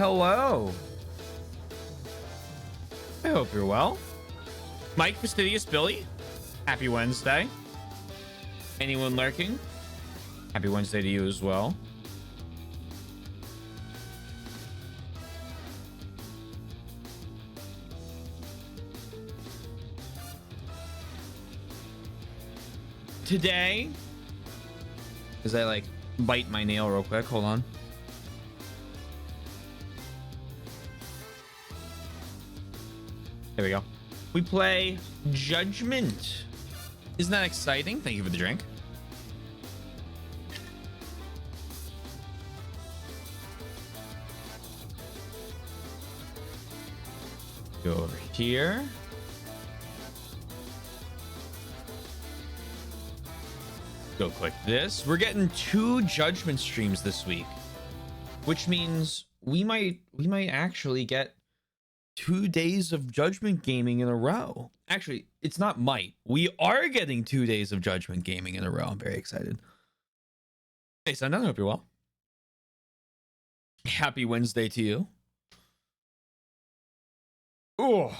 hello. I hope you're well. Mike Fastidious Billy, happy Wednesday. Anyone lurking? Happy Wednesday to you as well. Today, as I like bite my nail real quick, hold on. There we go. We play Judgment. Isn't that exciting? Thank you for the drink. Go over here. Go click this. We're getting 2 Judgment streams this week, which means we might actually get 2 days of Judgment gaming in a row. Actually, it's not might. We are getting 2 days of Judgment gaming in a row. I'm very excited. Hey, son, I hope you're well. Happy Wednesday to you. Oh,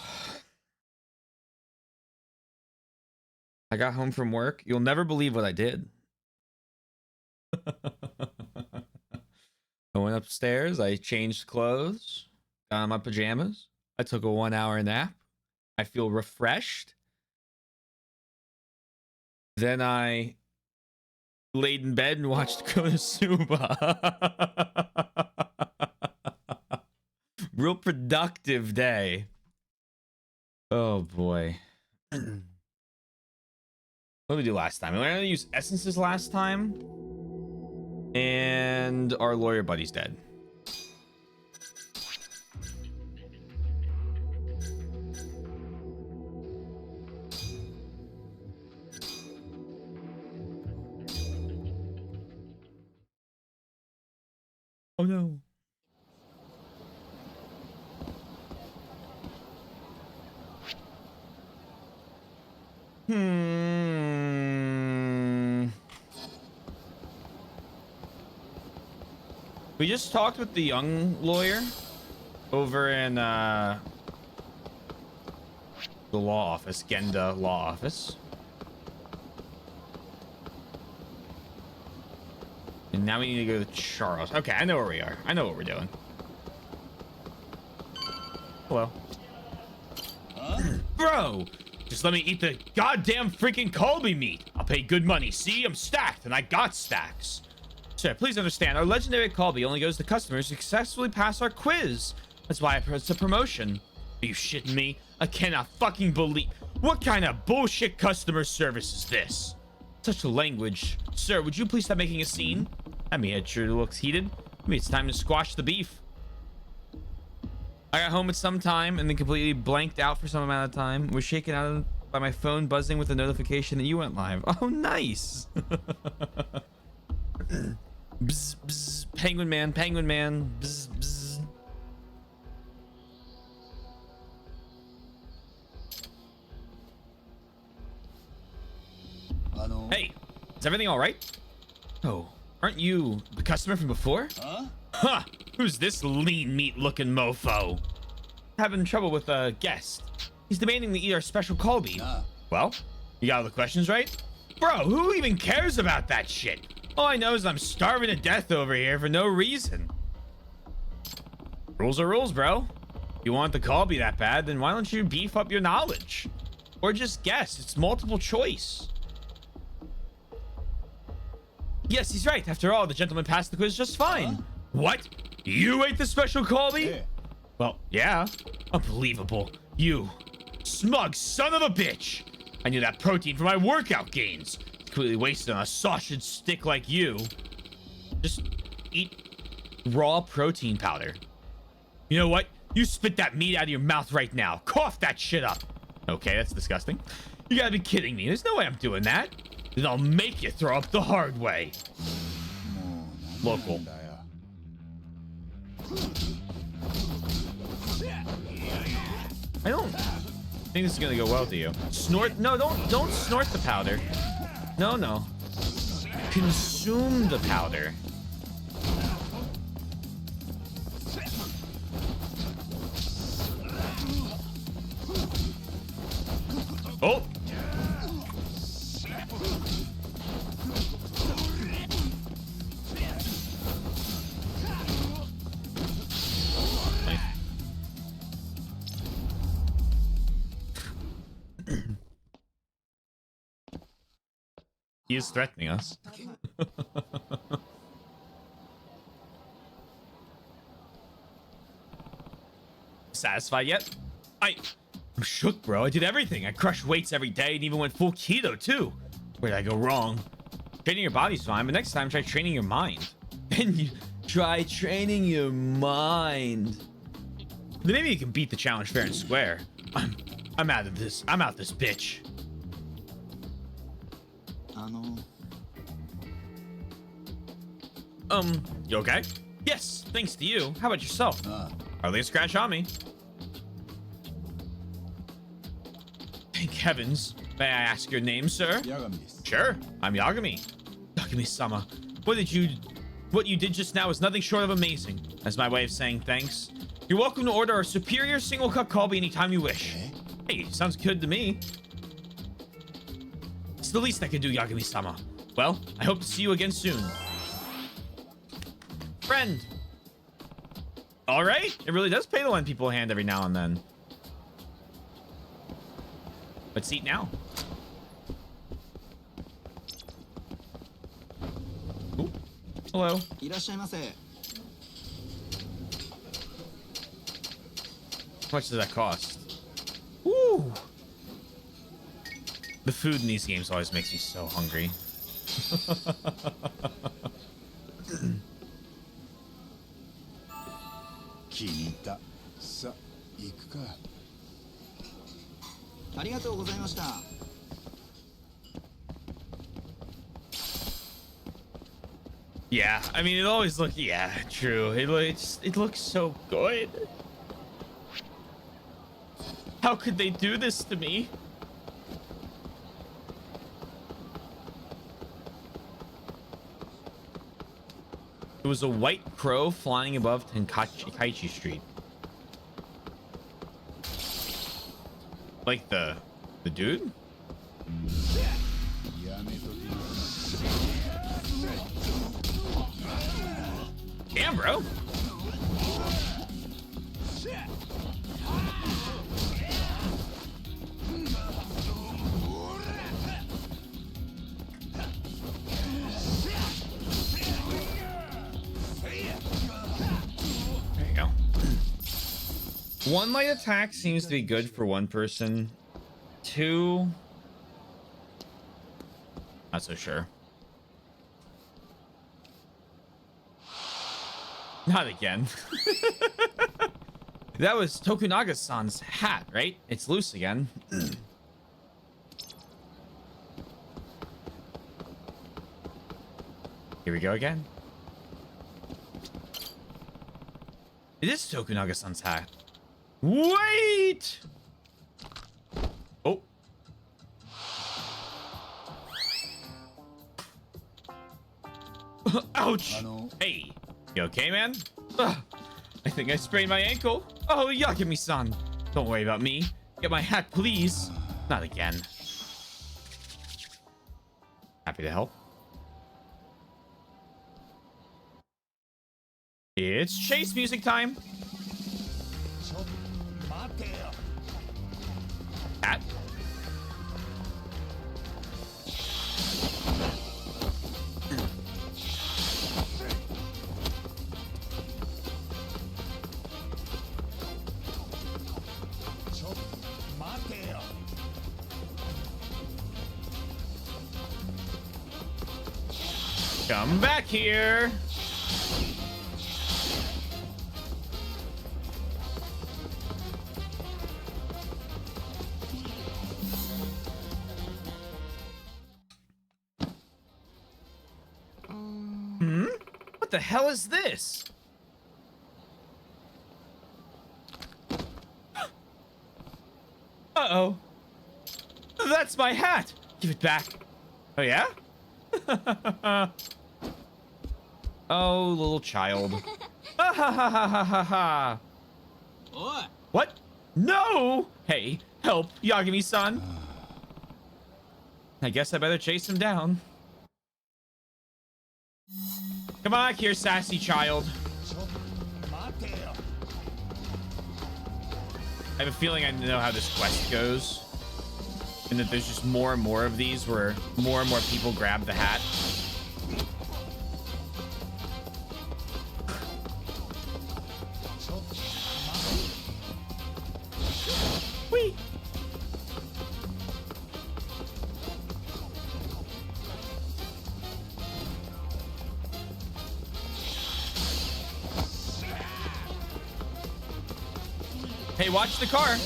I got home from work. You'll never believe what I did. I went upstairs. I changed clothes. Got on my pajamas. I took a 1-hour nap. I feel refreshed. Then I laid in bed and watched Konosuba. Real productive day. Oh boy. What did we do last time? We were gonna use essences last time. And our lawyer buddy's dead. Oh no. We just talked with the young lawyer over in the law office, Genda law office. And now we need to go to Charles. Okay, I know where we are. I know what we're doing. Hello. Huh? Bro, just let me eat the goddamn freaking Colby meat. I'll pay good money. See, I'm stacked, and I got stacks. Sir, please understand, our legendary Colby only goes to customers who successfully pass our quiz. That's why it's a promotion. Are you shitting me? I cannot fucking believe... What kind of bullshit customer service is this? Such language. Sir, would you please stop making a scene? I mean, it sure looks heated. Maybe it's time to squash the beef. I got home at some time and then completely blanked out for some amount of time. Was shaken out by my phone buzzing with a notification that you went live. Oh, nice. Bzz, bzz. Penguin man, penguin man. Bzz, bzz. Hey, is everything all right? Oh, aren't you the customer from before? Huh? Huh, who's this lean meat looking mofo? Having trouble with a guest. He's demanding to eat our special Colby. Well, you got all the questions right? Bro, who even cares about that shit? All I know is I'm starving to death over here for no reason. Rules are rules, bro. If you want the Colby that bad, then why don't you beef up your knowledge? Or just guess, it's multiple choice. Yes, he's right. After all, the gentleman passed the quiz just fine. Huh? What? You ate the special Colby? Yeah. Well, yeah. Unbelievable. You smug son of a bitch. I knew that protein for my workout gains. Completely wasted on a sausage stick like you. Just eat raw protein powder. You know what? You spit that meat out of your mouth right now. Cough that shit up. Okay, that's disgusting. You gotta be kidding me. There's no way I'm doing that. Then I'll make you throw up the hard way. Local. I don't think this is gonna go well to you. Snort? No, don't snort the powder. No, no. Consume the powder. Oh. He is threatening us. Satisfied yet? I'm shook, bro. I did everything. I crushed weights every day and even went full keto too. Where did I go wrong? Training your body's fine, but next time try training your mind. And you try training your mind. Then maybe you can beat the challenge fair and square. I'm out of this. I'm out this bitch. You okay? Yes, thanks to you. How about yourself? Hardly a scratch on me. Thank heavens. May I ask your name, sir? Yagami. Sure, I'm Yagami. Yagami-sama, what you did just now is nothing short of amazing. That's my way of saying thanks. You're welcome to order a superior single cup Kalbi anytime you wish. Hey, sounds good to me. It's the least I can do, Yagami-sama. Well, I hope to see you again soon. Friend. All right, it really does pay to lend people a hand every now and then. Let's eat now. Ooh. Hello. How much does that cost? Ooh. The food in these games always makes me so hungry. 気に入った。さ、行くか。ありがとうございました。Yeah, I mean, it always looks, yeah, true. It looks so good. How could they do this to me? It was a white crow flying above Tenkaichi Street. Like the dude? Damn, bro. There you go. One light attack seems to be good for one person. Two, not so sure. Not again. That was Tokunaga-san's hat, right? It's loose again. Here we go again. It is Tokunaga-san's hat. Wait! Oh. Ouch! Hey. You okay, man? Ugh, I think I sprained my ankle. Oh, Yagami-san. Don't worry about me. Get my hat, please. Not again. Happy to help. It's chase music time. Hat. Come back here. What the hell is this? Uh-oh. That's my hat. Give it back. Oh, yeah? Oh, little child. What? No! Hey, help, Yagami-san. I guess I better chase him down. Come on here, sassy child. I have a feeling I know how this quest goes. And that there's just more and more of these where more and more people grab the hat. Whee! Hey, watch the car.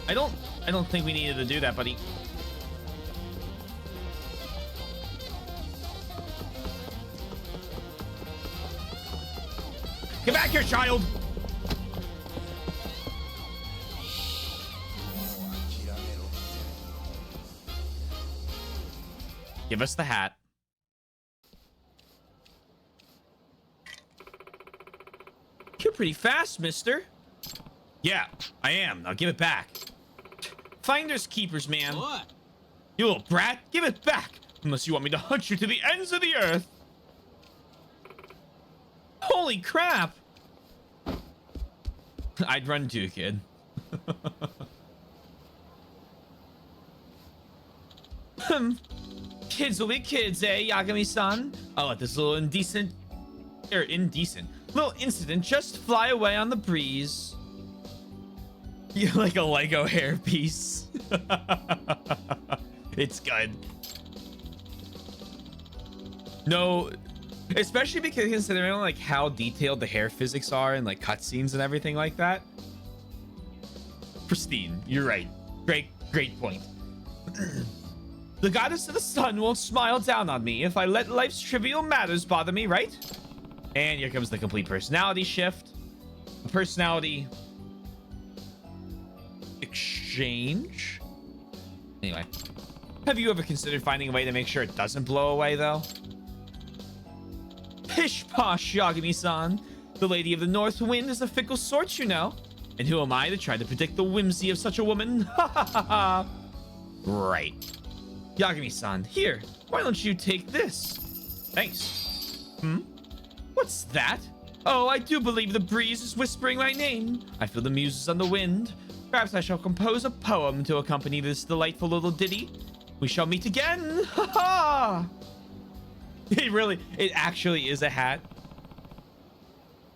I don't think we needed to do that, buddy. Get back here, child. Give us the hat. You're pretty fast, mister. Yeah, I am. Now give it back. Finders keepers, man. What? You little brat, give it back. Unless you want me to hunt you to the ends of the earth. Holy crap. I'd run too, kid. Kids will be kids, eh, Yagami-san? I'll let this little little incident just fly away on the breeze. You're like a Lego hairpiece. It's good. No, especially because considering like how detailed the hair physics are and like cutscenes and everything like that. Pristine. You're right. Great point. The goddess of the sun won't smile down on me if I let life's trivial matters bother me, right? And here comes the complete personality shift. Personality exchange. Anyway, have you ever considered finding a way to make sure it doesn't blow away, though? Pish posh, Yagami-san. The Lady of the North Wind is a fickle sort, you know. And who am I to try to predict the whimsy of such a woman? Ha ha ha ha. Right. Yagami-san, here. Why don't you take this? Thanks. What's that? Oh, I do believe the breeze is whispering my name. I feel the muses on the wind. Perhaps I shall compose a poem to accompany this delightful little ditty. We shall meet again. Ha ha! It actually is a hat.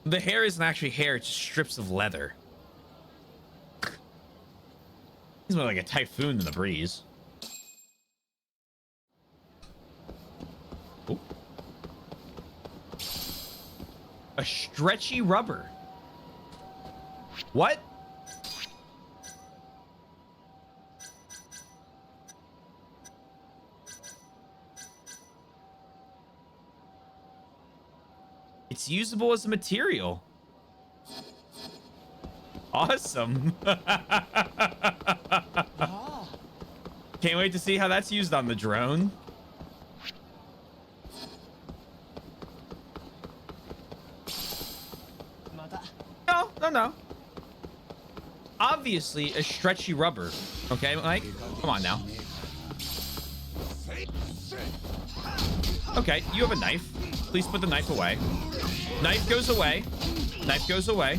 The hair isn't actually hair, it's just strips of leather. He's more like a typhoon than the breeze. Oh. A stretchy rubber. What? It's usable as a material. Awesome. Can't wait to see how that's used on the drone. No. Obviously a stretchy rubber. Okay, Mike? Come on now. Okay, you have a knife. Please put the knife away. Knife goes away. Knife goes away.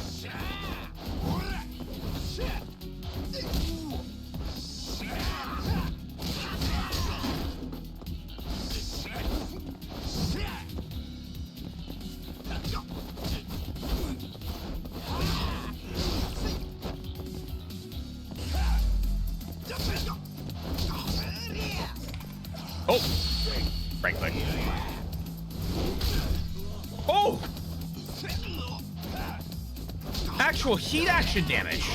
Oh! Right click. Oh! Actual heat action damage.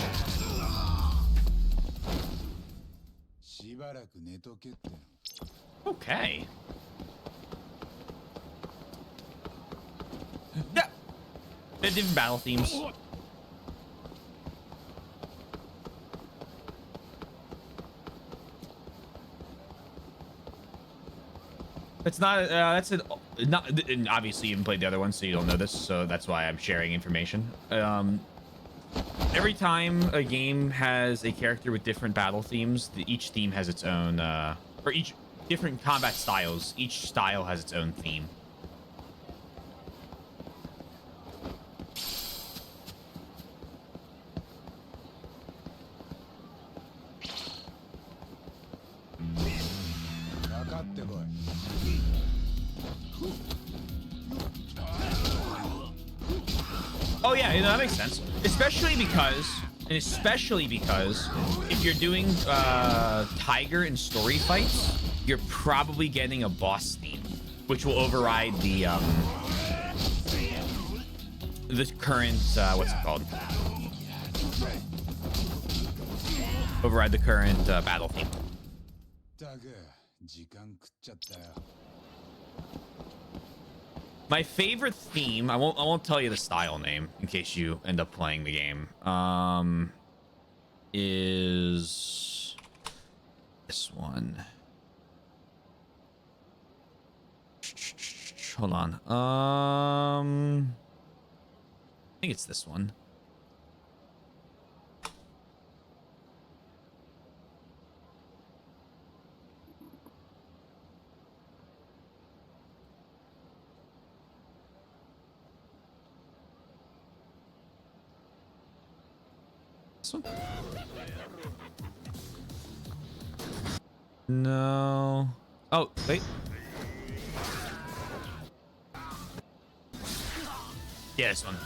Okay. Yeah. They're different battle themes. It's not, that's an, not, and obviously you haven't played the other one, so you don't know this, so that's why I'm sharing information. Every time a game has a character with different battle themes, each theme has its own or each different combat styles. Each style has its own theme. Oh yeah, that makes sense. Especially because if you're doing Tiger and story fights, you're probably getting a boss theme, which will override the current what's it called? Override the current battle theme. My favorite theme, I won't tell you the style name in case you end up playing the game. Is this one. Hold on. I think it's this one. This one? No. Oh, wait. Yeah, this one.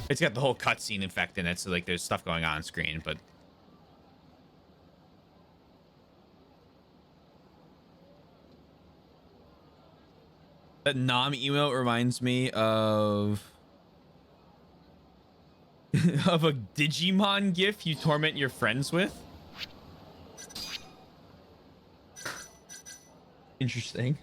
It's got the whole cutscene effect in it, so like there's stuff going on screen, but that Nom emote reminds me of of a Digimon gif you torment your friends with. Interesting.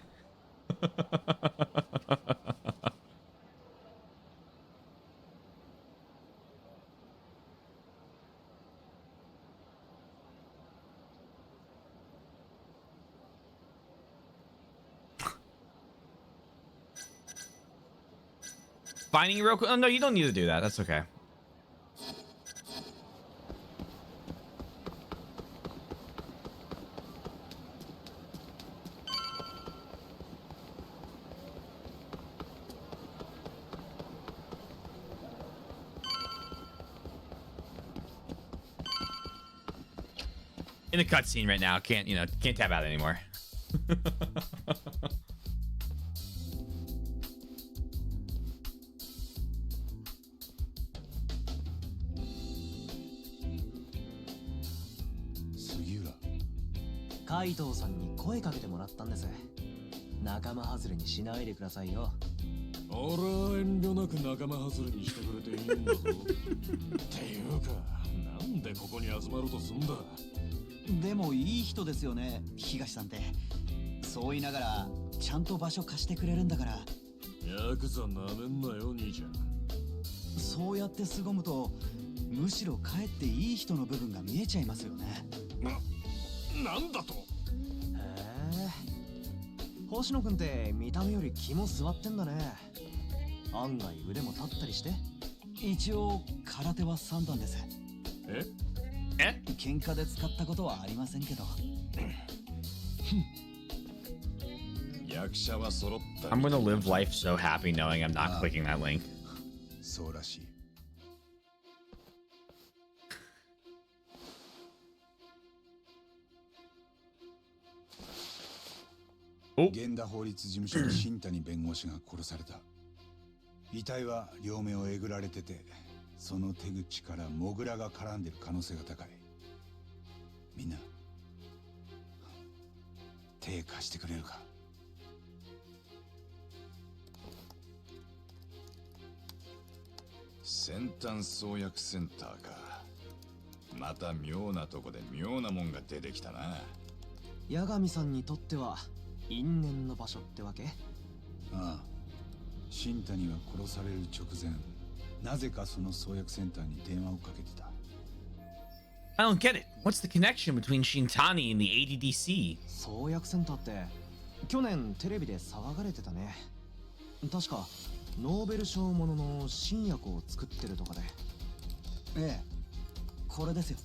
Finding you real quick. Oh no, you don't need to do that. That's okay. In a cutscene right now, can't tap out anymore. Kaito さんに声かけてもらったんです。仲間外れにしないでくださいよ。俺は遠慮なく仲間外れにしてくれていいんだぞ。っていうか、なんでここに集まろうとすんだ。でもいい人ですよね、東さんって。そう言いながらちゃんと場所貸してくれるんだから。ヤクザなめんなよ兄ちゃん。そうやって凄むとむしろかえっていい人の部分が見えちゃいますよね。なんだと。へえ、星野くんって見た目より気も座ってんだね。案外腕も立ったりして。一応空手は3段です。え？喧嘩で使ったことはありませんけど。役者は揃った。I'm gonna live life so happy knowing I'm not clicking that link. そうらしい。源田法律事務所の新谷弁護士が殺された。遺体は両目をえぐられてて、その手口からモグラが絡んでる可能性が高い。みんな手貸してくれるか。先端創薬センターか。また妙なとこで妙なもんが出てきたな。八神さんにとっては因縁の場所ってわけ？ああ、新谷が殺される直前、なぜかその創薬センターに電話をかけてた。I don't get it. What's the connection between Shintani and the ADDC? 創薬センターって去年テレビで騒がれてたね。確かノーベル賞ものの新薬を作ってるとかで。ええ、これですよ。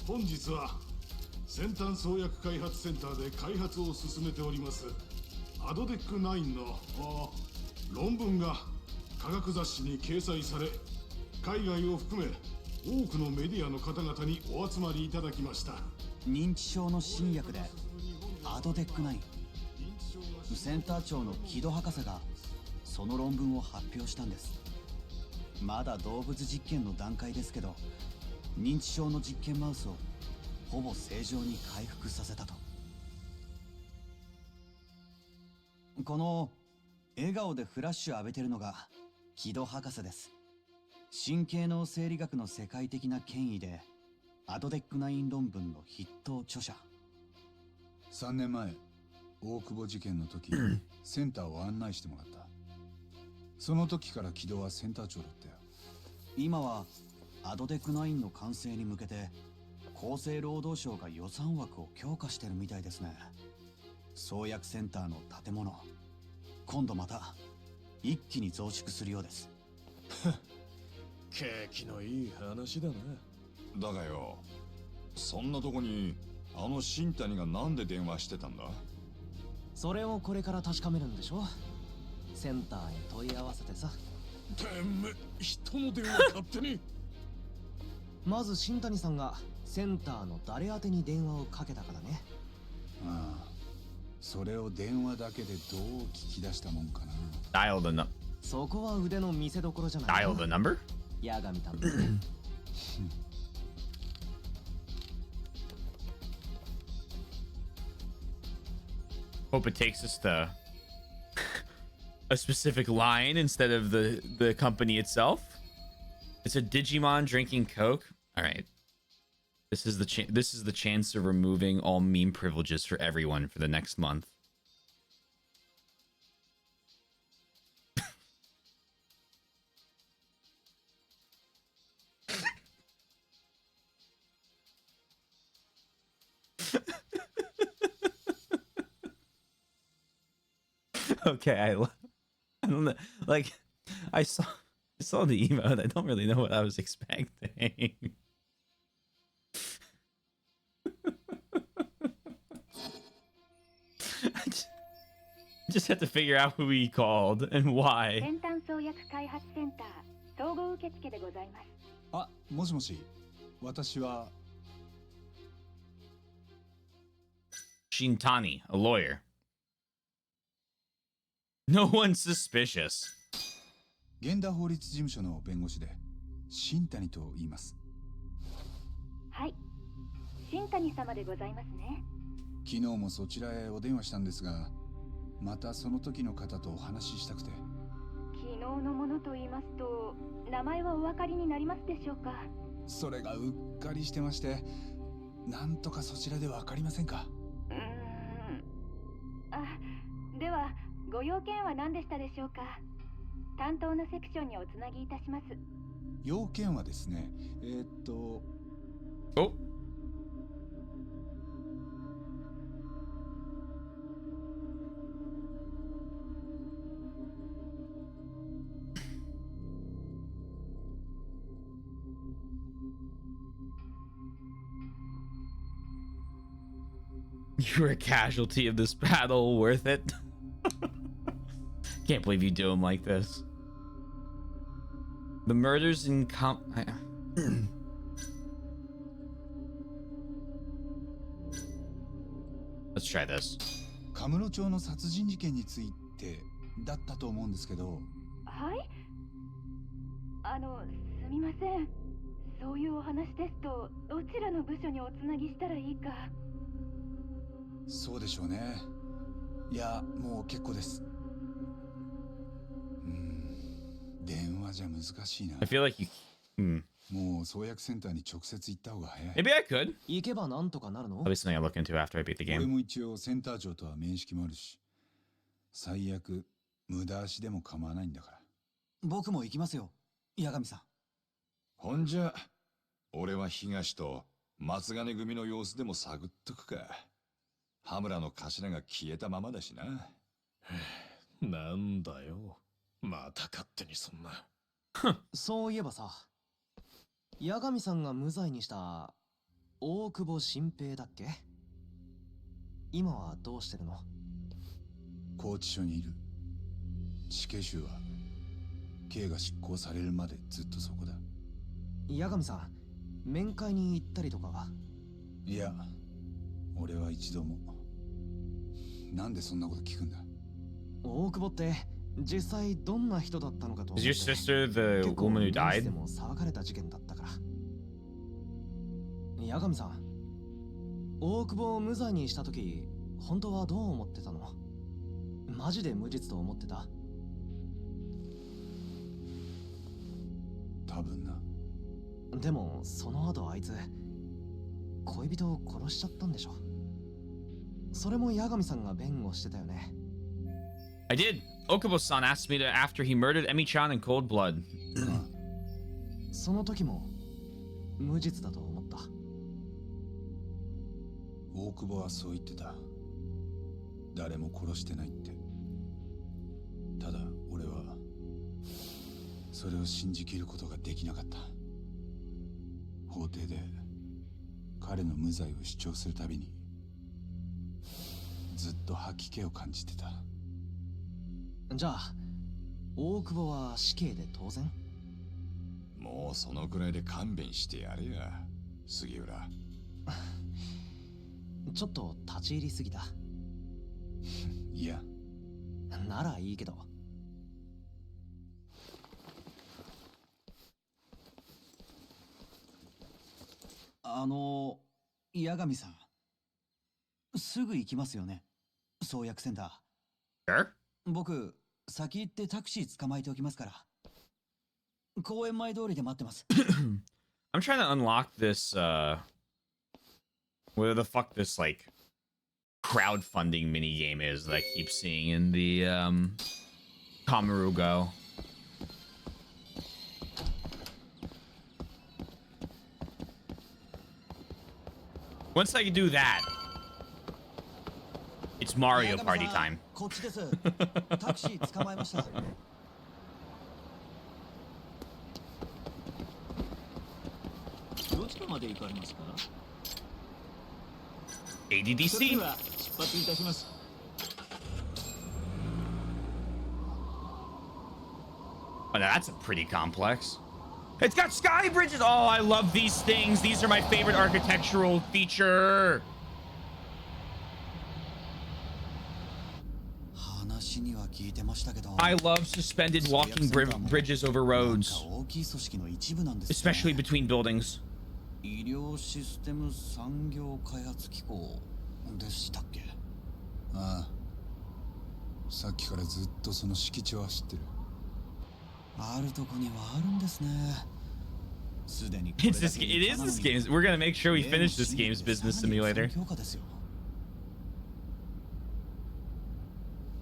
本日は先端創薬開発センターで開発を進めておりますアドデック9の論文が科学雑誌に掲載され、海外を含め多くのメディアの方々にお集まりいただきました。認知症の新薬でアドデック9、センター長の木戸博士がその論文を発表したんです。まだ動物実験の段階ですけど、認知症の実験マウスをほぼ正常に回復させたと。この笑顔でフラッシュ浴びてるのが木戸博士です。神経脳生理学の世界的な権威でアドデック9論文の筆頭著者。3年前大久保事件の時センターを案内してもらった。その時から木戸はセンター長だったよ。今はアドデック9の完成に向けて厚生労働省が予算枠を強化してるみたいですね。創薬センターの建物、今度また一気に増築するようです。景気のいい話だな。だがよ、そんなとこにあの新谷がなんで電話してたんだ？それをこれから確かめるんでしょ。センターに問い合わせてさ。てめえ、人の電話勝手に。まず新谷さんがセンターの誰宛てに電話をかけたからね。ああ、それを電話だけでどう聞き出したもんかな。 Dial the number. そこは腕の見せ所じゃない Dial the number? 八神探偵。Hope it takes us to a specific line instead of the company itself. It's a Digimon drinking Coke. All right. This is the chance of removing all meme privileges for everyone for the next month. Okay, I don't know. Like, I saw the emote. I don't really know what I was expecting. I just had to figure out who he called and why. 先端創薬開発センター統合受付でございます。あ、もしもし、私は Shintani, a lawyer. No one's suspicious. 源田法律事務所の弁護士で新谷と言います。はい、新谷様でございますね。昨日もそちらへお電話したんですが、またその時の方とお話ししたくて。昨日のものと言いますと、名前はお分かりになりますでしょうか。それがうっかりしてまして、なんとかそちらでわかりませんか？あ、ではご用件は何でしたでしょうか。担当のセクションにおつなぎいたします。要件はですね、Oh. You were a casualty of this battle, worth it. Can't believe you do him like this. The murders in Let's try this. カムロ町の殺人事件についてだったと思うんですけど。はい。すみません。そういうお話ですと、どちらの部署におつなぎしたらいいか。そうでしょうね。いや、もう結構です。電話じゃ難しいな。I feel like you. もう創薬センターに直接行った方が早い。Maybe I could. 行けばなんとかなるの That'll be something I look into after I beat the 俺 game. も一応センター長とは面識もあるし、最悪無駄足でも構わないんだから。僕も行きますよ、八神さん。ほんじゃ、俺は東と松金組の様子でも探っとくか。羽村の頭が消えたままだしな。なんだよ。また勝手にそんな。そういえばさ、八神さんが無罪にした大久保新平だっけ？今はどうしてるの？拘置所にいる。死刑囚は刑が執行されるまでずっとそこだ。八神さん、面会に行ったりとかは？いや、俺は一度も。なんでそんなこと聞くんだ？大久保って実際どんな人だったのかと思っ Is て。 your sister the 結構 woman who ニュース died? でも騒がれた事件だったから。八神さん、大久保を無罪にした時本当はどう思ってたの？マジで無実と思ってた？多分な。でもその後あいつ恋人を殺しちゃったんでしょ？それも八神さんが弁護してたよね。 I did. Okubo-san asked me to after he murdered Emi-chan in cold blood. その時も無実だと思った。大久保はそう言ってた。誰も殺してないって。ただ俺はそれを信じきることができなかった。法廷で彼の無罪を主張するたびにずっと吐き気を感じてた。じゃあ大久保は死刑で当然？もうそのくらいで勘弁してやれや、杉浦。ちょっと立ち入りすぎた。いや、ならいいけど。八神さん、すぐ行きますよね、創薬センタ Sure. ー。僕先行ってタクシー捕まえておきますから。公園前通りで待ってます。I'm trying to unlock this, where the fuck this, like, crowdfunding mini game is that I keep seeing in the, Kamaru Go. Once I do that, it's Mario 八神 Party さん time. こっちです。タクシー捕まえました。どちらまで行かれますか？それで ADDC. は出発いたします。 Oh, now that's a pretty complex. It's got sky bridges. Oh, I love these things. These are my favorite architectural feature. 話には聞いてましたけど。 I love suspended walking bridges over なんか roads, 大きい組織の一部なんですね。 especially between buildings. 医療システム産業開発機構でしたっけ？ああ。さっきからずっとその敷地を走ってる。あるとこにはあるんですね。すでに It's this. It is this game. We're gonna make sure we finish this game's business simulator. 強化ですよ。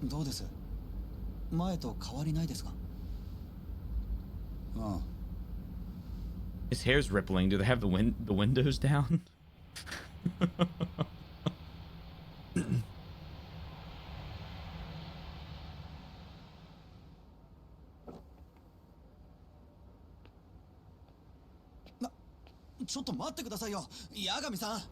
どうです？前と変わりないですか？ああ。 His hair's rippling. Do they have the windows down? ちょっと待ってくださいよ、八神さん。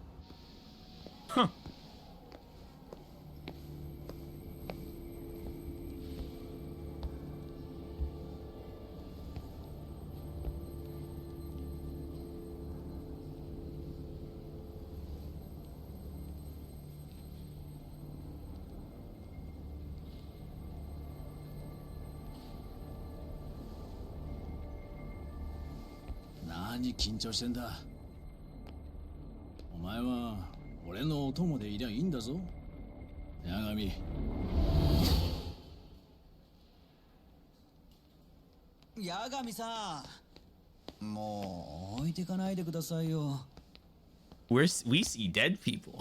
何緊張してんだ。お前は俺のお供でいりゃいいんだぞ、八神。八神さん、もう置いてかないでくださいよ。We see dead people.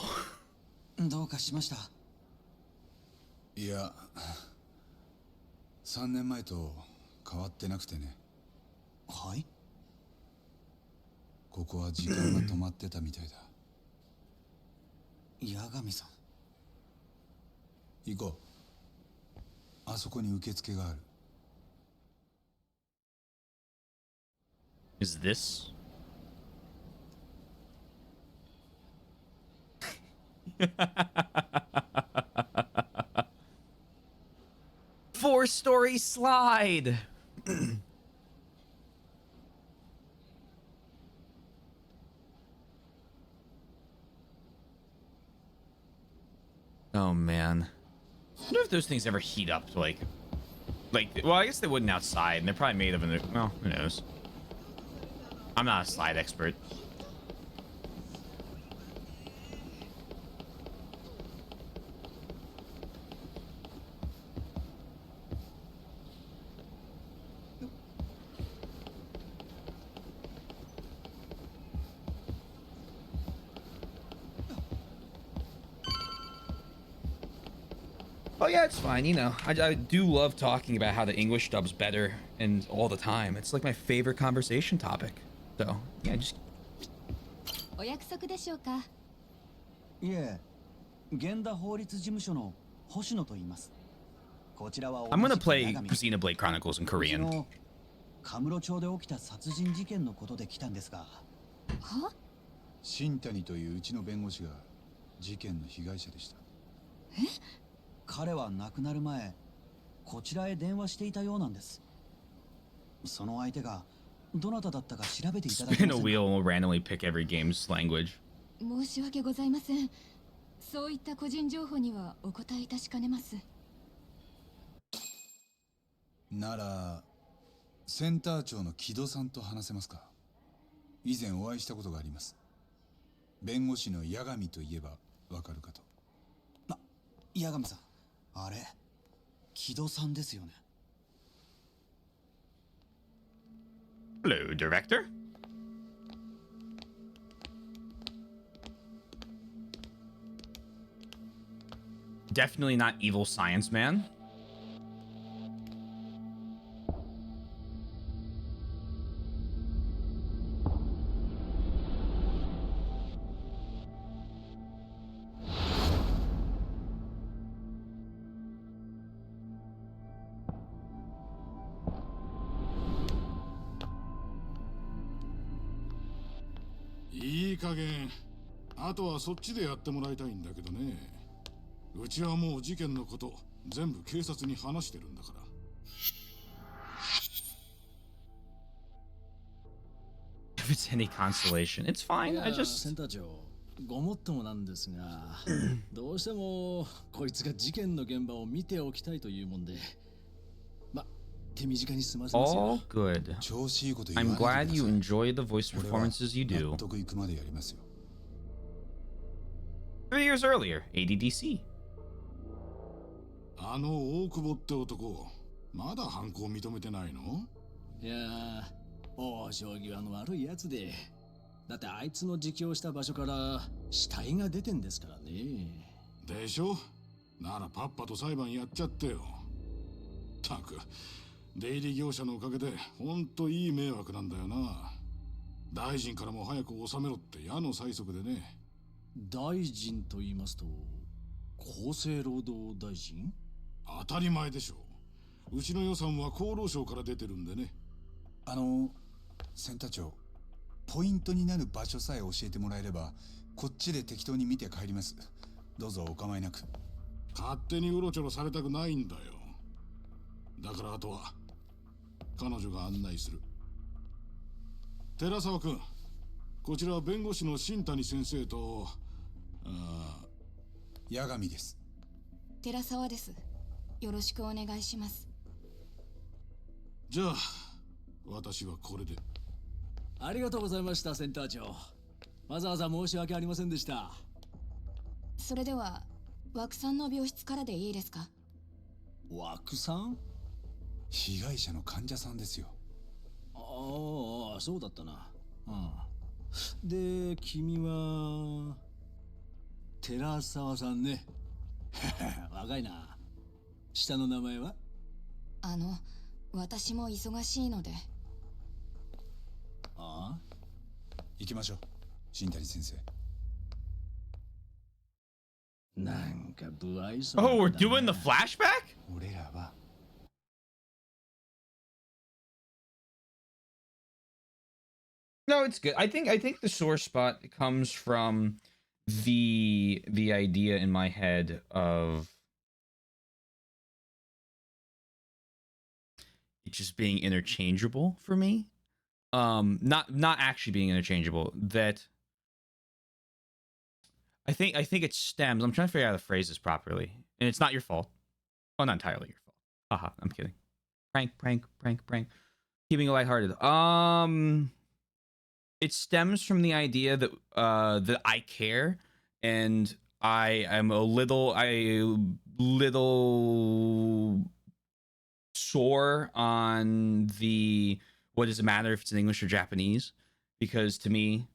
どうかしました？いや、3年前と変わってなくてね。はい。ここは時間が止まってたみたいだ。八神さん。行こう。あそこに受付がある。Is this? Four-story slide. Oh man. I wonder if those things ever heat up to like, well, I guess they wouldn't outside, and they're probably made of well, who knows? I'm not a slide expert. Oh yeah, it's fine. You know, I do love talking about how the English dub's better and all the time. It's like my favorite conversation topic. So yeah, just. お約束でしょうか。いえ、源田法律事務所の星野と言います。こちらは I'm gonna play Xenoblade Chronicles in Korean. カムロ町で起きた殺人事件のことで来たんですが。は？新谷といううちの弁護士が事件の被害者でした。え？彼は亡くなる前、こちらへ電話していたようなんです。その相手がどなただったか調べていただけ Spin ま a せんか？ wheel will randomly pick every game's language. 申し訳ございません。そういった個人情報にはお答えいたしかねます。ならセンター長の木戸さんと話せますか？以前お会いしたことがあります。弁護士の八神といえばわかるかと。八神さん、あれ木戸さんですよね。 Hello, director. Definitely not evil science man.「いい加減あとはそっちでやってもらいたいんだけどね。うちはもう事件のこと全部警察に話してるんだから。 If it's any consolation, it's fine. I セ just ンター長、ごもっともなんですが、どうしてもこいつが事件の現場を見ておきたいというもんで、ま、手短に済ませますよ。 all good. 調子いいこと言 I'm わない glad で you ください。 enjoy the voice 俺は performances you 納 do. 得いくまでやりますよ。 3 years earlier, ADDC. あの大久保って男まだ犯行認めてないの？いやー、往生際の悪いやつで、だってあいつの自供した場所から死体が出てんですからね。でしょ？ならパッパと裁判やっちゃってよ。たく出入り業者のおかげでほんといい迷惑なんだよな。大臣からも早く収めろって矢の催促でね。大臣と言いますと、厚生労働大臣？当たり前でしょ。うちの予算は厚労省から出てるんでね。センター長、ポイントになる場所さえ教えてもらえればこっちで適当に見て帰ります。どうぞお構いなく。勝手にうろちょろされたくないんだよ。だからあとは彼女が案内する。寺沢君、こちらは弁護士の新谷先生と八神です。寺沢です。よろしくお願いします。じゃあ私はこれで。ありがとうございました、センター長。わざわざ申し訳ありませんでした。それでは枠さんの病室からでいいですか？枠さん？被害者の患者さんですよ。ああ、そうだったな。うん。で、君は寺沢さんね。若いな。下の名前は？私も忙しいので。ああ？行きましょう、新谷先生。なんか不愛想。 Oh, we're doing the flashback? 俺らは No, it's good. I think the sore spot comes from the idea in my head of it just being interchangeable for me. Not actually being interchangeable. That I think it stems. I'm trying to figure out how to phrase this properly, and it's not your fault. Well, not entirely your fault. Haha, I'm kidding. Prank. Keeping it lighthearted. It stems from the idea that that I care, and I am a little sore on the what does it matter if it's in English or Japanese, because to me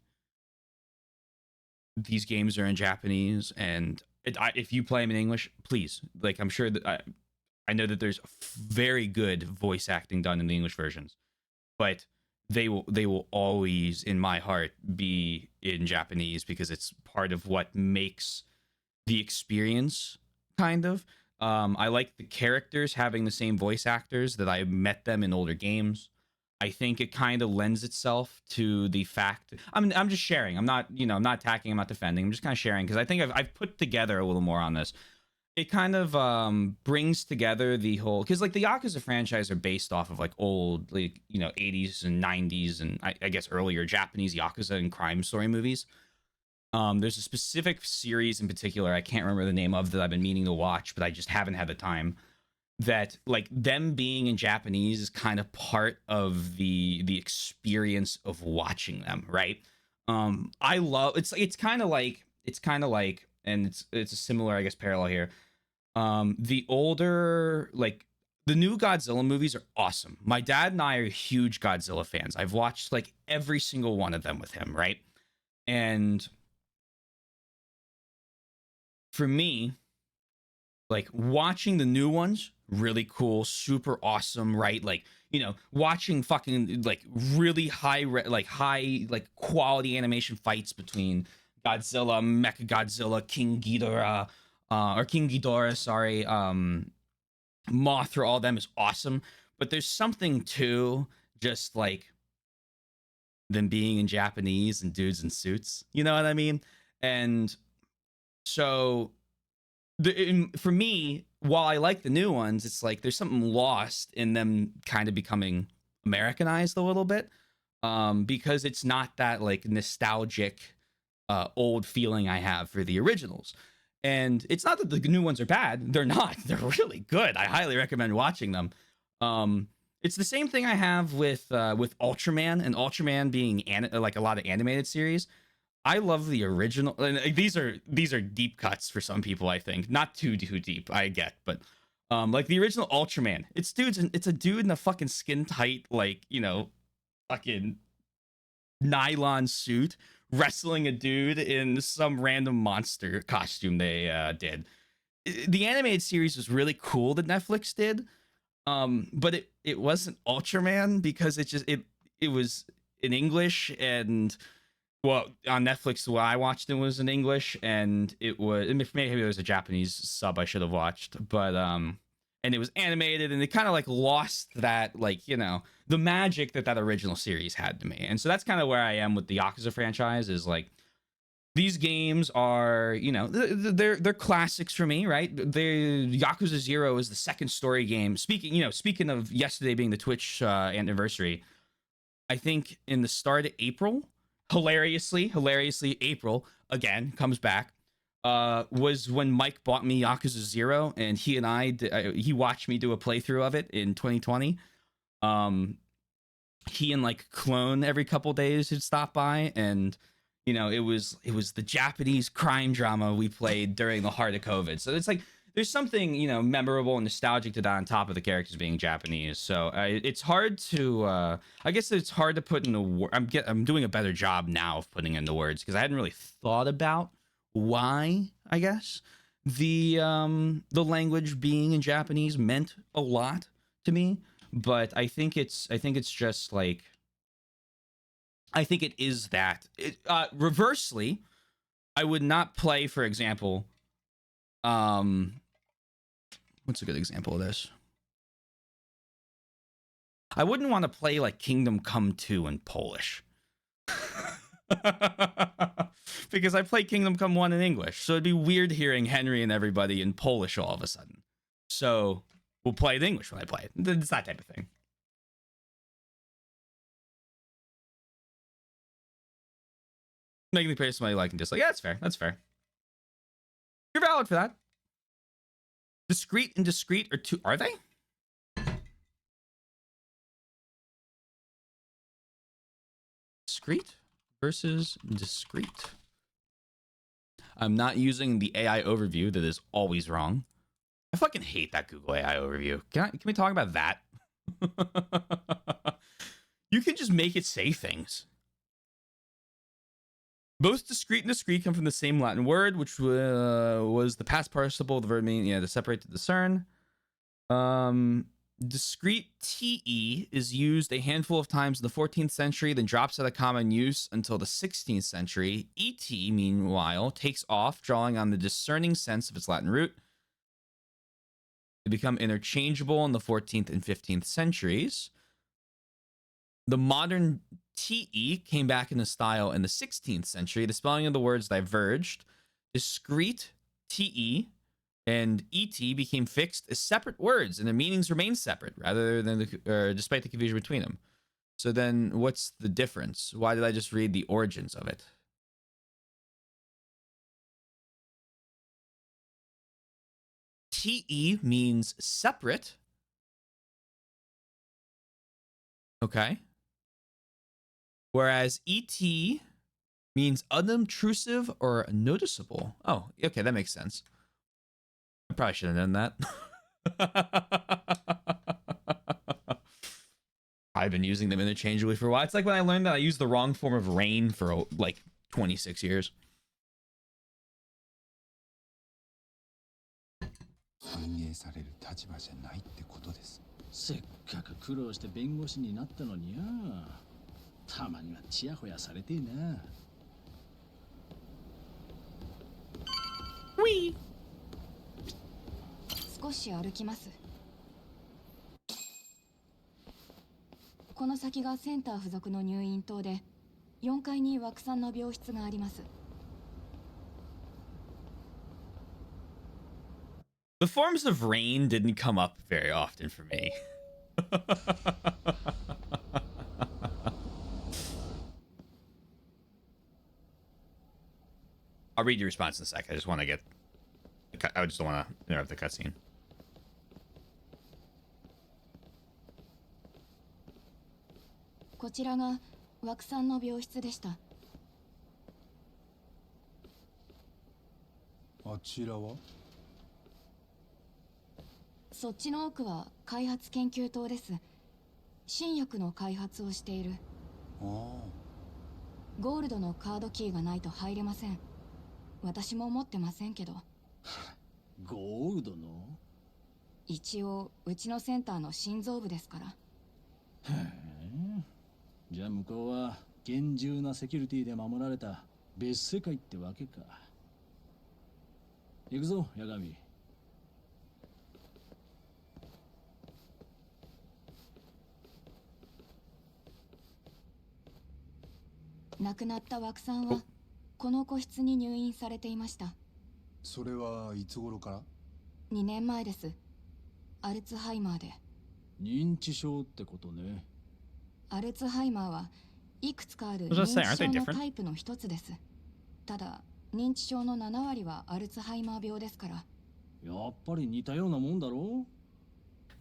these games are in Japanese, and if you play them in English, please, like, I'm sure that I know that there's very good voice acting done in the English versions, but they will always in my heart be in Japanese because it's part of what makes the experience, kind of. I like the characters having the same voice actors that I met them in older games. I think it kind of lends itself to the fact. I'm just sharing. I'm not, I'm not attacking. I'm not defending. I'm just kind of sharing because I think I've put together a little more on this. It kind of brings together the whole, because like the Yakuza franchise are based off of like old, like, 80s and 90s and I guess earlier Japanese Yakuza and crime story movies. There's a specific series in particular I can't remember the name of that I've been meaning to watch, but I just haven't had the time. That like them being in Japanese is kind of part of the experience of watching them, right? I love it's kind of like and it's a similar, I guess, parallel here. The older, like, the new Godzilla movies are awesome. My dad and I are huge Godzilla fans. I've watched like every single one of them with him, right? And for me, like, watching the new ones, really cool, super awesome, right? Like, watching fucking like really high quality animation fights between Godzilla, Mecha Godzilla, King Ghidorah, sorry, Mothra, all of them is awesome. But there's something to just like them being in Japanese and dudes in suits. You know what I mean? And so for me, while I like the new ones, it's like there's something lost in them kind of becoming Americanized a little bit, because it's not that like nostalgic old feeling I have for the originals. And it's not that the new ones are bad. They're not. They're really good. I highly recommend watching them. It's the same thing I have with Ultraman, and Ultraman being like a lot of animated series. I love the original, and these are deep cuts for some people, I think. Not too deep, I get, but like the original Ultraman, it's a dude in a fucking skin tight, like, fucking nylon suit wrestling a dude in some random monster costume they did. The animated series was really cool that Netflix did, but it wasn't Ultraman because it was in English, and well, on Netflix, what I watched it was in English, and maybe it was a Japanese sub I should have watched, but and it was animated, and it kind of like lost that, like, the magic that original series had to me. And so that's kind of where I am with the Yakuza franchise, is like, these games are, they're classics for me, right? Yakuza 0 is the second story game. Speaking of yesterday being the Twitch anniversary, I think in the start of April, hilariously, April again comes back, was when Mike bought me Yakuza 0, and he watched me do a playthrough of it in 2020. He and like Clone every couple days would stop by, and it was the Japanese crime drama we played during the heart of COVID. So it's like there's something memorable and nostalgic to that, on top of the characters being Japanese. So it's hard to I guess it's hard to put into I'm doing a better job now of putting into words, because I hadn't really thought about why, I guess, the language being in Japanese meant a lot to me. But I think it's just like, I think it is that. Reversely, I would not play, for example, what's a good example of this? I wouldn't want to play like Kingdom Come 2 in Polish. Because I play Kingdom Come 1 in English, so it'd be weird hearing Henry and everybody in Polish all of a sudden. So we'll play it in English when I play it. It's that type of thing. Making the praise somebody like and dislike. Yeah, that's fair. That's fair. You're valid for that. Discreet and discreet are two. Are they? Discreet versus discreet. I'm not using the AI overview that is always wrong. I fucking hate that Google AI overview. Can we talk about that? You can just make it say things. Both discrete and discrete come from the same Latin word, which was the past participle of the verb meaning, to separate, to discern. Discrete TE is used a handful of times in the 14th century, then drops out of common use until the 16th century. ET, meanwhile, takes off, drawing on the discerning sense of its Latin root. They become interchangeable in the 14th and 15th centuries. The modern TE came back into style in the 16th century. The spelling of the words diverged. Discrete TE and ET became fixed as separate words, and their meanings remain separate, rather than despite the confusion between them. So then, what's the difference? Why did I just read the origins of it? TE means separate. Okay. Whereas ET means unobtrusive or noticeable. Oh, okay, that makes sense. I probably should have known that. I've been using them interchangeably for a while. It's like when I learned that I used the wrong form of rain for like 26 years. 歓迎される立場じゃないってことです。せっかく苦労して弁護士になったのによ。たまにはチヤホヤされてえな。ウィー。少し歩きます。この先がセンター付属の入院棟で、4階に枠さんの病室があります。The forms of rain didn't come up very often for me. I'll read your response in a sec. I just want to I just don't want to interrupt the cutscene. こちらが枠さんの病室でした。あちらは？そっちの奥は開発研究棟です。新薬の開発をしている。ああ。ゴールドのカードキーがないと入れません。私も持ってませんけど。ゴールドの？一応うちのセンターの心臓部ですから。へえ。じゃあ向こうは厳重なセキュリティで守られた別世界ってわけか。行くぞ、八神。亡くなった枠さんはこの個室に入院されていました。それはいつ頃から？ 2年前です。アルツハイマーで。認知症ってことね。アルツハイマーはいくつかある Was I 認 saying, aren't they 知症の different? タイプの一つです。ただ認知症の7割はアルツハイマー病ですから。やっぱり似たようなもんだろ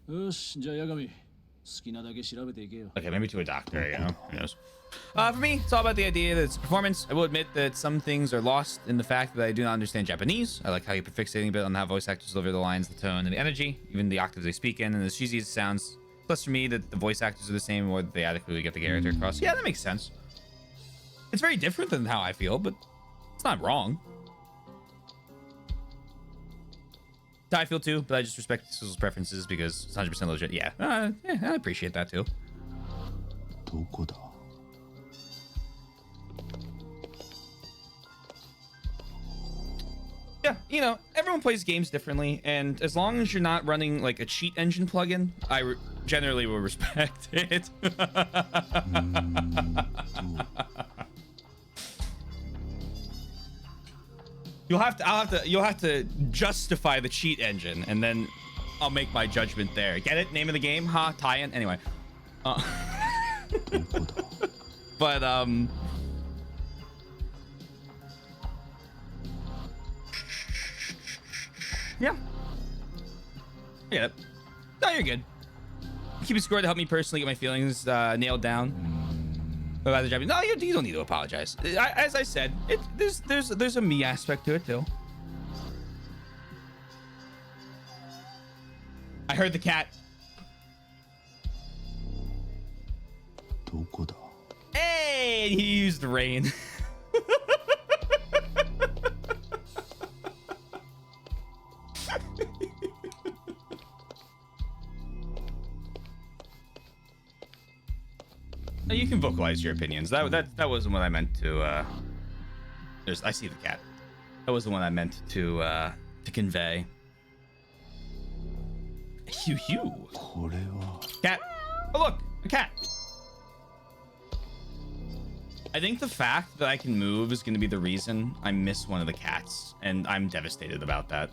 う。よし、じゃあ八神、好きなだけ調べていけよ。 Okay, maybe to a doctor, you know? Who knows? For me, it's all about the idea that it's performance. I will admit that some things are lost in the fact that I do not understand Japanese. I like how you're fixating a bit on how voice actors deliver the lines, the tone, and the energy, even the octaves they speak in, and as cheesy as it sounds. Plus, for me, that the voice actors are the same, or they adequately get the character across. Yeah, that makes sense. It's very different than how I feel, but it's not wrong. That's how I feel too, but I just respect people's preferences because it's 100% legit. Yeah, I appreciate that too. どこだ？ Yeah, you know, everyone plays games differently, and as long as you're not running like a cheat engine plugin, I generally will respect it. You'll have to justify the cheat engine, and then I'll make my judgment there. Get it? Name of the game? Huh? Tie-in? Anyway. But, yeah. I get it. No, you're good. Keep a score to help me personally get my feelings nailed down about the job. No, you don't need to apologize. As I said, there's a me aspect to it too. I heard the cat. Hey, he used rain. You can vocalize your opinions. That wasn't what I meant to. I see the cat. That was the one I meant to convey. Hugh. Cat. Oh look, a cat. I think the fact that I can move is going to be the reason I miss one of the cats, and I'm devastated about that.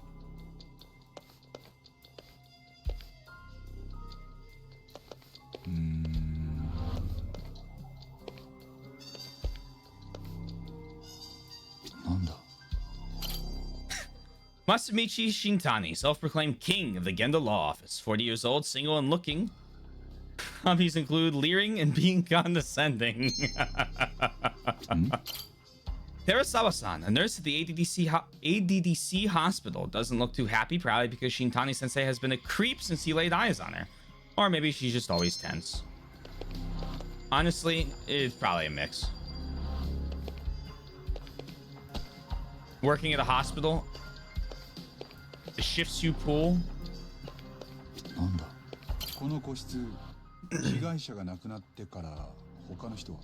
Masamichi Shintani, self-proclaimed king of the Genda Law Office. 40 years old, single and looking. Hobbies include leering and being condescending. Terasawa-san, a nurse at the ADDC hospital, doesn't look too happy, probably because Shintani-sensei has been a creep since he laid eyes on her. Or maybe she's just always tense. Honestly, it's probably a mix. Working at a hospital, it shifts you pool. なんだこの個室被害者が亡くなってから他の人は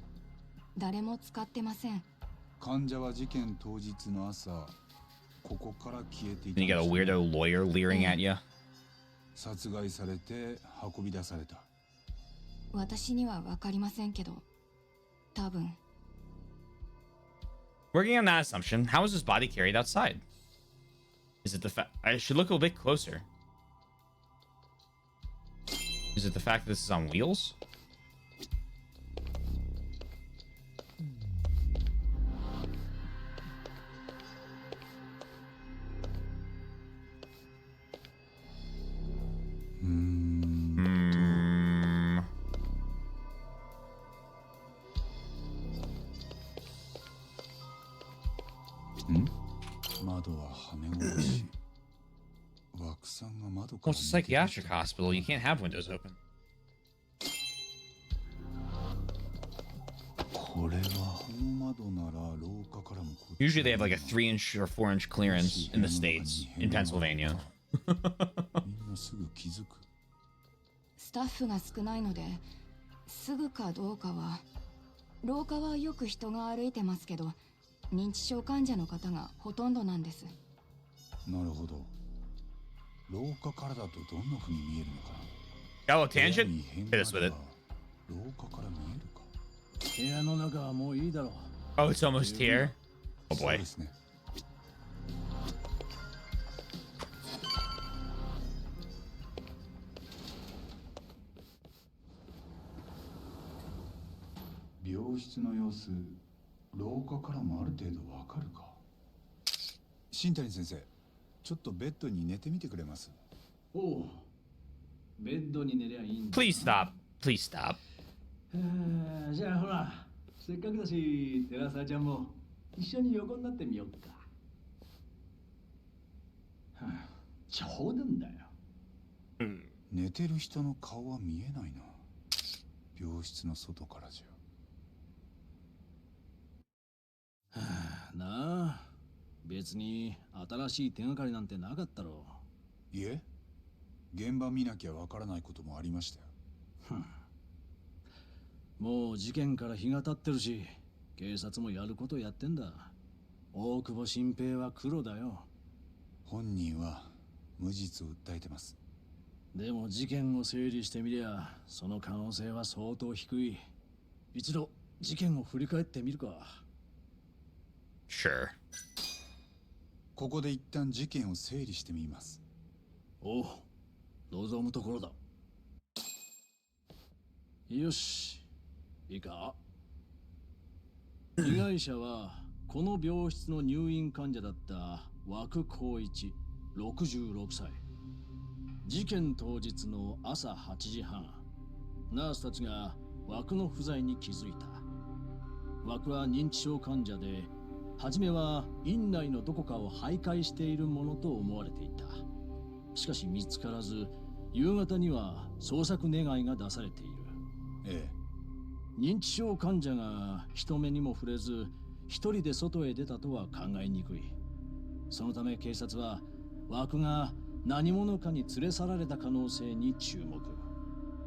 誰も使ってません。患者は事件当日の朝ここから消えていた Then you got a weirdo lawyer leering at you. 殺害されて運び出された私には分かりませんけど、多分。Working on that assumption, how was his body carried outside? Is it the fact I should look a bit closer? Is it the fact that this is on wheels? Well, it's a psychiatric hospital. You can't have windows open. Usually they have like a 3-inch or 4-inch clearance in the States, in Pennsylvania. スタッフが少ないので、すぐかどうかは。廊下はよく人が歩いてますけど、認知症患者の方がほとんどなんです。なるほど。廊下からだとどんな風に見えるのかな。Shallow tangent? Hit us with it. 廊下から見えるか。部屋の中はもういいだろう。 Oh, it's almost here. Oh boy. そうですね。病室の様子、廊下からもある程度わかるか。新谷先生、ちょっとベッドに寝てみてくれます？おう、ベッドに寝りゃいいんだ。 Please stop. Please stop. じゃあほら、せっかくだし、寺澤ちゃんも一緒に横になってみようか。冗談だよ。寝てる人の顔は見えないな。病室の外からじゃ。なあ、別に新しい手がかりなんてなかったろう。いえ、現場見なきゃわからないこともありましたよ。もう事件から日が経ってるし、警察もやることやってんだ。大久保新平は黒だよ。本人は無実を訴えてます。でも事件を整理してみりゃ、その可能性は相当低い。一度事件を振り返ってみるか。Sure. ここで一旦事件を整理してみます。おう、望むところだ。よし、いいか。被害者はこの病室の入院患者だった枠光一、66歳。事件当日の朝8時半、ナースたちが枠の不在に気づいた。枠は認知症患者で、初めは院内のどこかを徘徊しているものと思われていた。しかし見つからず、夕方には捜索願いが出されている。ええ。認知症患者が人目にも触れず、一人で外へ出たとは考えにくい。そのため警察は枠が何者かに連れ去られた可能性に注目。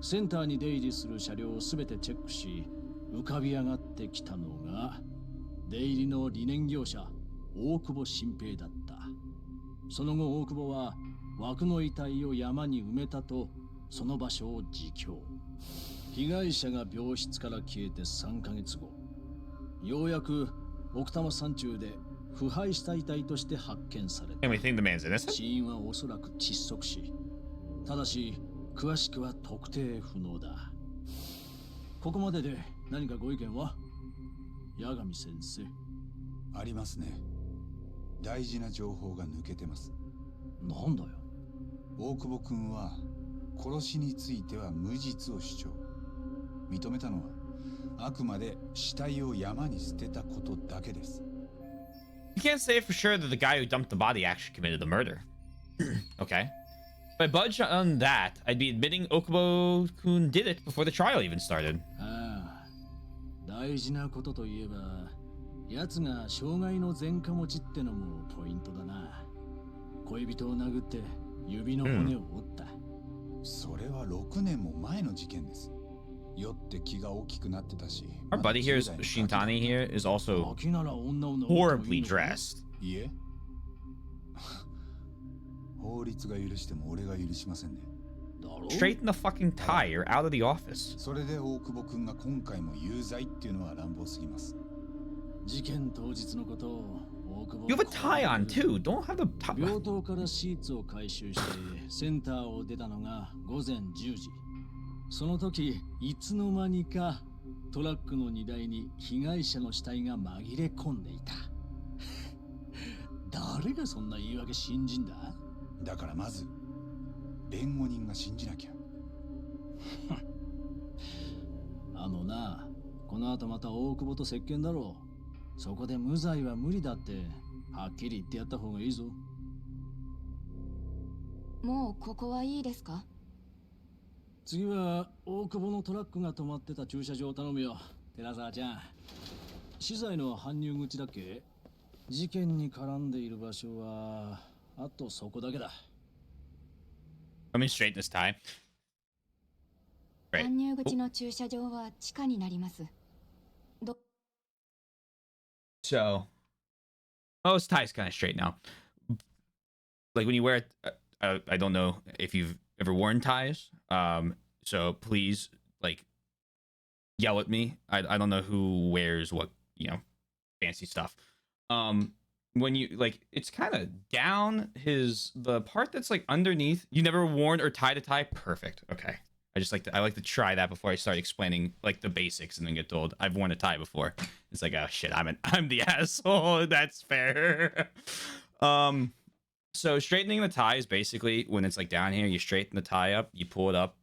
センターに出入りする車両を全てチェックし、浮かび上がってきたのが出入りの理念業者大久保新平だった。その後大久保は枠の遺体を山に埋めたとその場所を自供。被害者が病室から消えて3ヶ月後、ようやく奥多摩山中で腐敗した遺体として発見された。 And we think the man's innocent? 死因はおそらく窒息死。ただし詳しくは特定不能だ。ここまでで何かご意見は？八神先生。ありますね。大事な情報が抜けてます。なんだよ。大久保君は殺しについては無実を主張。認めたのはあくまで死体を山に捨てたことだけです。 You can't say for sure that the guy who dumped the body actually committed the murder. Okay. If I budge on that, I'd be admitting Okubo-kun did it before the trial even started. ああ、大事なことといえば、奴が障害の前科持ちってのもポイントだな。恋人を殴って指の骨を折った。それは6年も前の事件です。酔って気が大きくなってたし。Our buddy here, Shintani here, is also ガキなら女を殴ってもい horribly いのか？ dressed. いえ。法律が許しても俺が許しませんね。だろ？ Straighten the fucking tie. You're out of the office. それで大久保君が今回も有罪っていうのは乱暴すぎます。事件当日のことを大久保 You have a tie on too. Don't have the tie. 病棟からシーツを回収してセンターを出たのが午前10時。その時いつの間にかトラックの荷台に被害者の死体が紛れ込んでいた。誰がそんな言い訳信じんだ？だからまず弁護人が信じなきゃ。あのな、この後また大久保と接見だろう。そこで無罪は無理だってはっきり言ってやった方がいいぞ。もうここはいいですか？次は大久保のトラックが止まってた駐車場を頼むよ、寺沢ちゃん。資材の搬入口だっけ？事件に絡んでいる場所はあとそこだけだ。Let me straighten this tie. Right. 搬入口の駐車場は地下になります。So, this tie's kind of straight now. Like when you wear it, I don't know if you've ever worn ties. So please, like, yell at me. I don't know who wears what, fancy stuff. When you like, it's kind of down the part that's like underneath. You never worn or tied a tie. Perfect. Okay. I like to try that before I start explaining like the basics and then get told I've worn a tie before. It's like, oh shit, I'm the asshole. That's fair. So straightening the tie is basically when it's like down here, you straighten the tie up, you pull it up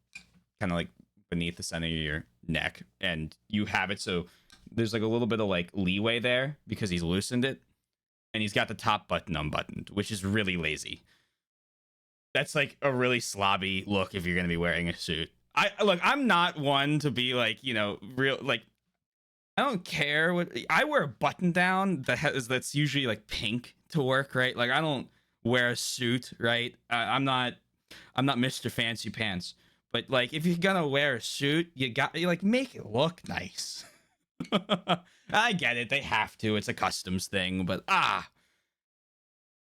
kind of like beneath the center of your neck, and you have it so there's like a little bit of like leeway there because he's loosened it, and he's got the top button unbuttoned, which is really lazy. That's like a really slobby look if you're going to be wearing a suit. I'm not one to be like, real, like, I don't care what I wear a button down that's usually like pink to work, right? Like I don't wear a suit, right? I'm not Mr. Fancy Pants, but like if you're gonna wear a suit, you like make it look nice. I get it, they have to, it's a customs thing, but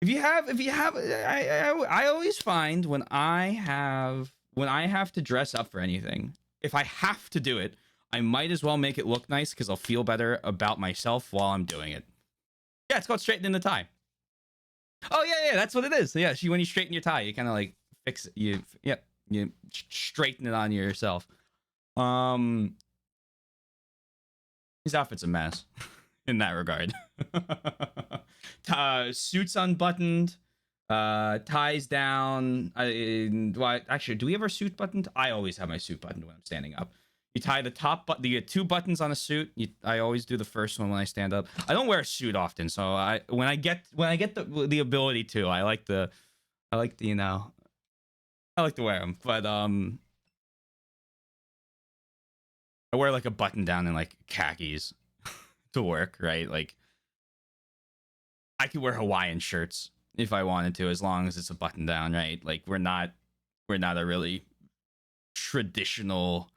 if you have I always find when I have to dress up for anything, if I have to do it, I might as well make it look nice because I'll feel better about myself while I'm doing it. Yeah, it's called straightening the tie. Oh yeah, that's what it is. Yeah, when you straighten your tie, you kind of like fix it. You straighten it on yourself. His outfit's a mess in that regard. Suits unbuttoned, ties down. Well, actually, do we have our suit buttoned? I always have my suit buttoned when I'm standing up. You tie the top button. You get 2 buttons on a suit. I always do the first one when I stand up. I don't wear a suit often, so when I get the ability to, I like to I like to wear them. But I wear like a button down and like khakis to work, right? Like I could wear Hawaiian shirts if I wanted to, as long as it's a button down, right? Like we're not a really traditional,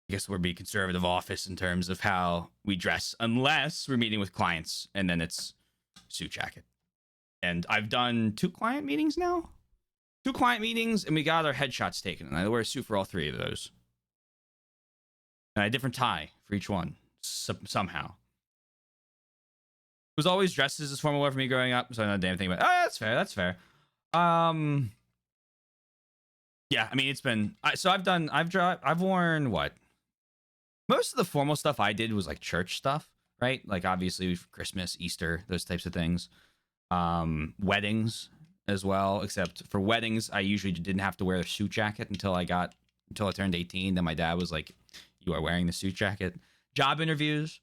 I guess we're being conservative office in terms of how we dress, unless we're meeting with clients, and then it's suit jacket. And I've done 2 client meetings now. 2 client meetings, and we got our headshots taken, and I wear a suit for all 3 of those. And a different tie for each one, somehow. It was always dressed as formal wear for me growing up, so I don't know a damn thing about it. Oh, that's fair. Yeah, I mean, it's been... I've worn, what? Most of the formal stuff I did was, like, church stuff, right? Like, obviously, Christmas, Easter, those types of things. Weddings as well, except for weddings, I usually didn't have to wear a suit jacket until I turned 18. Then my dad was like, you are wearing the suit jacket. Job interviews.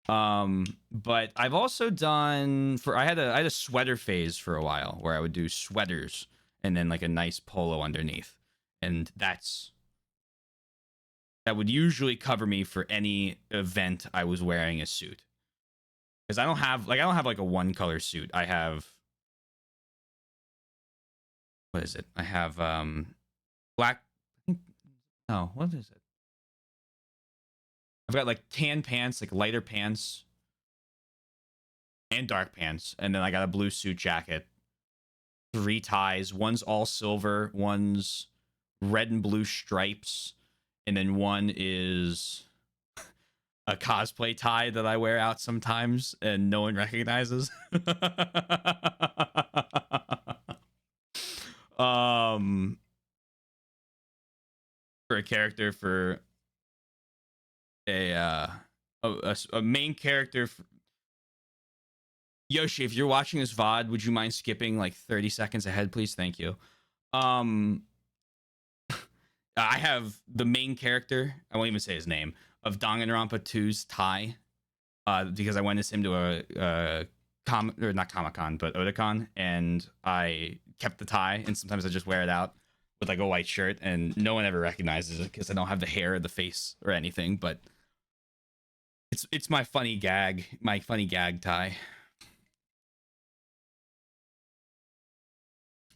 But I've also done I had a sweater phase for a while where I would do sweaters and then like a nice polo underneath. And that would usually cover me for any event I was wearing a suit. Because I don't have like a one color suit. I have, what is it? I have black. No, what is it? I've got like tan pants, like lighter pants, and dark pants, and then I got a blue suit jacket. 3 ties. One's all silver. One's red and blue stripes, and then one is a cosplay tie that I wear out sometimes and no one recognizes. For a character, for a main character. Yoshi, if you're watching this VOD, would you mind skipping like 30 seconds ahead, please? Thank you. I have the main character, I won't even say his name, of Danganronpa 2's tie, because I went as him to not Comic-Con, but Otakon, and I kept the tie, and sometimes I just wear it out with like a white shirt, and no one ever recognizes it because I don't have the hair or the face or anything, but it's my funny gag tie.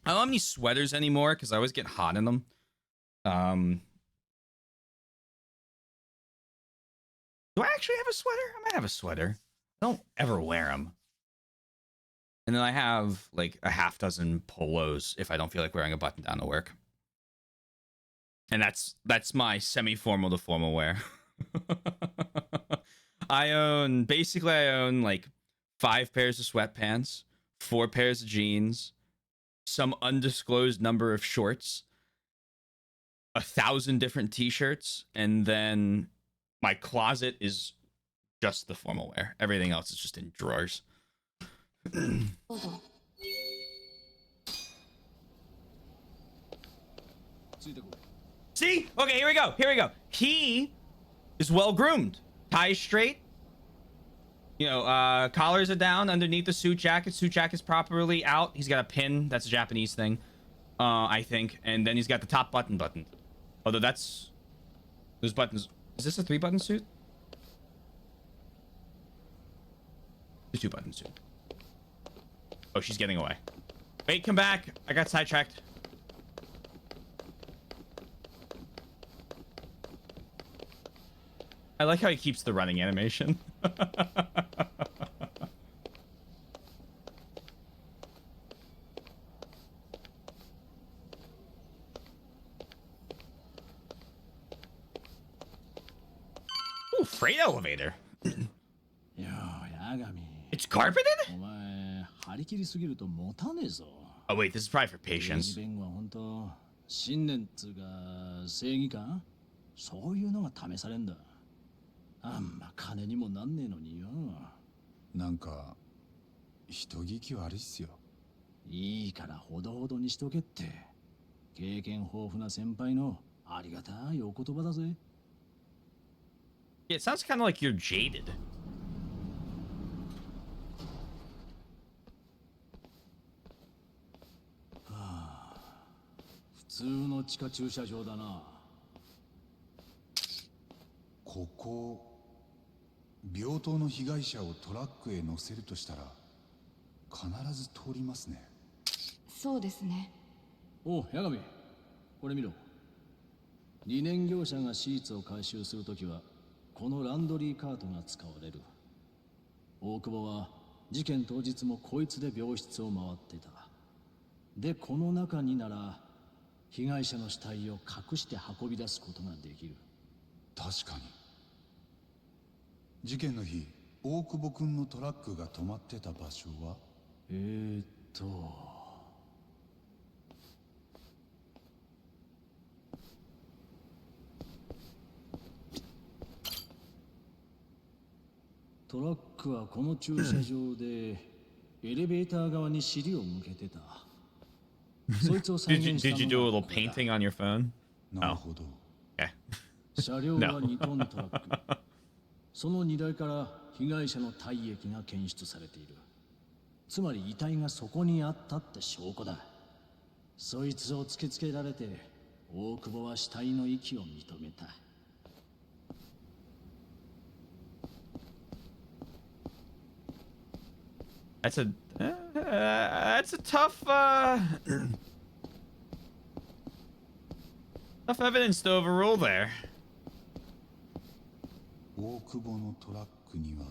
I don't have any sweaters anymore because I always get hot in them. Do I actually have a sweater? I might have a sweater. I don't ever wear them. And then I have like a half dozen polos if I don't feel like wearing a button down to work. And that's my semi-formal to formal wear. I own like 5 pairs of sweatpants, 4 pairs of jeans, some undisclosed number of shorts, 1,000 different t-shirts, and then my closet is just the formal wear. Everything else is just in drawers. See? Okay, here we go. He is well groomed. Ties straight. You know, collars are down underneath the suit jacket. Suit jacket's properly out. He's got a pin. That's a Japanese thing, I think. And then he's got the top button buttoned. Although those buttons. Is this a 3-button suit? It's a 2-button suit. Oh, she's getting away. Wait, come back. I got sidetracked. I like how he keeps the running animation. Ooh, freight elevator. It's carpeted? 張り切りすぎると持たねえぞ。 Oh wait, this is probably for 刑 patience. 事弁護は本当信念っつうか正義感そういうのが試されんだ。あんま金にもなんねえのによ。なんか人聞き悪いっすよ。いいからほどほどにしとけって。経験豊富な先輩のありがたいお言葉だぜ。 Yeah, it sounds kind of like you're jaded. 普通の地下駐車場だな。ここ病棟の被害者をトラックへ乗せるとしたら必ず通りますね。そうですね。おう、八神、これ見ろ。理念業者がシーツを回収するときは、このランドリーカートが使われる。大久保は事件当日もこいつで病室を回ってた。で、この中になら、被害者の死体を隠して運び出すことができる。確かに。事件の日、大久保君のトラックが止まってた場所はトラックはこの駐車場でエレベーター側に尻を向けてた。そいつを再 Did you 現した did you の do a が little これだ。 painting on your phone? なるほど。Okay. 車両は2トントラック。その荷台から被害者の体液が検出されている。つまり遺体がそこにあったって証拠だ。そいつを突きつけられて大久保は死体の息を認めた。That's a tough tough evidence to overrule there. 大久保のトラックには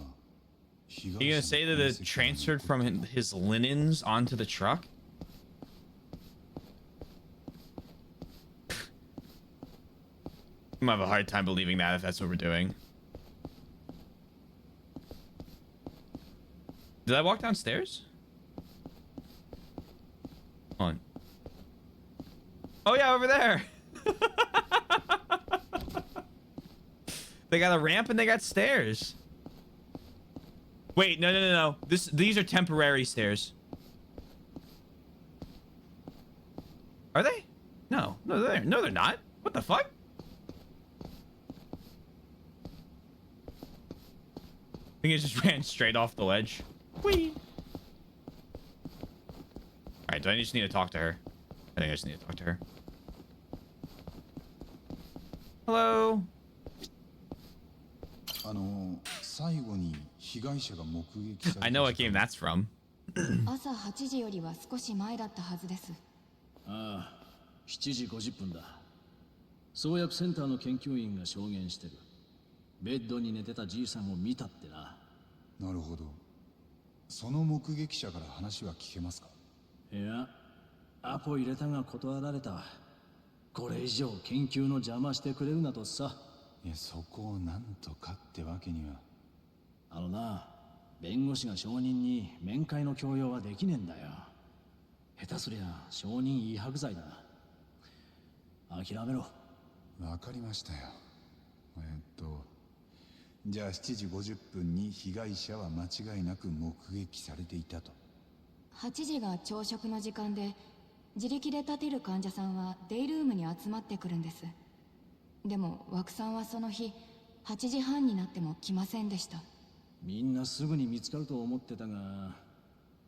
被 You 害 gonna 者 say の that 痕 it 跡が transferred 残 from ってた his linens onto the truck? I'm gonna have a hard time believing that if that's what we're doing. Did I walk downstairs? Hold on. Oh yeah, over there. They got a ramp and they got stairs. Wait, no. These are temporary stairs. Are they? No, they're not. What the fuck? I think it just ran straight off the ledge. Whee! Alright, do I just need to talk to her? I think I just need to talk to her. Hello? 最後に被害者が目撃された I know what game that's from. 朝8時よりは少し前だったはずです。ああ、7時50分だ。創薬センターの研究員が証言してる。ベッドに寝てたじいさんを見たってな。なるほど。その目撃者から話は聞けますか？いや、アポ入れたが断られた。これ以上研究の邪魔してくれるなとさ。いや、そこをなんとかってわけには。あのな、弁護士が証人に面会の強要はできねえんだよ。下手すりゃ証人違白罪だ。諦めろ。わかりましたよ。じゃあ7時50分に被害者は間違いなく目撃されていたと。8時が朝食の時間で、自力で立てる患者さんはデイルームに集まってくるんです。でも枠さんはその日8時半になっても来ませんでした。みんなすぐに見つかると思ってたが、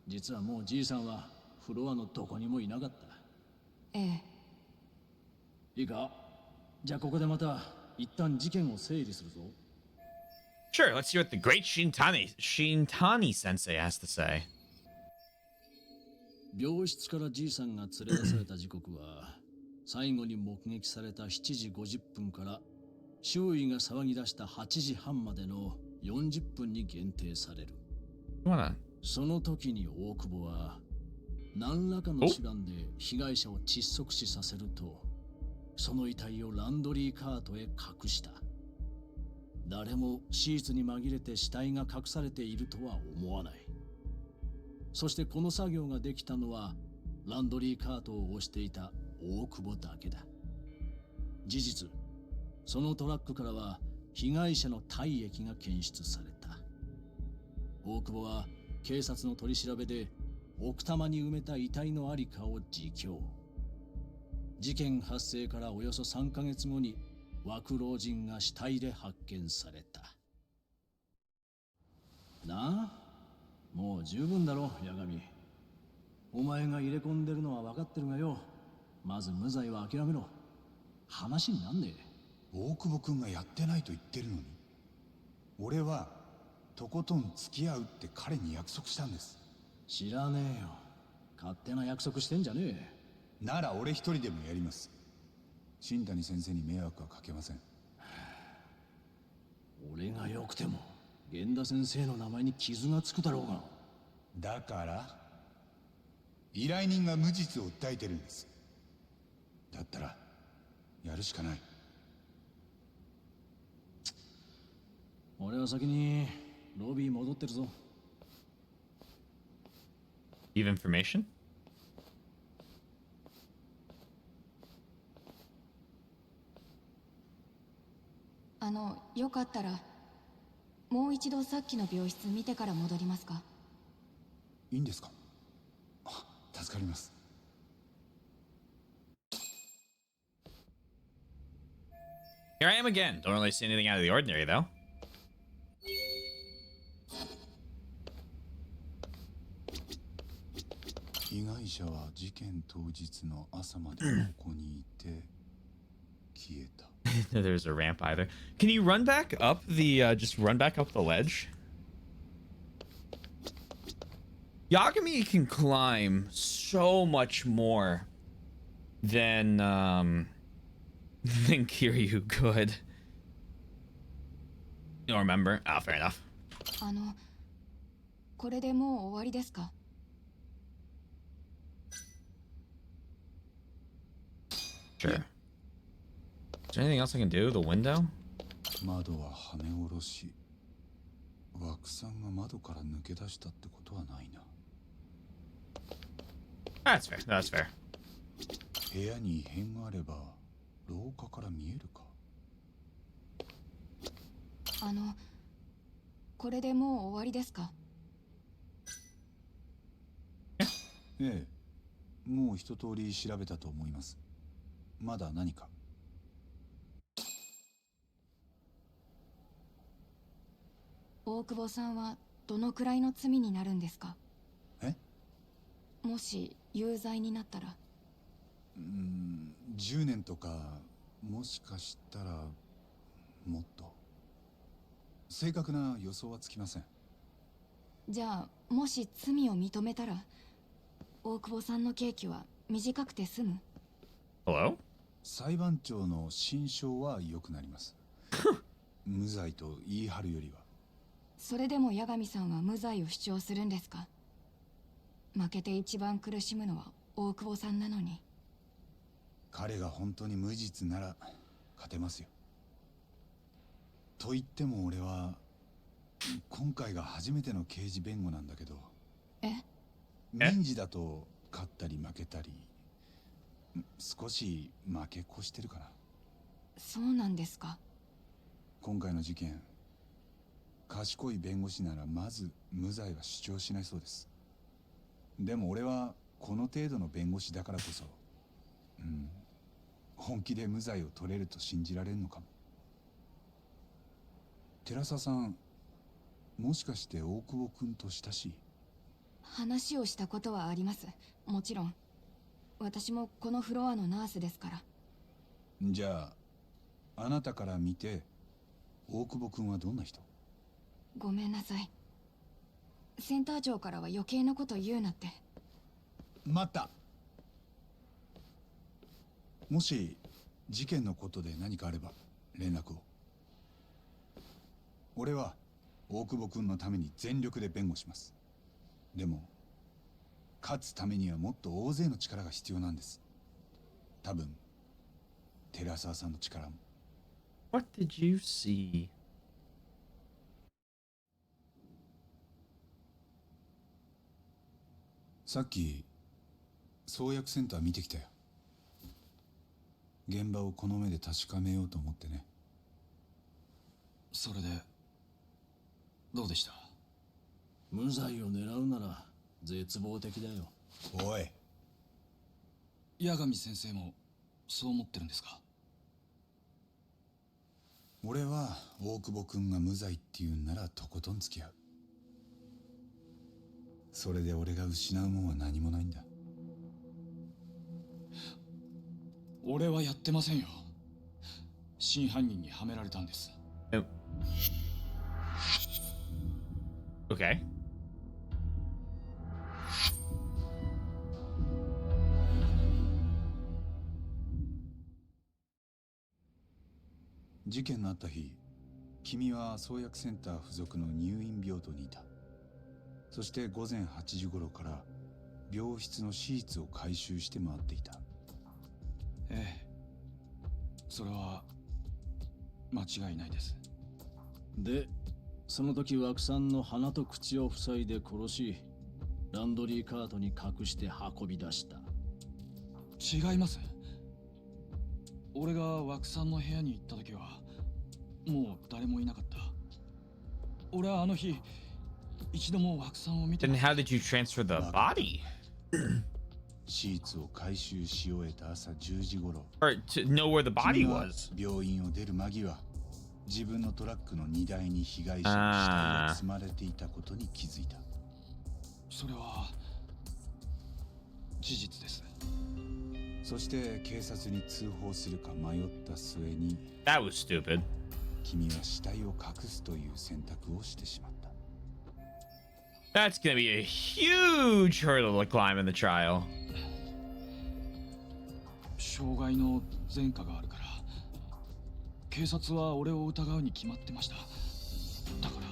実はもうじいさんはフロアのどこにもいなかった。ええ。いいか、じゃあここでまた一旦事件を整理するぞ。Sure, let's see what the great Shintani sensei has to say. 病室からじいさんが連れ出された時刻は最後に目撃された7時50分から周囲が騒ぎ出した8時半までの40分に限定される。 Come on. その時に大久保は何らかの手段で被害者を窒息死させると、その遺体をランドリーカートへ隠した。誰もシーツに紛れて死体が隠されているとは思わない。そしてこの作業ができたのはランドリーカートを押していた大久保だけだ。事実、そのトラックからは被害者の体液が検出された。大久保は警察の取り調べで奥多摩に埋めた遺体のありかを自供。事件発生からおよそ3ヶ月後に枠老人が死体で発見された。なあ、もう十分だろ、八神。お前が入れ込んでるのは分かってるがよ。まず無罪は諦めろ。話になんねえ。大久保君がやってないと言ってるのに。俺はとことん付き合うって彼に約束したんです。知らねえよ。勝手な約束してんじゃねえ。なら俺一人でもやります。新谷先生に迷惑はかけません。俺がよくても源田先生の名前に傷がつくだろうが。だから依頼人が無実を訴えてるんです。だったらやるしかない。俺は先にロビー戻ってるぞ。You have information? よかったらもう一度さっきの病室見てから戻りますか？いいんですか？あ、助かります。Here I am again. Don't really see anything out of the ordinary, though. 被害者は事件当日の朝までここにいて消えた。There's a ramp either. Can you run back up the, just run back up the ledge? Yagami can climb so much more than Kiryu could. You don't remember? Oh, fair enough. これでもう終わりですか？ Sure. Is there anything else I can do? The window? 窓は跳ね下ろし、枠さんが窓から抜け出したってことはないな。That's fair. That's fair. 部屋に異変があれば廊下から見えるか。これでもう終わりですか？ええ、もう一通り調べたと思います。まだ何か？大久保さんはどのくらいの罪になるんですか？え？もし有罪になったら。10年とか、もしかしたらもっと。正確な予想はつきません。じゃあもし罪を認めたら大久保さんの刑期は短くて済む？ Hello? 裁判長の心証は良くなります。無罪と言い張るよりは。それでも八神さんは無罪を主張するんですか？負けて一番苦しむのは大久保さんなのに。彼が本当に無実なら勝てますよ。と言っても俺は今回が初めての刑事弁護なんだけど。民事だと勝ったり負けたり、少し負け越してるかな。そうなんですか。今回の事件、賢い弁護士ならまず無罪は主張しないそうです。でも俺はこの程度の弁護士だからこそ、本気で無罪を取れると信じられるのかも。寺澤さん、もしかして大久保君と親しい？話をしたことはあります。もちろん。私もこのフロアのナースですから。じゃあ、あなたから見て大久保君はどんな人？ごめんなさい。センター長からは余計なこと言うなって。待った。もし事件のことで何かあれば連絡を。俺は大久保君のために全力で弁護します。でも勝つためにはもっと大勢の力が必要なんです。多分寺澤さんの力も。 What did you see? さっき創薬センター見てきたよ。現場をこの目で確かめようと思ってね。それでどうでした？無罪を狙うなら絶望的だよ。おい、八神先生もそう思ってるんですか？俺は大久保君が無罪って言うんならとことん付き合う。それで俺が失うもんは何もないんだ。俺はやってませんよ。真犯人にはめられたんです。Okay. 事件のあった日、君は創薬センター附属の入院病棟にいた。そして午前8時頃から病室のシーツを回収して回っていた。ええ、それは間違いないです。で、その時枠さんの鼻と口を塞いで殺し、ランドリーカートに隠して運び出した。違います。俺が枠さんの部屋に行った時はもう誰もいなかった。俺はあの日一度も枠さんを見て Then how did you transfer the body? シーツを回収し終えた朝10時頃、 Or to know where the body 君は was? 病院を出る間際、自分のトラックの荷台に被害者の死体が積まれていたことに気づいた。それは事実です。そして警察に通報するか迷った末に、 That was stupid. 君は死体を隠すという選択をしてしまった。 That's gonna be a huge hurdle to climb in the trial. 傷害の前科があるから警察は俺を疑うに決まってました。だから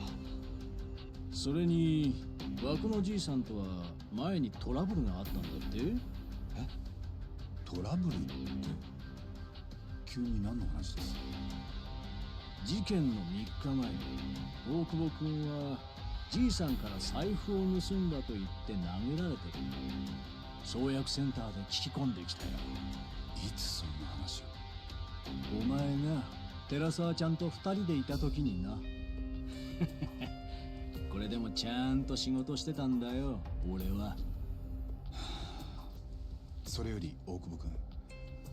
それに枠のじいさんとは前にトラブルがあったんだって。トラブルって？急に何の話です？事件の3日前に大久保君はじいさんから財布を盗んだと言って投げられてる。創薬センターで聞き込んできたよ。いつそんな話を？お前が寺沢ちゃんと2人でいた時にな。これでもちゃんと仕事してたんだよ俺は。それより大久保君、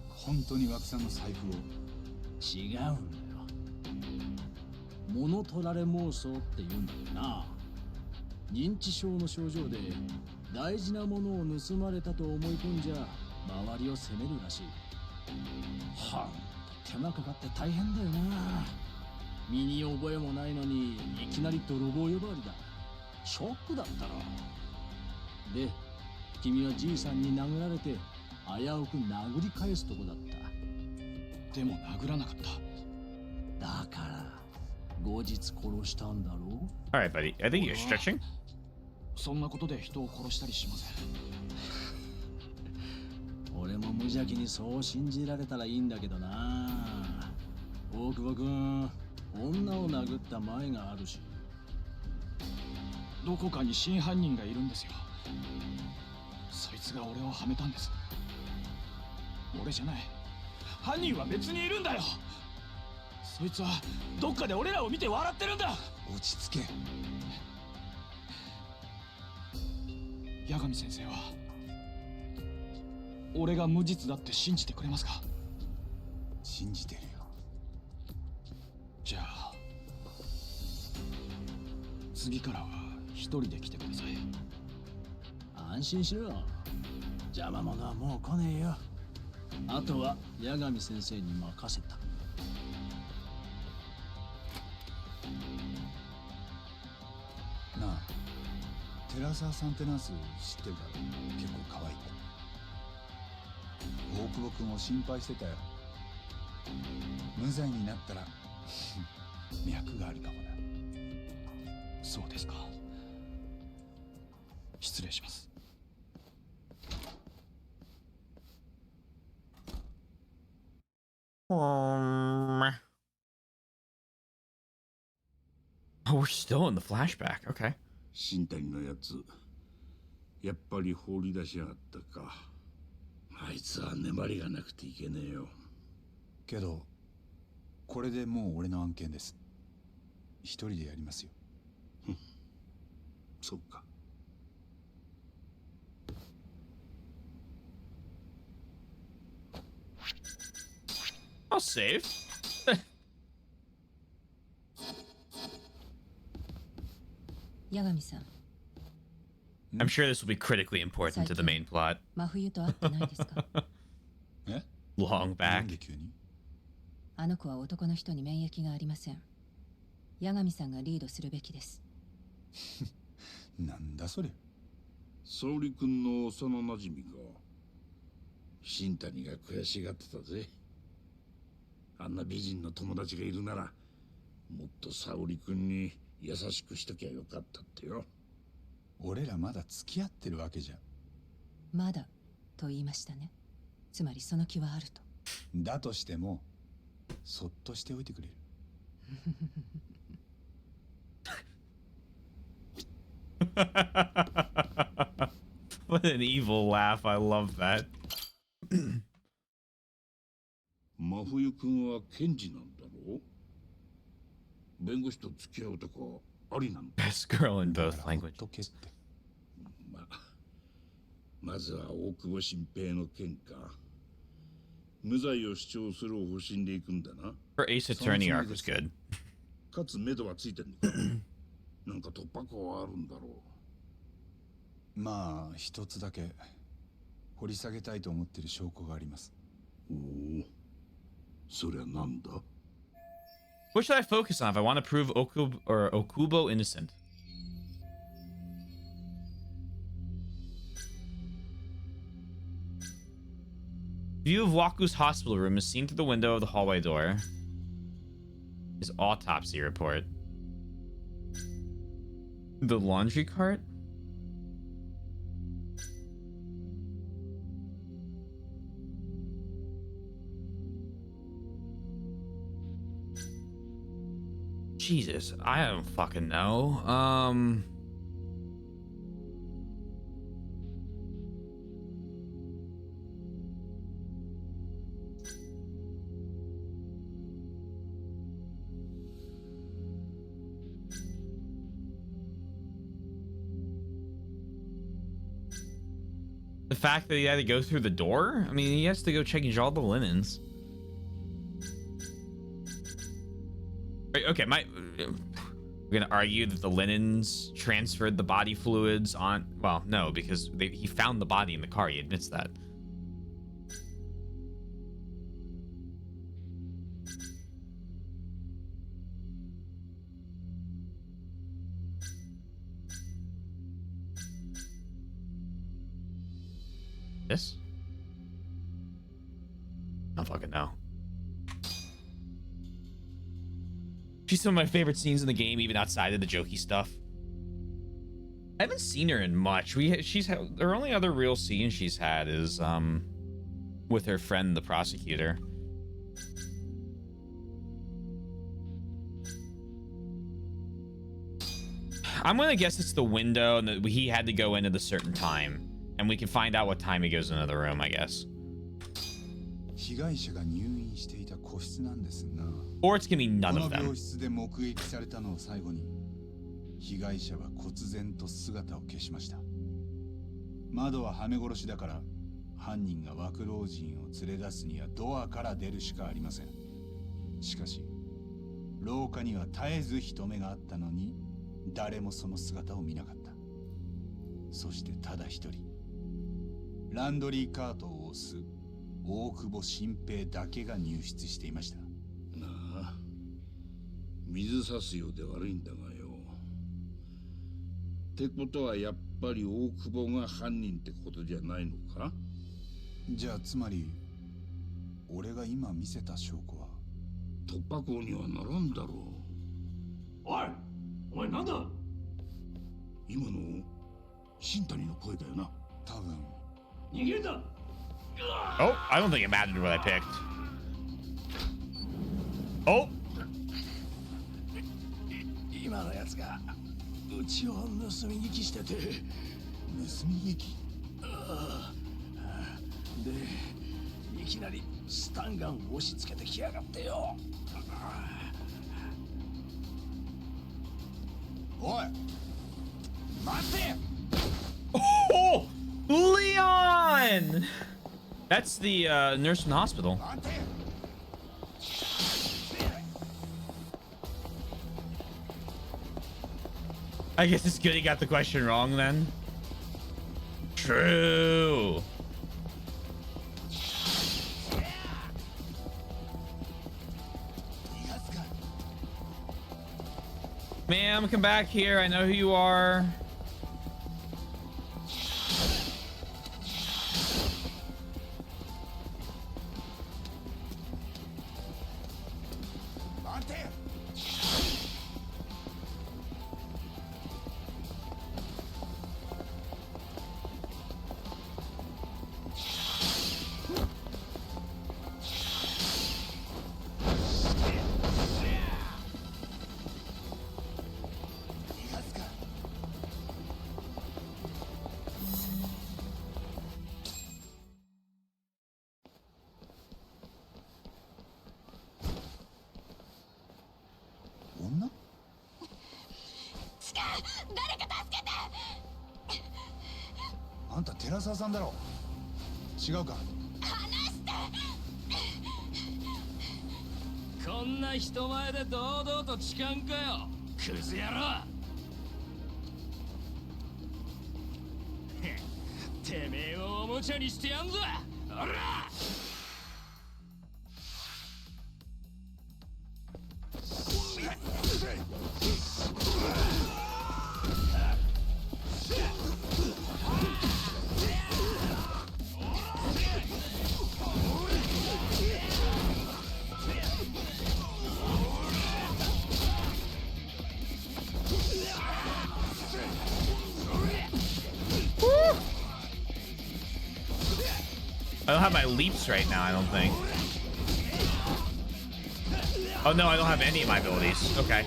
本当に枠さんの財布を？違うんだよ。物取られ妄想って言うんだよな。認知症の症状で大事なものを盗まれたと思い込んじゃ周りを責めるらしい。はんと手間かかって大変だよな。身に覚えもないのにいきなり泥棒呼ばわりだ。ショックだったろ。で、君はじいさんに殴られて危うく殴り返すとこだった。でも殴らなかった。だから後日殺したんだろう。 All right, buddy. I think you're stretching. そんなことで人を殺したりしません。俺も無邪気にそう信じられたらいいんだけどな。大久保君、女を殴った前があるし、どこかに真犯人がいるんですよ。そいつが俺をはめたんです。俺じゃない。犯人は別にいるんだよ。そいつはどっかで俺らを見て笑ってるんだ。落ち着け。八神先生は俺が無実だって信じてくれますか？信じてるよ。じゃあ次からは一人で来てください。安心しろ。邪魔者はもう来ねえよ。あとは八神先生に任せた。なあ、寺沢さんってナース知ってるだろ？結構可愛い。大久保君を心配してたよ。無罪になったら脈があるかもな。そうですか。失礼します。Oh, we're still in the flashback. Okay. 新谷のやつやっぱり放り出しやがったか。あいつは粘りがなくていけねえよ。けどこれでもう俺の案件です。一人でやりますよ。そっか。I'll save. 八神さん、 I'm sure this will be critically important to the main plot. 真冬と会ってないですか？え Long なん back. で急に？あの子は男の人に免疫がありません。八神さんがリードするべきです。なんだそれ。沙織君の幼なじみか。新谷が悔しがってたぜ。あんな美人の友達がいるならもっと沙織君に優しくしときゃよかったってよ。俺らまだ付き合ってるわけじゃ。まだと言いましたね。つまりその気はあると。だとしてもそっとしておいてくれる？What an evil laugh. I love that. 真冬君は検事なんだろう。弁護士と付き合うとかありなのか。 Best girl in both ほっ languages. とけって。まずは大久保新平の件か。無罪を主張する方針でいくんだな。Her Ace Attorney arc was good. かつ目処はついてんのか。なんか突破口はあるんだろまあ一つだけ掘り下げたいと思ってる証拠があります。う。おお、そりゃなんだ。 What should I focus on if I want to prove Okubo innocent? View of Waku's hospital room is seen through the window of the hallway door. His autopsy report. The laundry cart? Jesus, I don't fucking know. The fact that he had to go through the door? I mean, he has to go change all the linens. Right, okay, we're gonna argue that the linens transferred the body fluids on. Well, no, because he found the body in the car. He admits that. This? I don't fucking know. She's some of my favorite scenes in the game, even outside of the jokey stuff. I haven't seen her in much. Her only other real scene she's had is with her friend, the prosecutor. I'm gonna guess it's the window and that he had to go in at a certain time, and we can find out what time he goes into the room, I guess. 被害者が入院していた個室なんですが、 Or it's gonna be none この of them. 病室で目撃されたのを最後に被害者は忽然と姿を消しました。窓ははめ殺しだから犯人が枠老人を連れ出すにはドアから出るしかありません。しかし廊下には絶えず人目があったのに誰もその姿を見なかった。そしてただ一人ランドリーカートを押す大久保新平だけが入室していました。なあ、水差すようで悪いんだがよ。ってことはやっぱり大久保が犯人ってことじゃないのか？じゃあつまり俺が今見せた証拠は突破口にはならんだろう。おい、お前なんだ？今の新谷の声だよな。多分。逃げるだ。 Oh, I don't think it mattered what I picked. Oh. 今のやつがうちを盗み聞きしてて盗み劇。でいきなりスタンガンを押し付けてきやがってよ。おい待て。 Oh, Leon! That's the nurse from the hospital. 待て。 I guess it's good he got the question wrong then. True. Ma'am, come back here. I know who you are.あんた寺澤さんだろ。違うか。こんな人前で堂々と痴漢かよ、クズ野郎。てめえをおもちゃにしてやんぞ、おら。I don't have my leaps right now, I don't think. Oh no, I don't have any of my abilities. Okay.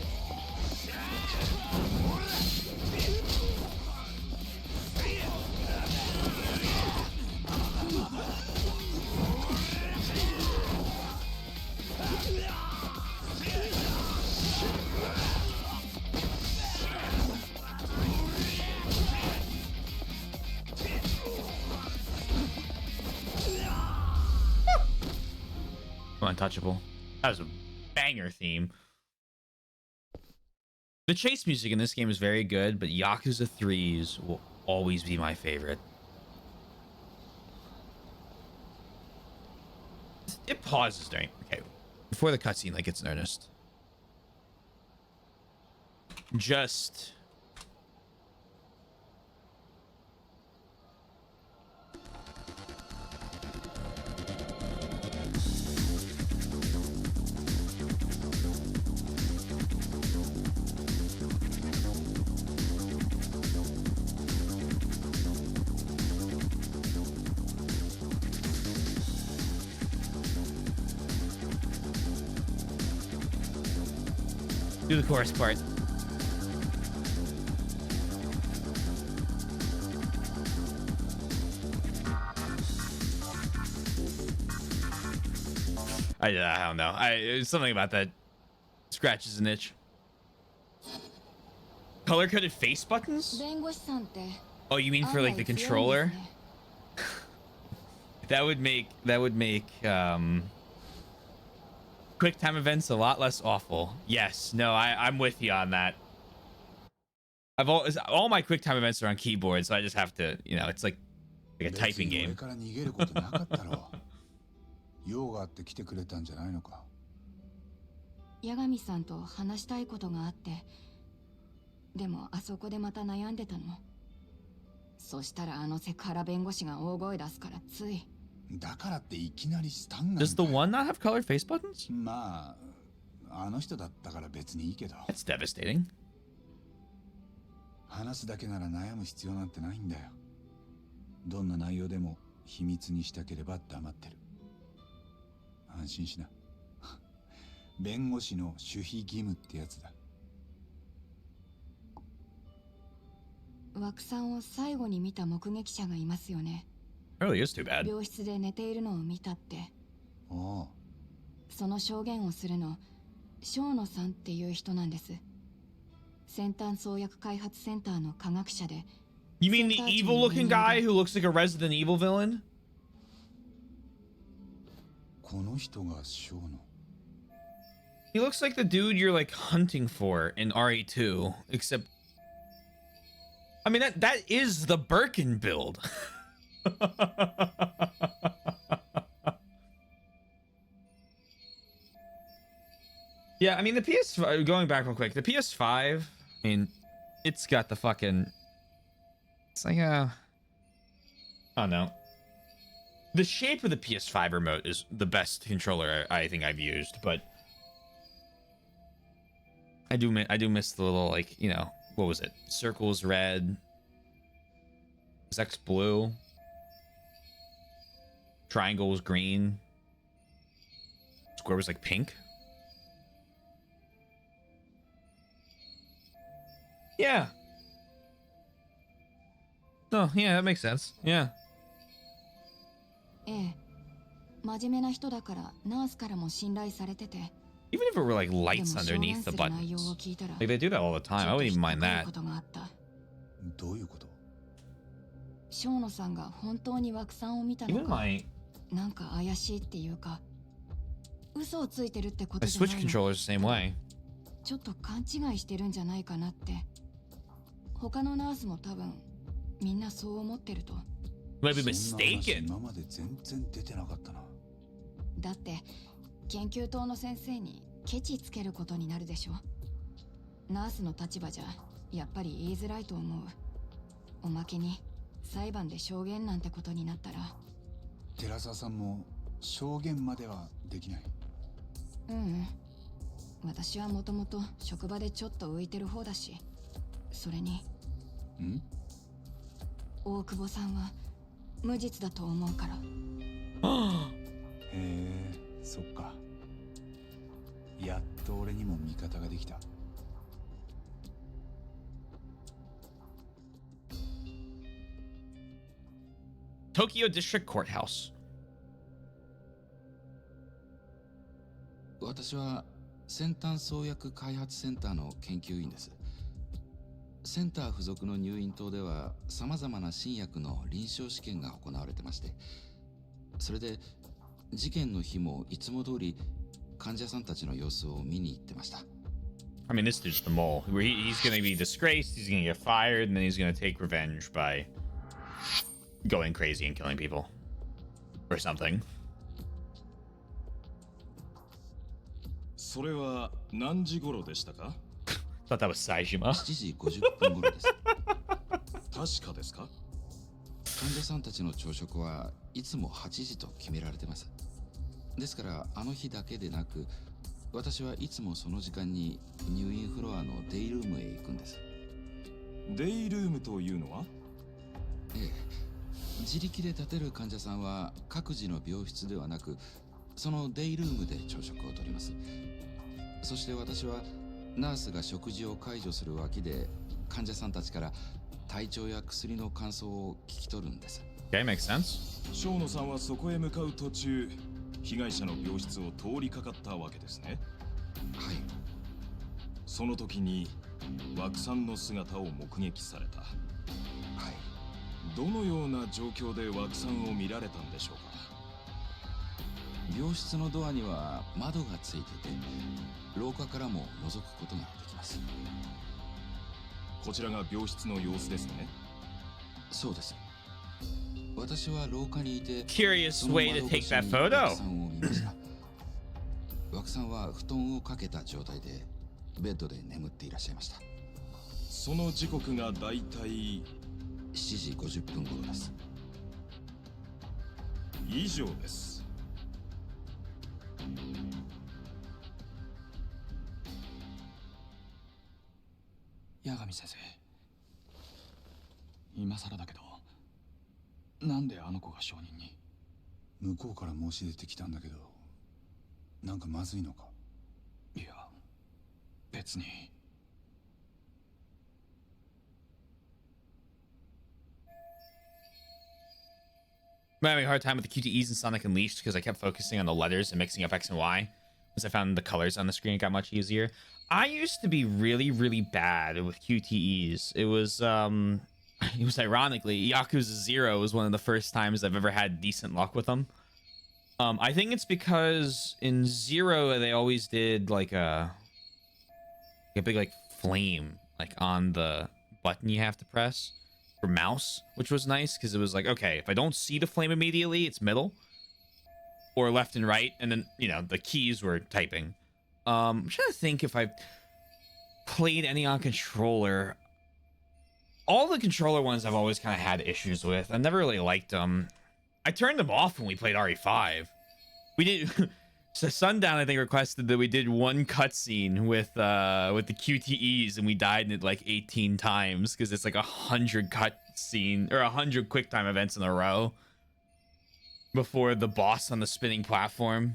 Untouchable. That was a banger theme. The chase music in this game is very good, but Yakuza 3's will always be my favorite. It pauses during... Okay, before the cutscene like gets in earnest. Just... do the chorus part. I don't know. It's something about that scratches an itch. Color-coded face buttons? Oh, you mean for like the controller? that would make quick time events a lot less awful. Yes, no, I'm with you on that. All my quick time events are on keyboard, so I just have to, you know, it's like a typing game. 用があって来てくれたんじゃないのか。八神さんと話したいことがあって、でもあそこでまた悩んでたの。そしたらあのセクハラ弁護士が大声出すからつい。だからっていきなりスタンガン。Does the one not have colored face buttons? まあ、あの人だったから別にいいけど。That's devastating. 話すだけなら悩む必要なんてないんだよ。どんな内容でも秘密にしたければ黙ってる。安心しな。弁護士の守秘義務ってやつだ。枠さんを最後に見た目撃者がいますよね。 Really is too bad. 病室で寝ているのを見たって。ああ、その証言をするの生野さんっていう人なんです。先端創薬開発センターの科学者で。 You mean the evil looking guy who looks like a Resident Evil villain? この人がショーの。 He looks like the dude you're like hunting for in RE2, except I mean that is the Birkin build. Yeah, I mean the PS5, going back real quick, the PS5, I mean, it's got the fucking, it's like I don't know. The shape of the PS5 remote is the best controller I think I've used, but I do miss the little, like, you know, what was it? Circles red, was X blue, triangle was green, square was like pink. Yeah. Oh, yeah, that makes sense. Yeah. ええ、真面目な人だからナースからも信頼されてて。 Even if it were like lights underneath the buttons. Like they do that all the time. I wouldn't even mind that. どういうこと？生野さんが本当に枠さんを見たの Even か、 my なんか怪しいっていうか、嘘をついてるってこと my じゃな Switch いの。 controller's the same way. ちょっと勘違いしてるんじゃないかなって。他のナースも多分みんなそう思ってると。 Might be そんな話 mistaken. 今まで全然出てなかったな。だって研究棟の先生にケチつけることになるでしょ。ナースの立場じゃやっぱり言いづらいと思う。おまけに裁判で証言なんてことになったら。寺澤さんも証言まではできない。うん、私はもともと職場でちょっと浮いてる方だし。それに大久保さんは無実だと思うから。へえ、そっか。やっと俺にも味方ができた。Tokyo District Courthouse. 私は先端創薬開発センターの研究員です。センター付属の入院棟では様々な新薬の臨床試験が行われてまして、それで事件の日もいつも通り患者さんたちの様子を見に行ってました。I mean, this dude's the mole. He's gonna be disgraced, he's gonna get fired, and then he's gonna take revenge by going crazy and killing people. Or something. それは何時頃でしたか？ Thought that was Saejima. 7時50分頃です。確かですか？患者さんたちの朝食はいつも8時と決められてます。ですからあの日だけでなく、私はいつもその時間に入院フロアのデイルームへ行くんです。デイルームというのは？ええ、自力で立てる患者さんは各自の病室ではなく、そのデイルームで朝食をとります。そして私はナースが食事を介助する脇で患者さんたちから体調や薬の感想を聞き取るんです。 Okay, makes sense. 生野さんはそこへ向かう途中、被害者の病室を通りかかったわけですね。はい。その時に枠さんの姿を目撃された。はい。どのような状況で枠さんを見られたんでしょうか？病室のドアには窓がついてて、廊下からも覗くことができます。こちらが病室の様子ですね。そうです。私は廊下にいて、 Curious way to take that photo. 枠さんを見ました。枠さんは布団をかけた状態でベッドで眠っていらっしゃいました。その時刻がだいたい7時50分頃です。以上です。八神先生、今更だけど、なんであの子が証人に？向こうから申し出てきたんだけど、なんかまずいのか？いや、別に。I'm having a hard time with the QTEs in Sonic Unleashed because I kept focusing on the letters and mixing up X and Y. As I found the colors on the screen got much easier. I used to be really, really bad with QTEs. It was ironically, Yakuza 0 was one of the first times I've ever had decent luck with them. I think it's because in 0 they always did like a big like flame like on the button you have to press for mouse, which was nice because it was like, okay, if I don't see the flame immediately, it's middle or left and right, and then, you know, the keys were typing. I'm trying to think if I've played any on controller. All the controller ones I've always kind of had issues with. I never really liked them. I turned them off when we played RE5. We did... So Sundown, I think, requested that we did one cutscene with the QTEs, and we died in it like 18 times because it's like 100 cutscene or 100 QuickTime events in a row before the boss on the spinning platform.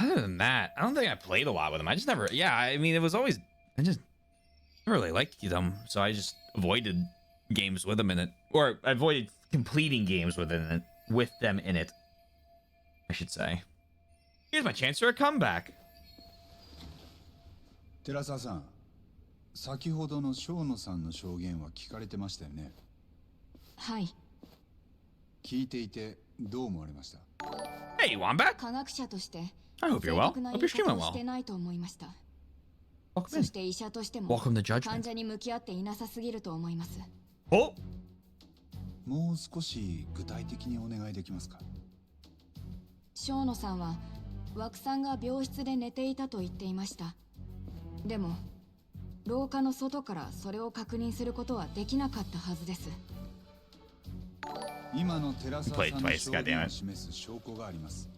Other than that, I don't think I played a lot with them. I just never, yeah, I mean, it was always, I just never really liked them, so I just avoided games with them in it, or I avoided completing games with them in it, I should say. Here's my chance for a comeback. 寺澤さん、先ほどの生野さんの証言は聞かれてましたよね。はい。聞いていてどう思われました？ Hey, Wombat. 科学者として I hope you're well. 正確な Hope 言 you're い方 streaming をし well. てないと思いました。 Welcome そ in. して医者としても Welcome to 患 judgment. 者に向き合っていなさすぎると思います。Oh. もう少し具体的にお願いできますか？生野さんは枠さんが病室で寝ていたと言っていました。でも廊下の外からそれを確認することはできなかったはずです。今の寺澤さんの証言を示す証拠があります。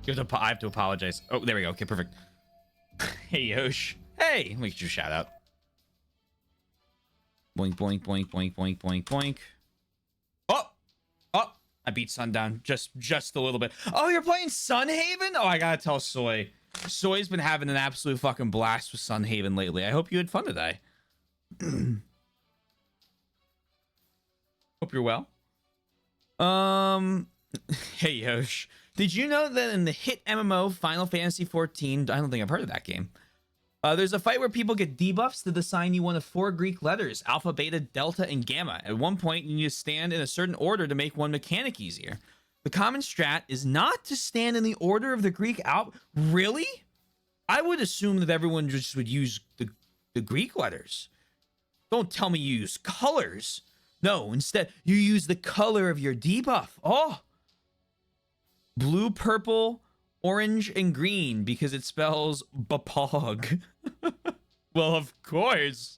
I have to apologize. Oh, there we go. Okay, perfect. Hey, Yosh. Hey, let me get your shout out. Boink, boink, boink, boink, boink, boink, boink. Oh! Oh! I beat Sundown just a little bit. Oh, you're playing Sunhaven? Oh, I gotta tell Soy. Soy's been having an absolute fucking blast with Sunhaven lately. I hope you had fun today. Hope you're well. Hey, Yosh. Did you know that in the hit MMO Final Fantasy XIV, I don't think I've heard of that game, there's a fight where people get debuffs that assign you one of 4 Greek letters, Alpha, Beta, Delta, and Gamma. At one point, you need to stand in a certain order to make one mechanic easier. The common strat is not to stand in the order of the Greek Really? I would assume that everyone just would use the Greek letters. Don't tell me you use colors. No, instead, you use the color of your debuff. Oh! Blue, purple, orange, and green because it spells Bapog. Well, of course.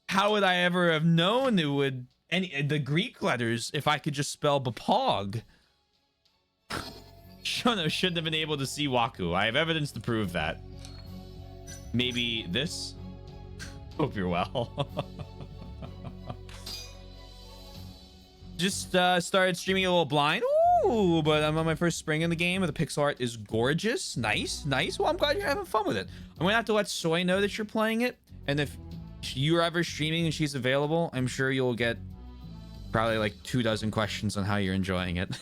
How would I ever have known it would the Greek letters if I could just spell Bapog? Shono shouldn't have been able to see Waku. I have evidence to prove that. Maybe this? Hope you're well. Just started streaming a little blind. Ooh, but I'm on my first spring in the game, and the pixel art is gorgeous. Nice, nice. Well, I'm glad you're having fun with it. I'm gonna have to let Soy know that you're playing it, and if you're ever streaming and she's available, I'm sure you'll get probably like 24 questions on how you're enjoying it.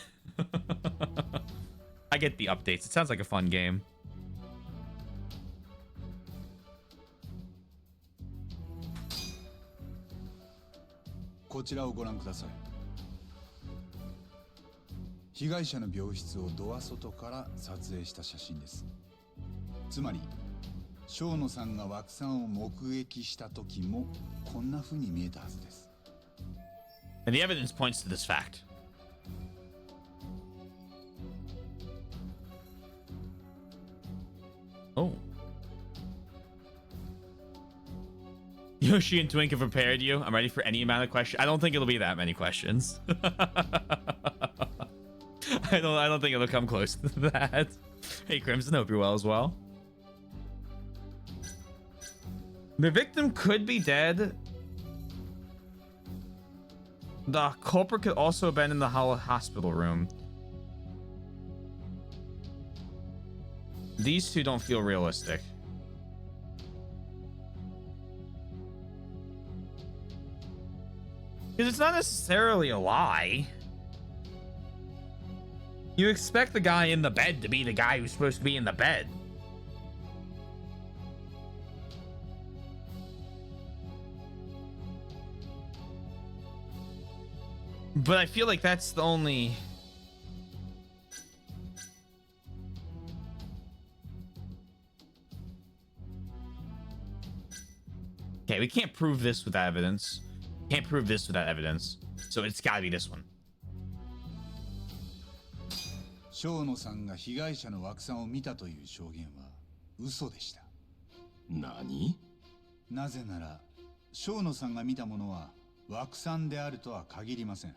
I get the updates. It sounds like a fun game. Here, 被害者の病室をドア外から撮影した写真です。つまり、生野さんが枠さんを目撃した時もこんな風に見えたはずです。And the evidence points to this fact. Oh. Yoshi and Twink have prepared you. I'm ready for any amount of questions. I don't think it'll be that many questions. I don't think it'll come close to that. Hey, Crimson, hope you're well as well. The victim could be dead. The culprit could also have been in the hospital room. These two don't feel realistic. Because it's not necessarily a lie. You expect the guy in the bed to be the guy who's supposed to be in the bed. But I feel like that's the only... Okay, we can't prove this without evidence. Can't prove this without evidence. So it's gotta be this one. 生野さんが被害者の枠さんを見たという証言は嘘でした。何？なぜなら生野さんが見たものは枠さんであるとは限りません。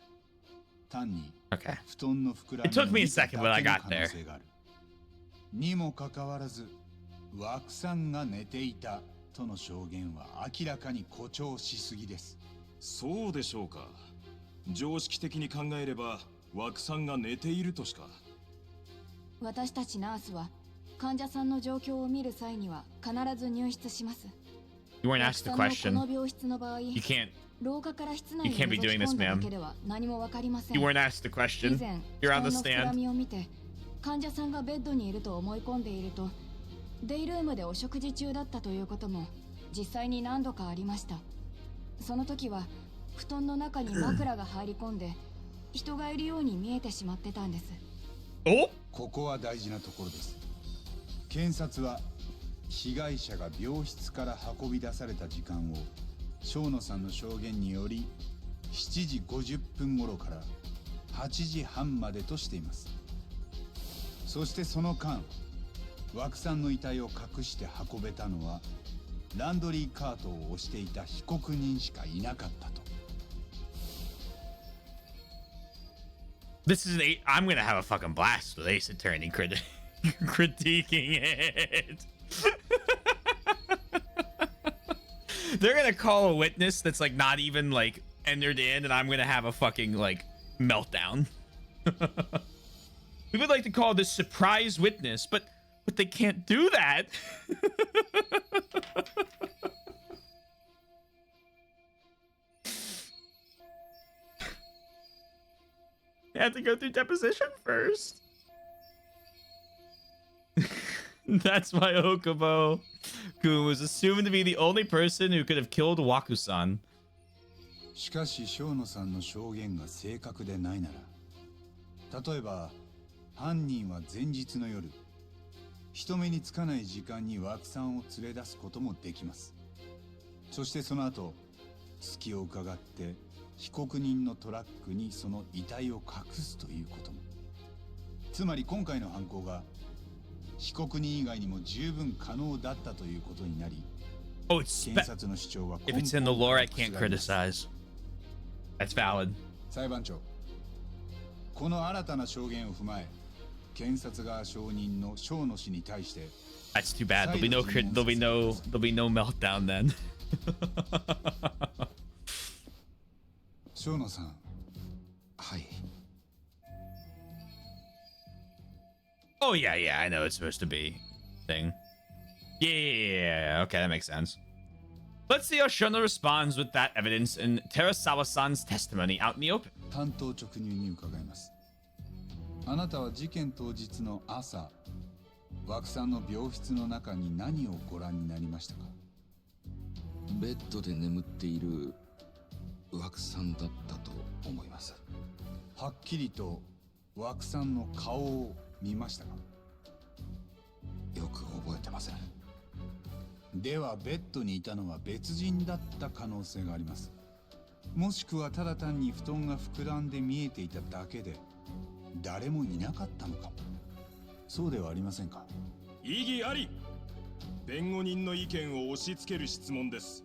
単に Okay. 布団の膨らみ It took me a を見ただ second, け but の I 可 got 能 there. 性がある。にもかかわらず枠さんが寝ていたとの証言は明らかに誇張しすぎです。そうでしょうか。常識的に考えれば枠さんが寝ているとしか。私たちナースは患者さんの状況を見る際には必ず入室します。 You weren't asked the こ question. の病室の場合、 You can't. 廊下から室内 You に can't be 覗き doing this, 込んだだ ma'am. けでは何もわかりません。 You weren't asked the 以 question. 前、 You're 布 on 団 the の膨ら stand. みを見て、患者さんがベッドにいると思い込んでいると、デイルームでお食事中だったということも実際に何度かありました。その時は布団の中に枕が入り込んで、人がいるように見えてしまってたんです。お？ここは大事なところです。検察は被害者が病室から運び出された時間を生野さんの証言により7時50分頃から8時半までとしています。そしてその間、枠さんの遺体を隠して運べたのはランドリーカートを押していた被告人しかいなかったと。This is I'm gonna have a fucking blast with Ace Attorney critiquing it. They're gonna call a witness that's like not even like entered in, and I'm gonna have a fucking like meltdown. We would like to call this surprise witness, but they can't do that. They have to go through deposition first. That's why Okubo-kun was assumed to be the only person who could have killed Waku-san. しかし生野さんの証言が正確でないなら、例えば犯人は前日の夜、人目につかない時間に枠さんを連れ出すこともできます。そしてその後、隙を伺って被告人のトラックにその遺体を隠すということも。つまり今回の犯行が被告人以外にも十分可能だったということになり、 Oh, it's 検察の主張は if it's in the lore, I can't criticize. That's valid. 裁判長、この新たな証言を踏まえ、検察側証人の生野氏に対して、 That's too bad. There'll be no meltdown then. 生野さん。はい。Oh yeah, yeah, I know it's supposed to be thing. Yeah, okay, that makes sense. Let's see how Shono responds with that evidence and Terasawa-san's testimony out in the open. 単刀直入に伺います。あなたは事件当日の朝、枠さんの病室の中に何をご覧になりましたか？ベッドで眠っている枠さんだったと思います。はっきりと枠さんの顔を見ましたか？よく覚えてません。ではベッドにいたのは別人だった可能性があります。もしくはただ単に布団が膨らんで見えていただけで誰もいなかったのかも。そうではありませんか？異議あり。弁護人の意見を押し付ける質問です。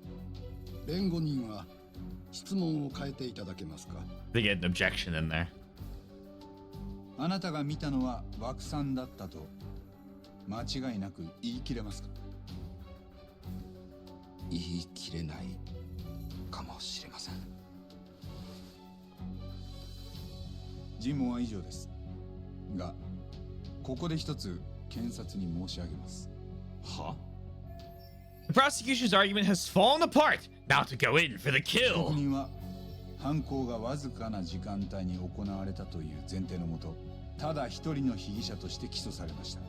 弁護人は質問を変えていただけますか？ They get an objection in there. あなたが見たのは枠さんだったと間違いなく言い切れますか？言い切れないかもしれません。尋問は以上です。が、ここで一つ検察に申し上げます。は？ The prosecution's argument has fallen apart. Now to go in for the 被告 kill. 人は犯行がわずかな時間帯に行われたという前提のもと、ただ一人の被疑者として起訴されました。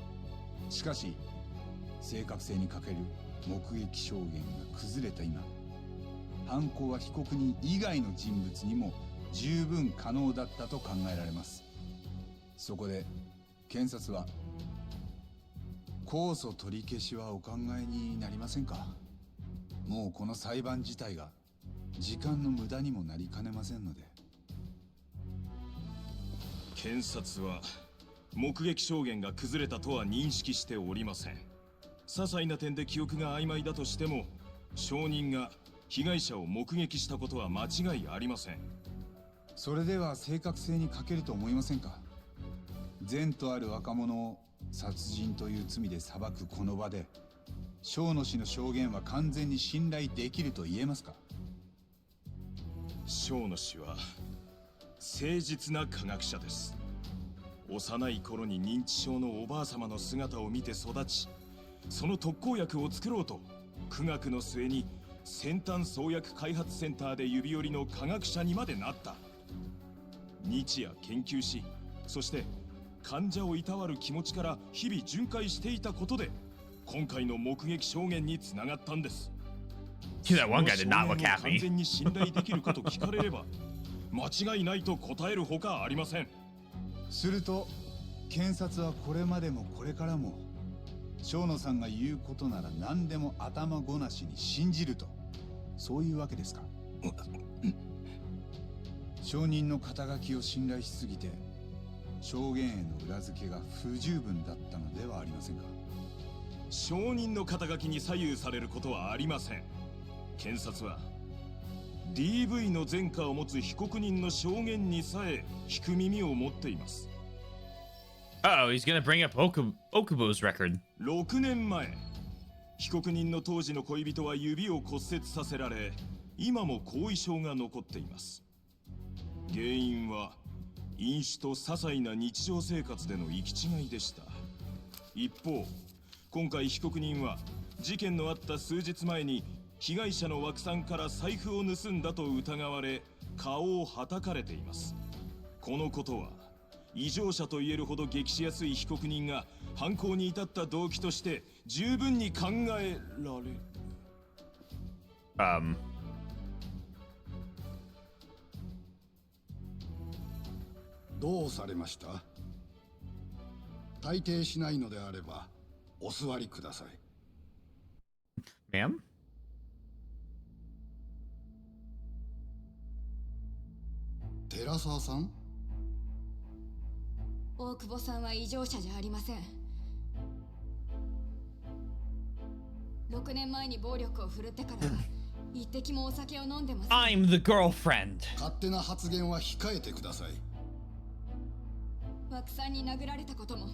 しかし正確性に欠ける目撃証言が崩れた今、犯行は被告人以外の人物にも十分可能だったと考えられます。そこで検察は控訴取り消しはお考えになりませんか？もうこの裁判自体が時間の無駄にもなりかねませんので。検察は目撃証言が崩れたとは認識しておりません。些細な点で記憶が曖昧だとしても、証人が被害者を目撃したことは間違いありません。それでは正確性に欠けると思いませんか？善とある若者を殺人という罪で裁くこの場で、正野氏の証言は完全に信頼できると言えますか？正野氏は誠実な科学者です。幼い頃に認知症のおばあ様の姿を見て育ち、その特効薬を作ろうと苦学の末に先端創薬開発センターで指折りの科学者にまでなった。日夜研究し、そして患者をいたわる気持ちから日々巡回していたことで、今回の目撃証言につながったんです。That one guy did not look 完 happy. 全に信頼できるかと聞かれれば間違いないと答えるほかありません。すると検察はこれまでもこれからも正野さんが言うことなら何でも頭ごなしに信じると、そういうわけですか？証人の肩書きを信頼しすぎて証言への裏付けが不十分だったのではありませんか？証人の肩書きに左右されることはありません。検察は DV の前科を持つ被告人の証言にさえ聞く耳を持っています。Oh, he's gonna bring up Okubo's record. 6年前、被告人の当時の恋人は指を骨折させられ、今も後遺症が残っています。原因は飲酒と些細な日常生活での行き違いでした。一方、今回被告人は事件のあった数日前に被害者の枠さんから財布を盗んだと疑われ、顔をはたかれています。このことは異常者と言えるほど激しやすい被告人が犯行に至った動機として十分に考えられる。どうされました？退廷しないのであればお座りください。Ma'am? 寺沢さん？大久保さんは異常者じゃありません。6年前に暴力を振るってから一滴もお酒を飲んでません。I'm the girlfriend. 勝手な発言は控えてください。枠さんに殴られたことも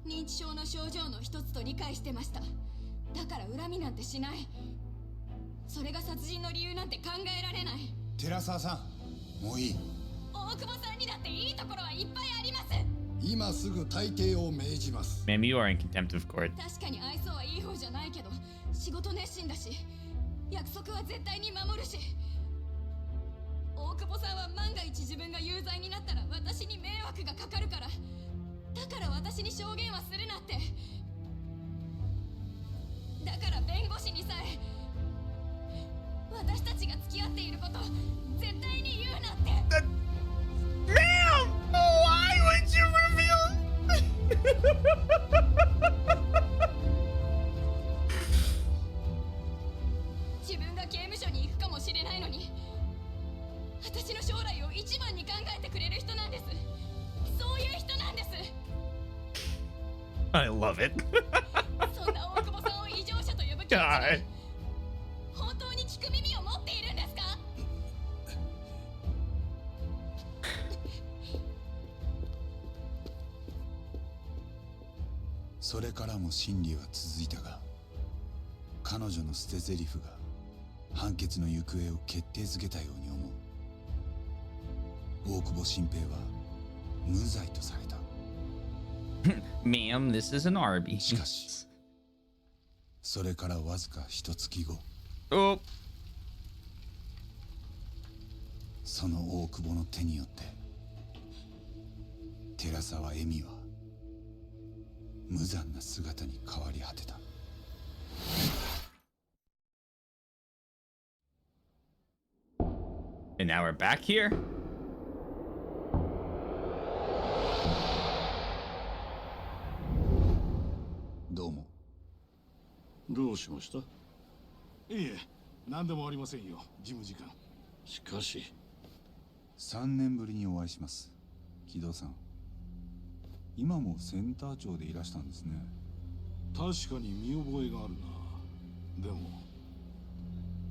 認知症の症状の一つと理解してました。だから恨みなんてしない。それが殺人の理由なんて考えられない。寺沢さん、もういい。大久保さんにだっていいところはいっぱいあります。今すぐ退廷を命じます。Ma'am, you are in contempt of court. 確かに愛想はいい方じゃないけど、仕事熱心だし、約束は絶対に守るし。大久保さんは万が一自分が有罪になったら私に迷惑がかかるから、だから私に証言はするなって。だから弁護士にさえ私たちが付き合っていること絶対に言うなって。Ma'am, why would you reveal? 自分が刑務所に行くかもしれないのに、私の将来を一番に考えてくれる人なんです。そういう人なんです。I love it. そんな大久保さんを異常者と呼ぶ気持ちが本当に聞く耳を持っているんですか？それからも審理は続いたが、彼女の捨て台詞が判決の行方を決定づけたように思う。大久保新平は無罪とされた。Ma'am, this is an Arby. しかし、それからわずか一月後、Oh. その大久保の手によって寺沢恵美は無残な姿に変わり果てた。And now we're back here. どうも。どうしました？いえ、何でもありませんよ、事務次官。しかし3年ぶりにお会いします。木戸さん。今もセンター長でいらしたんですね。確かに見覚えがあるな。でも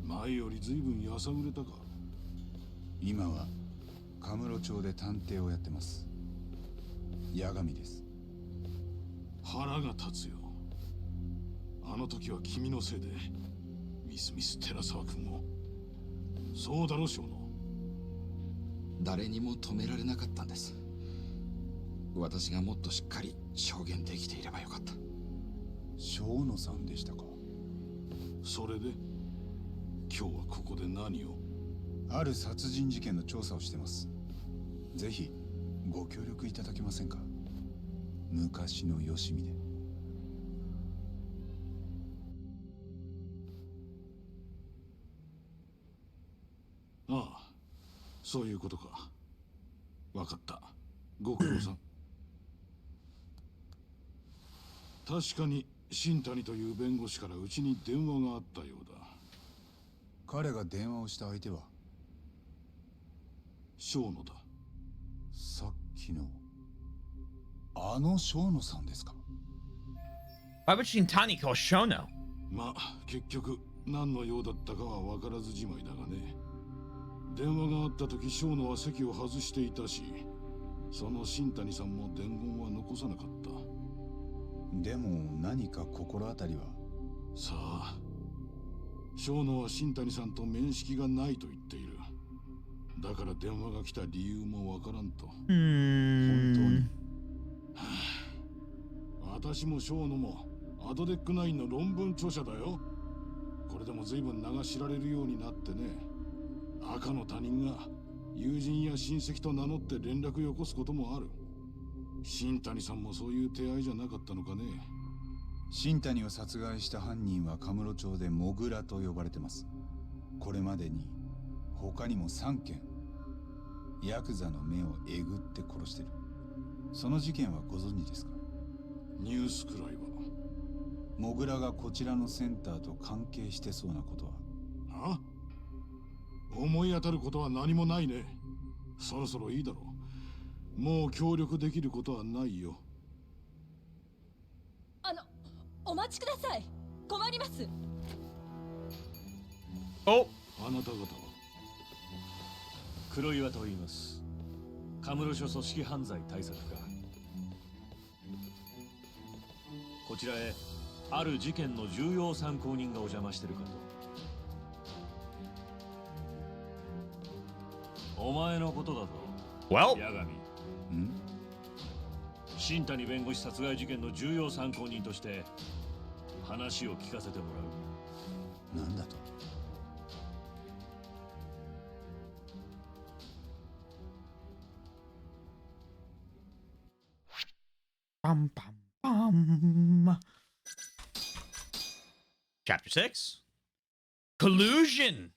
前より随分やさぐれたか。今はカムロ町で探偵をやってます。八神です。腹が立つよ。あの時は君のせいでミス寺沢君を。そうだろ小野。誰にも止められなかったんです。私がもっとしっかり証言できていればよかった。小野さんでしたか。それで今日はここで何を？ある殺人事件の調査をしてます。ぜひご協力いただけませんか。昔のよしみで。ああ、そういうことか。わかった。ご苦労さん。確かに新谷という弁護士からうちに電話があったようだ。彼が電話をした相手は小野だ。さっきのあの小野さんですか。 Why would Shintani call Shono? まあ結局何の用だったかは分からずじまいだがね。電話があった時小野は席を外していたし、その新谷さんも伝言は残さなかった。でも何か心当たりは。さあ、小野は新谷さんと面識がないと言っている。だから電話が来た理由もわからんと。本当に。私も小野もアドデック9の論文著者だよ。これでも随分名が知られるようになってね。赤の他人が友人や親戚と名乗って連絡よこすこともある。新谷さんもそういう手合いじゃなかったのかね。新谷を殺害した犯人はカムロ町でモグラと呼ばれてます。これまでに他にも3件ヤクザの目をえぐって殺してる。その事件はご存知ですか。ニュースくらいは。モグラがこちらのセンターと関係してそうなことは。あ？思い当たることは何もないね。そろそろいいだろう。もう協力できることはないよ。お待ちください。困ります。お、あなた方は？黒岩と言います。カムロ署組織犯罪対策課。こちらへある事件の重要参考人がお邪魔してるかと。お前のことだぞ。Well? 八神。新谷弁護士殺害事件の重要参考人として話を聞かせてもらう。なんだと。Bum, bum, bum. Chapter 6 Collusion.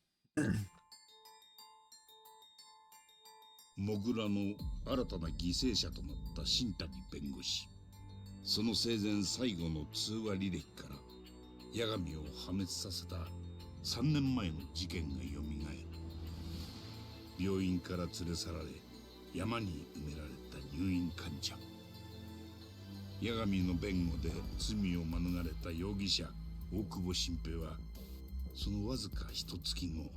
モグラの新たな犠牲者となった新谷弁護士。その生前最後の通話履歴から八神を破滅させた3年前の事件がよみがえる。病院から連れ去られ山に埋められた入院患者。八神の弁護で罪を免れた容疑者大久保新平はそのわずか一月後、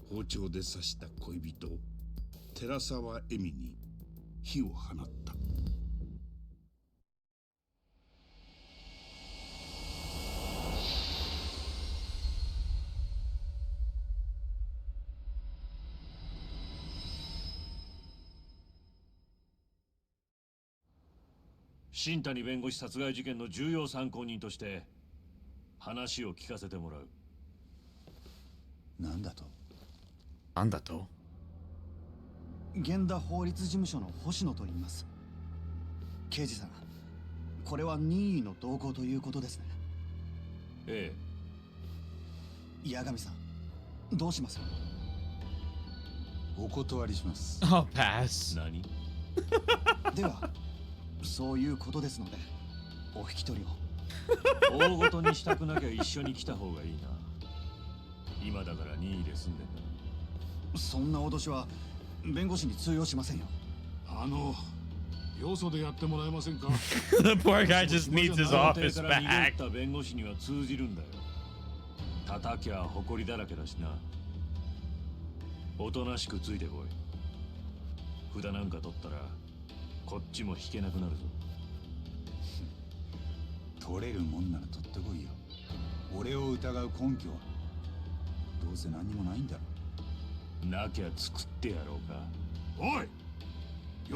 包丁で刺した恋人寺沢恵美に火を放った。新谷弁護士殺害事件の重要参考人として話を聞かせてもらう。なんだと。なんだと。源田法律事務所の星野と言います。刑事さん、これは任意の同行ということですね。ええ。八神さん、どうします？お断りします。I'll pass. 何？では、そういうことですので、お引き取りを。大ごとにしたくなきゃ一緒に来た方がいいな。今だから任意で済んでんだ。そんな脅しは弁護士に通用しませんよ。よそでやってもらえませんか？ The poor guy just needs his office から逃げ back. った弁護士には通じるんだよ。叩きゃ誇りだらけだしな。おとなしくついてこい。札なんか取ったらこっちも引けなくなるぞ。取れるもんなら取ってこいよ。俺を疑う根拠はどうせ何にもないんだろ。なきゃ作ってやろうか。おい、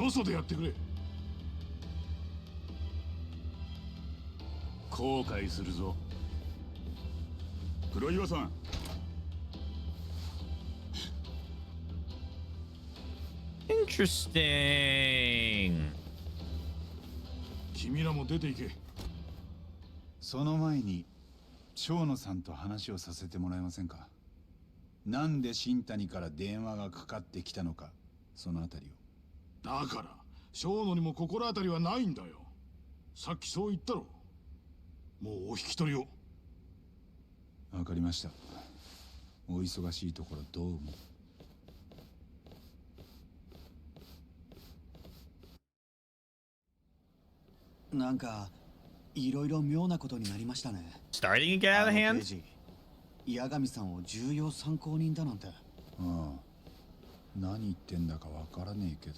よそでやってくれ。後悔するぞ。黒岩さん。Interesting. 君らも出ていけ。その前に長野さんと話をさせてもらえませんか？なんで新谷から電話がかかってきたのか、そのあたりを。だから小野にも心当たりはないんだよ。さっきそう言ったろ。もうお引き取りを。わかりました。お忙しいところどうも。なんかいろいろ妙なことになりましたね。 Starting to get out of hand? 八神さんを重要参考人だなんて。ああ、何言ってんだかわからねえけど、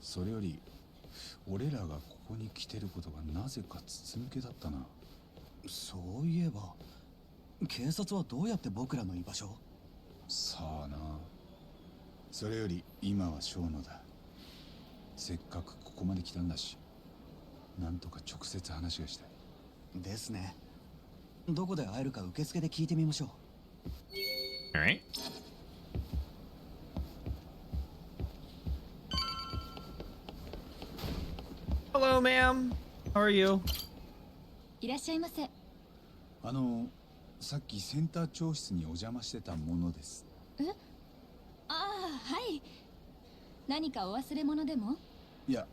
それより俺らがここに来てることがなぜか筒抜けだったな。そういえば警察はどうやって僕らの居場所を？さあな。それより今は小野だ。せっかくここまで来たんだし、なんとか直接話がしたい。ですね。どこで会えるか受付で聞いてみましょう。Alright. Hello, ma'am. How are you? いらっしゃいませ。さっきセンター長室にお邪魔してたものです。え？ああ、はい。何かお忘れ物でも？いや、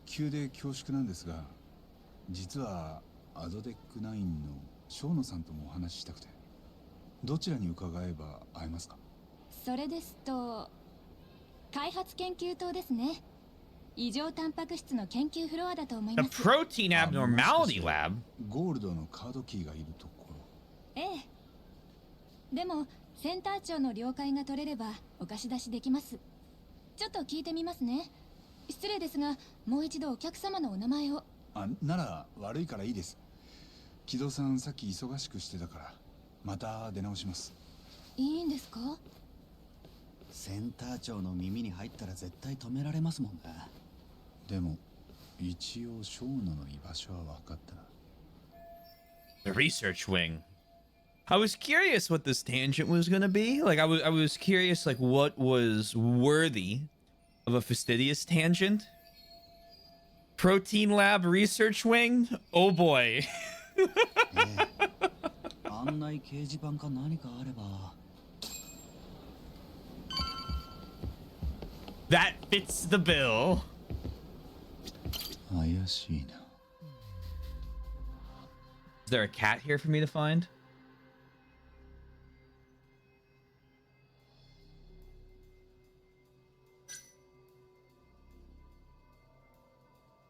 急で恐縮なんですが、実はアドデック9の生野さんともお話ししたくて。どちらに伺えば会えますか？それですと、開発研究棟ですね。異常タンパク質の研究フロアだと思い The ます。 protein abnormality lab? ゴールドのカードキーがいるところ。ええ。でもセンター長の了解が取れればお貸し出しできます。ちょっと聞いてみますね。失礼ですが、もう一度お客様のお名前を。なら悪いからいいです。木戸さんさっき忙しくしてたからまた出直します。いいんですか？センター長の耳に入ったら絶対止められますもんね。でも一応小野の居場所は分かったな。 The research wing. I was curious what this tangent was gonna be. Like I was curious like what was worthy of a fastidious tangent. Protein lab research wing? Oh boy. 案内掲示板か何かあれば。That fits the bill. 怪しいな。 Is there a cat here for me to find?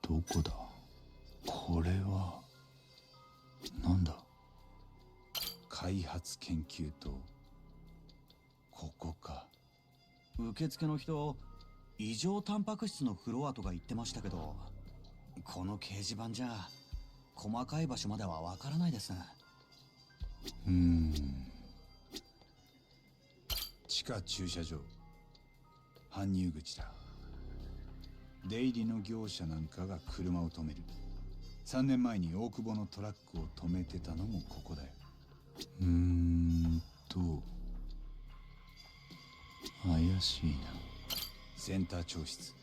どこだ？これはなんだ？開発研究棟。ここか。受付の人、異常タンパク質のフロアとか言ってましたけど、この掲示板じゃ細かい場所まではわからないですね。地下駐車場。搬入口だ。出入りの業者なんかが車を止める。3年前に大久保のトラックを止めてたのもここだよ。怪しいな。センター長室。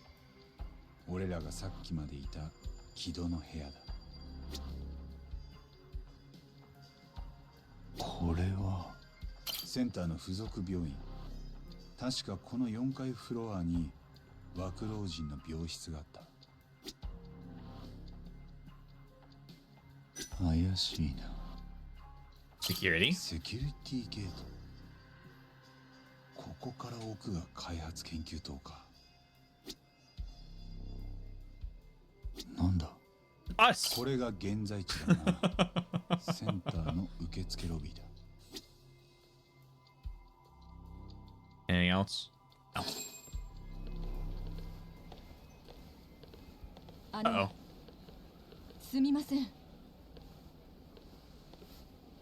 俺らがさっきまでいた木戸の部屋だ。これはセンターの付属病院。確かこの4階フロアに枠老人の病室があった。怪しいな。Security? セキュリティゲート。ここから奥が開発研究棟か。なんだ Us! これが現在地だな。センターの受付ロビーだ。Anything else? No. Uh-oh. すみません。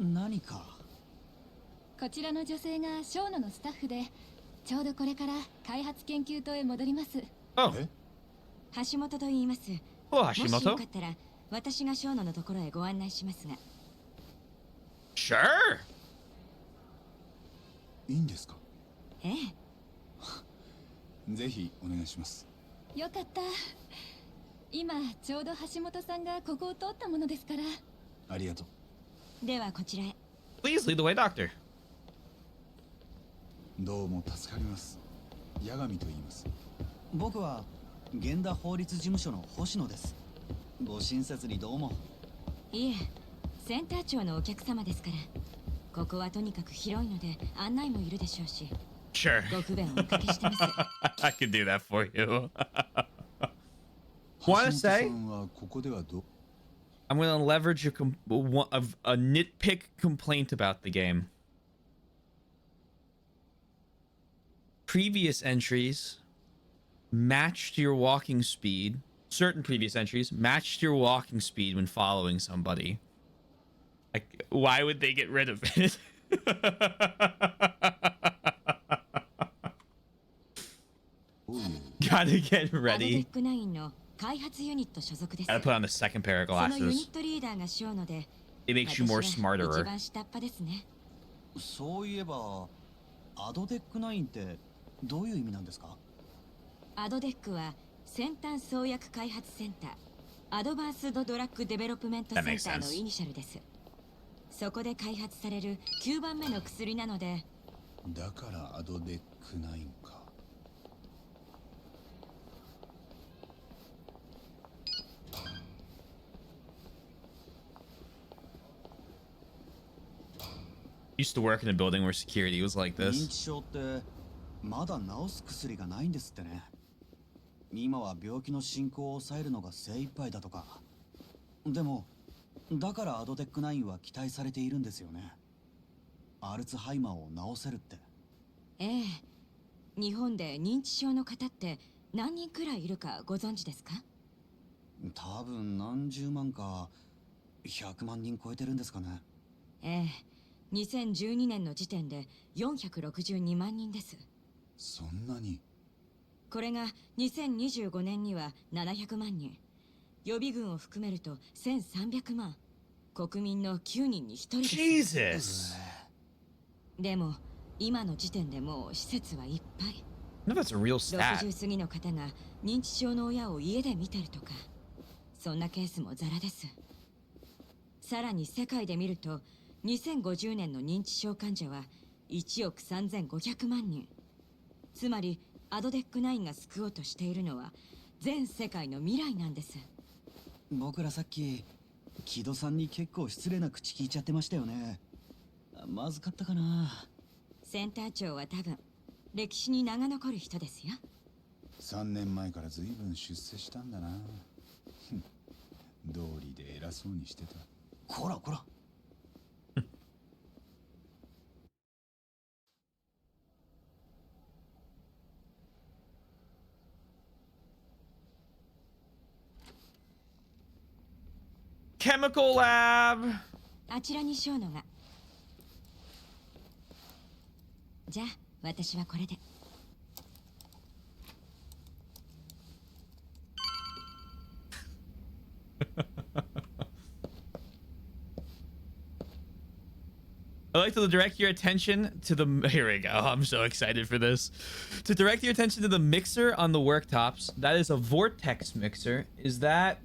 何か。こちらの女性がショーノのスタッフで、ちょうどこれから開発研究棟へ戻ります。Oh. 橋本と言います。Oh, もしよ Hashimoto? かったら私がショーノのところへご案内しますが。Sure. いいんですか？ええ。ぜひお願いします。よかった。今ちょうど橋本さんがここを通ったものですから。ありがとう。ではこちらへ。Please lead the way, Doctor. どうも助かります。八神と言います。僕は源田法律事務所の星野です。ご親切にどうも。いえ、センター長のお客様ですから。ここはとにかく広いので案内もいるでしょうし。Sure. ご不便をおかけしてます。I can do that for you. Want to say? 橋本さんはここではI'm going to leverage a nitpick complaint about the game. Previous entries matched your walking speed. Certain previous entries matched your walking speed when following somebody. Like, why would they get rid of it? Gotta get ready. 開発ユニット所属です。 Gotta put on the second pair of そのユニ glasses. ットリーダーがショーノで、 It makes you more 私は smarter. 一番下っ端ですね。そういえばアドデック9ってどういう意味なんですか？アドデックは先端創薬開発センター、アドバンスドドラッグデベロップメントセンターのイニシャルです。そこで開発される9番目の薬なので。だからアドデック9か。Used to work in a building where security was like 認 this. 知症ってまだ治す薬がないんですってね。今は病気の進行を抑えるのが精一杯だとか。でもだからアドデック9は期待されているんですよね。アルツハイマーを治せるって。ええ、日本で認知症の方って何人くらいいるかご存知ですか？多分何十万か100万人超えてるんですかね。ええ、2012年の時点で462万人です。そんなに？これが2025年には700万人、予備軍を含めると1300万、国民の9人に1人です。Jesus! でも今の時点でもう施設はいっぱい。 No, that's a real stat. 60過ぎの方が認知症の親を家で見てるとか、そんなケースもザラです。さらに世界で見ると2050年の認知症患者は1億3500万人。つまりアドデック9が救おうとしているのは全世界の未来なんです。僕らさっき木戸さんに結構失礼な口聞いちゃってましたよね。まずかったかな。センター長は多分歴史に名が残る人ですよ。3年前から随分出世したんだな。道理で偉そうにしてた。こらこら。Chemical lab. あちらにショーノが。じゃあ私はこれで。I'd like to direct your attention to the... Here we go. I'm so excited for this. To direct your attention to the mixer on the worktops. That is a Vortex mixer. Is that...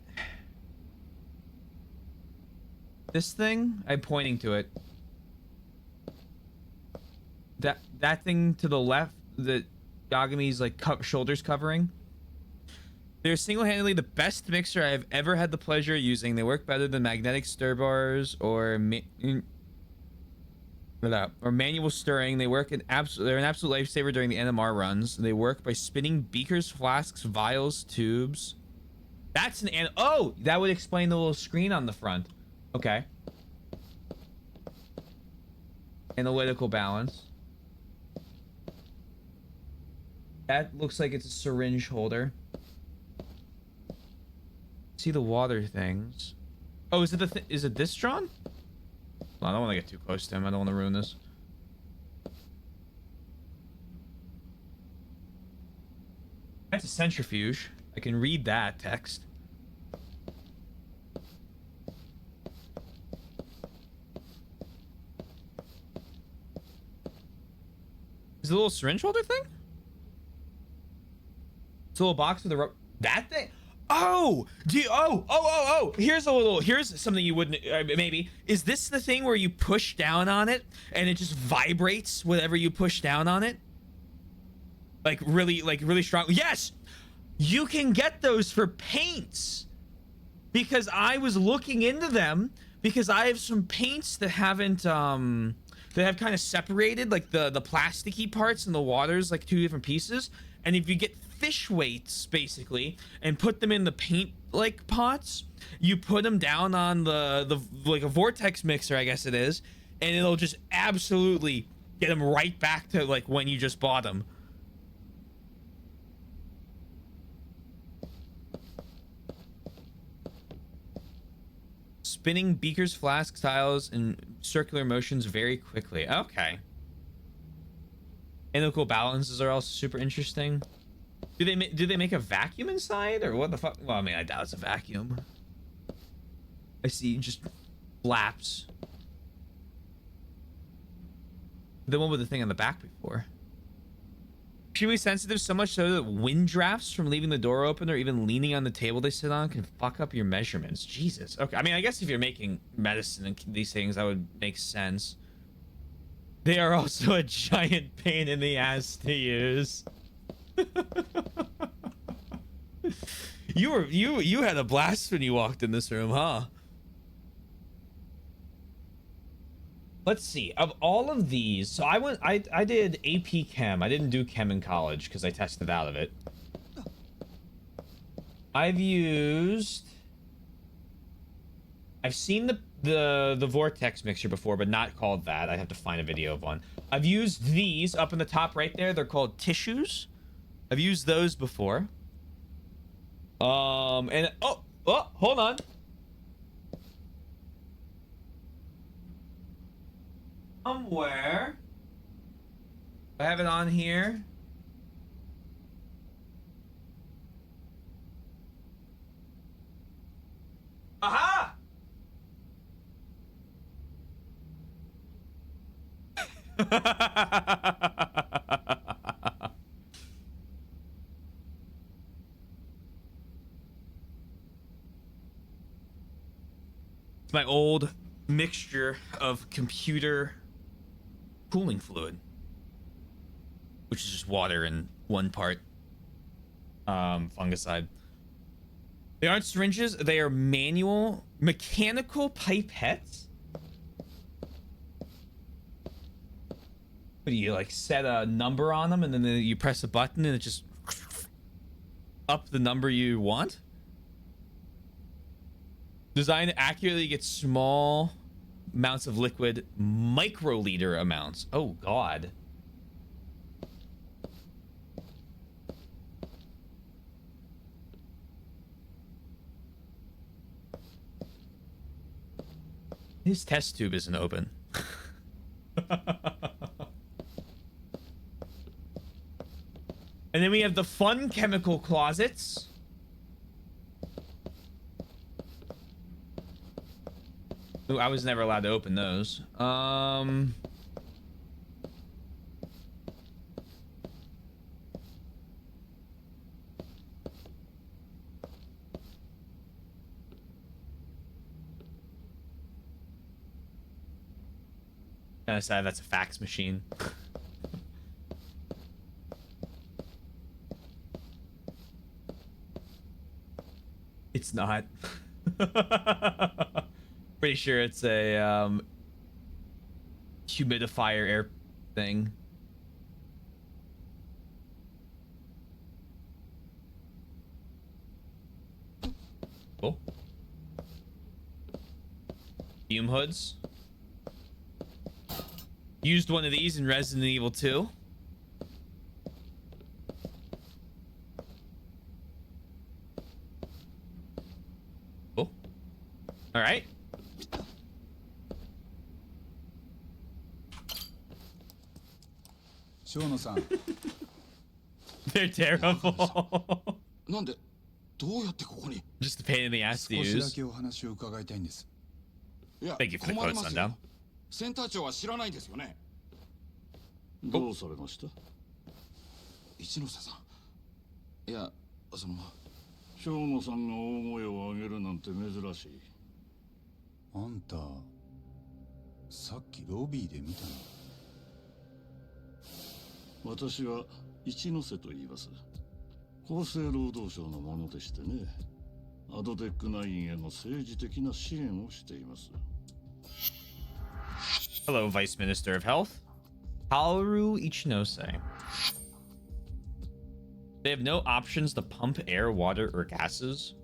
this thing? I'm pointing to it. That thing to the left that Yagami's like shoulders covering. They're single-handedly the best mixer I have ever had the pleasure of using. They work better than magnetic stir bars or manual stirring. They're an absolute lifesaver during the NMR runs. They work by spinning beakers, flasks, vials, tubes. That's an oh, that would explain the little screen on the front. Okay. Analytical balance. That looks like it's a syringe holder. See the water things. Oh, is it is it this drawn? Well, I don't want to get too close to him. I don't want to ruin this. That's a centrifuge. I can read that text. Is it a little syringe holder thing? It's a little box with a that thing. Oh, here's something you wouldn't maybe. Is this the thing where you push down on it and it just vibrates whatever you push down on it? Like really strong. Yes, you can get those for paints, because I was looking into them because I have some paints that haven't that have kind of separated, like the plasticky parts and the water's like two different pieces. And if you get fish weights basically and put them in the paint like pots, you put them down on the like a vortex mixer, I guess it is, and it'll just absolutely get them right back to like when you just bought them. Spinning beakers, flasks, tiles, and circular motions very quickly. Okay. Analytical balances are also super interesting. Do they make a vacuum inside, or what the fuck? Well, I mean, I doubt it's a vacuum. I see just flaps. The one with the thing on the back before. Extremely sensitive, so much so that wind drafts from leaving the door open or even leaning on the table they sit on can fuck up your measurements. Jesus. Okay, I mean, I guess if you're making medicine and these things, that would make sense. They are also a giant pain in the ass to use. You had a blast when you walked in this room, huh? Let's see. Of all of these, so I did AP Chem. I didn't do Chem in college because I tested out of it. I've seen the Vortex mixer before, but not called that. I'd have to find a video of one. I've used these up in the top right there. They're called tissues. I've used those before. And hold on. Somewhere I have it on here. Aha! It's my old mixture of computer cooling fluid, which is just water and one part fungicide. They aren't syringes, they are mechanical pipettes. What do you like set a number on them and then you press a button and it just up the number you want? Designed to accurately get small amounts of liquid, microliter amounts. Oh god. His test tube isn't open. And then we have the fun chemical closets. Ooh, I was never allowed to open those. Kind of sad that's a fax machine. It's not. Pretty sure it's a humidifier air thing. Cool. Fume hoods. Used one of these in Resident Evil 2. Cool. All right. They're terrible. なんでどうやってここに Just a pain in the ass to 少しだ use. けお話を伺いたいんです。いや Thank you for the 困り quote, ますよ Sundown. センター長は知らないですよねどうされました？一ノ瀬さんいやその生野さんが大声を上げるなんて珍しい。あんた、さっきロビーで見たの？私は一ノ瀬と言います。厚生労働省のものでしてね。アドテック9への政治的な支援をしています。Hello, Vice Minister of Health. Haru Ichinose. They have no options to pump air, water, or gases.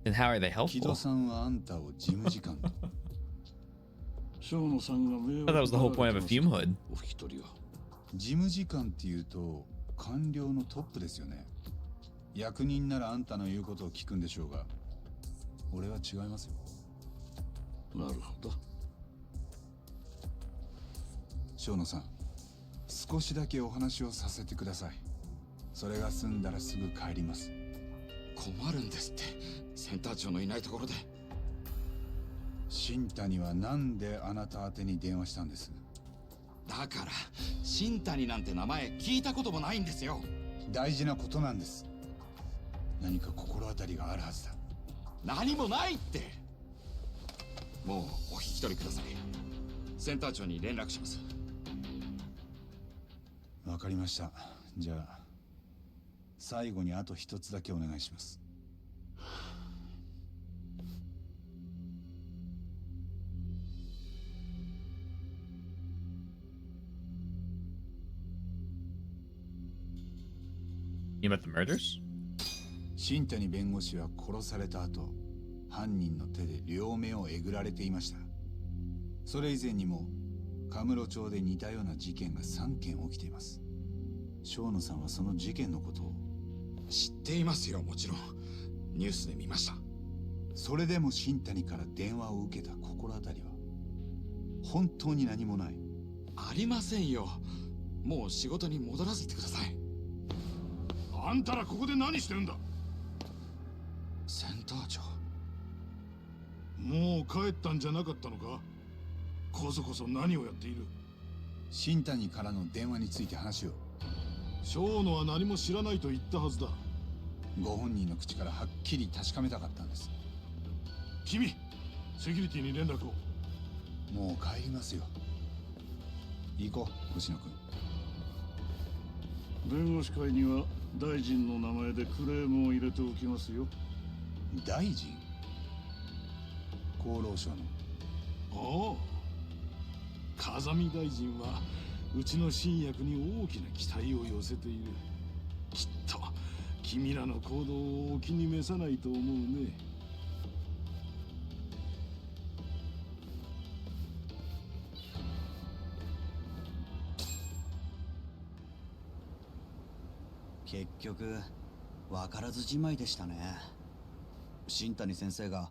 Then how are they 木 helpful? 戸さんはあんたを事務次官と。生野さんが迷 I thought that was the whole point of a fume hood. お引き取りは。事務次官っていうと官僚のトップですよね。役人ならあんたの言うことを聞くんでしょうが、俺は違いますよ。なるほど。生野さん、少しだけお話をさせてください。それが済んだらすぐ帰ります。困るんですってセンター長のいないところで新谷はなんであなた宛てに電話したんです？だから新谷なんて名前聞いたこともないんですよ。大事なことなんです。何か心当たりがあるはずだ。何もないって。もうお引き取りください。センター長に連絡します。わかりました。じゃあ最後にあと一つだけお願いします。You about the murders? 新谷弁護士は殺された後、犯人の手で両目をえぐられていました。それ以前にもカムロ町で似たような事件が3件起きています。生野さんはその事件のことを知っていますよ。もちろんニュースで見ました。それでも新谷から電話を受けた心当たりは本当に何もない？ありませんよ。もう仕事に戻らせてください。あんたらここで何してるんだ？センター長。もう帰ったんじゃなかったのか？こそこそ何をやっている？新谷からの電話について話を。生野は何も知らないと言ったはずだ。ご本人の口からはっきり確かめたかったんです。君、セキュリティに連絡を。もう帰りますよ。行こう、星野君。弁護士会には大臣の名前でクレームを入れておきますよ。大臣？厚労省の。ああ、風見大臣はうちの新薬に大きな期待を寄せている。きっと君らの行動をお気に召さないと思うね。結局分からずじまいでしたね。新谷先生が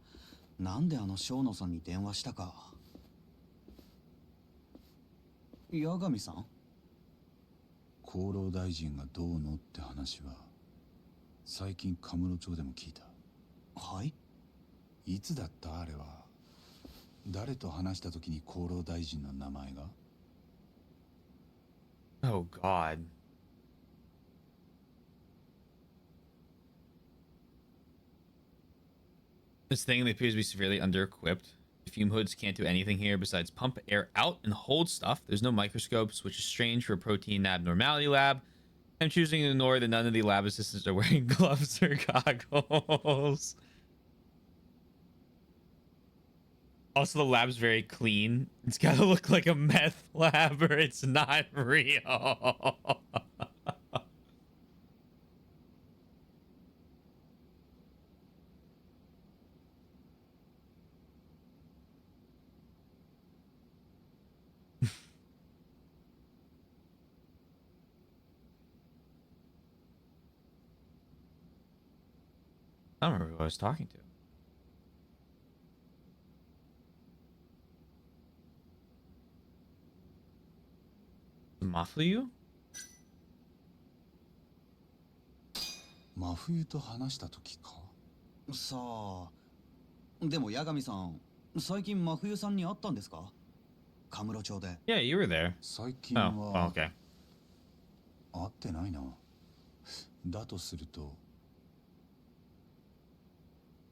なんであの生野さんに電話したか。八神さん？厚労大臣がどうのって話は最近カムロ町でも聞いた。はい？いつだったあれは。誰と話した時に厚労大臣の名前が？ Oh God. This thing appears to be severely under-equipped. The fume hoods can't do anything here besides pump air out and hold stuff. There's no microscopes, which is strange for a protein abnormality lab. I'm choosing to ignore that none of the lab assistants are wearing gloves or goggles. Also, the lab's very clean. It's gotta look like a meth lab or it's not real. I don't remember who I was talking to. Mafuyu? 真冬と話した時か。さあ、でも八神さん、最近真冬さんに会ったんですか？カムロ町で。Yeah, you were there. 最近は Oh, okay. 会ってないな。だとすると。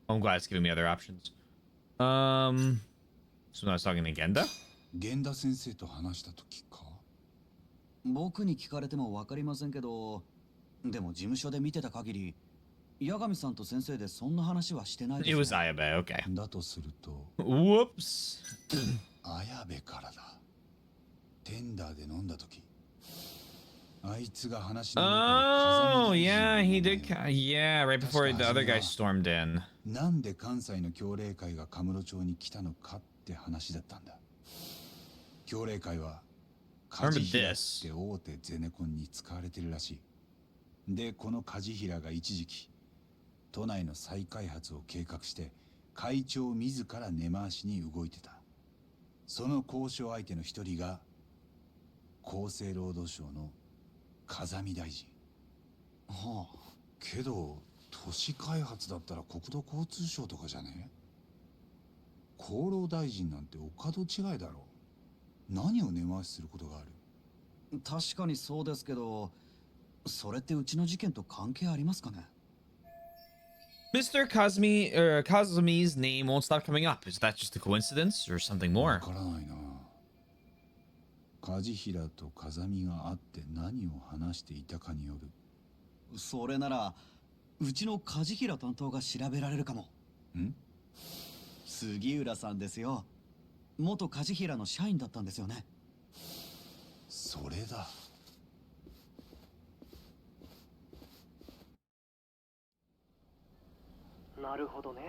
I'm glad it's giving me other options. So when I was talking to Genda? 源田先生と話した時か。僕に聞かれても分かりませんけど、でも事務所で見てた限り、八神さんと先生でそんな話はしてないです、ね。It was Ayabe, okay. だとすると。Whoops. 綾部からだ。テンダーで飲んだ時。あいつが話の中 Oh, yeah, he did. Yeah, right before the other guy stormed in. なんで関西の協励会がカムロ町に来たのかって話だったんだ。協励会は梶平って大手ゼネコンに使われてるらしい。で、この梶平が一時期都内の再開発を計画して会長自ら根回しに動いてた。その交渉相手の一人が厚生労働省の風見大臣。はあ、けど都市開発だったら国土交通省とかじゃね？厚労大臣なんてお門違いだろう。何を根回しすることがある？確かにそうですけど、それってうちの事件と関係ありますかね？ Mr. Kazumi's name won't stop coming up. Is that just a coincidence or something more? わからないな。梶平と風見が会って何を話していたかによる。それならうちの梶平担当が調べられるかも。ん？杉浦さんですよ。元梶平の社員だったんですよね。それだ。なるほどね。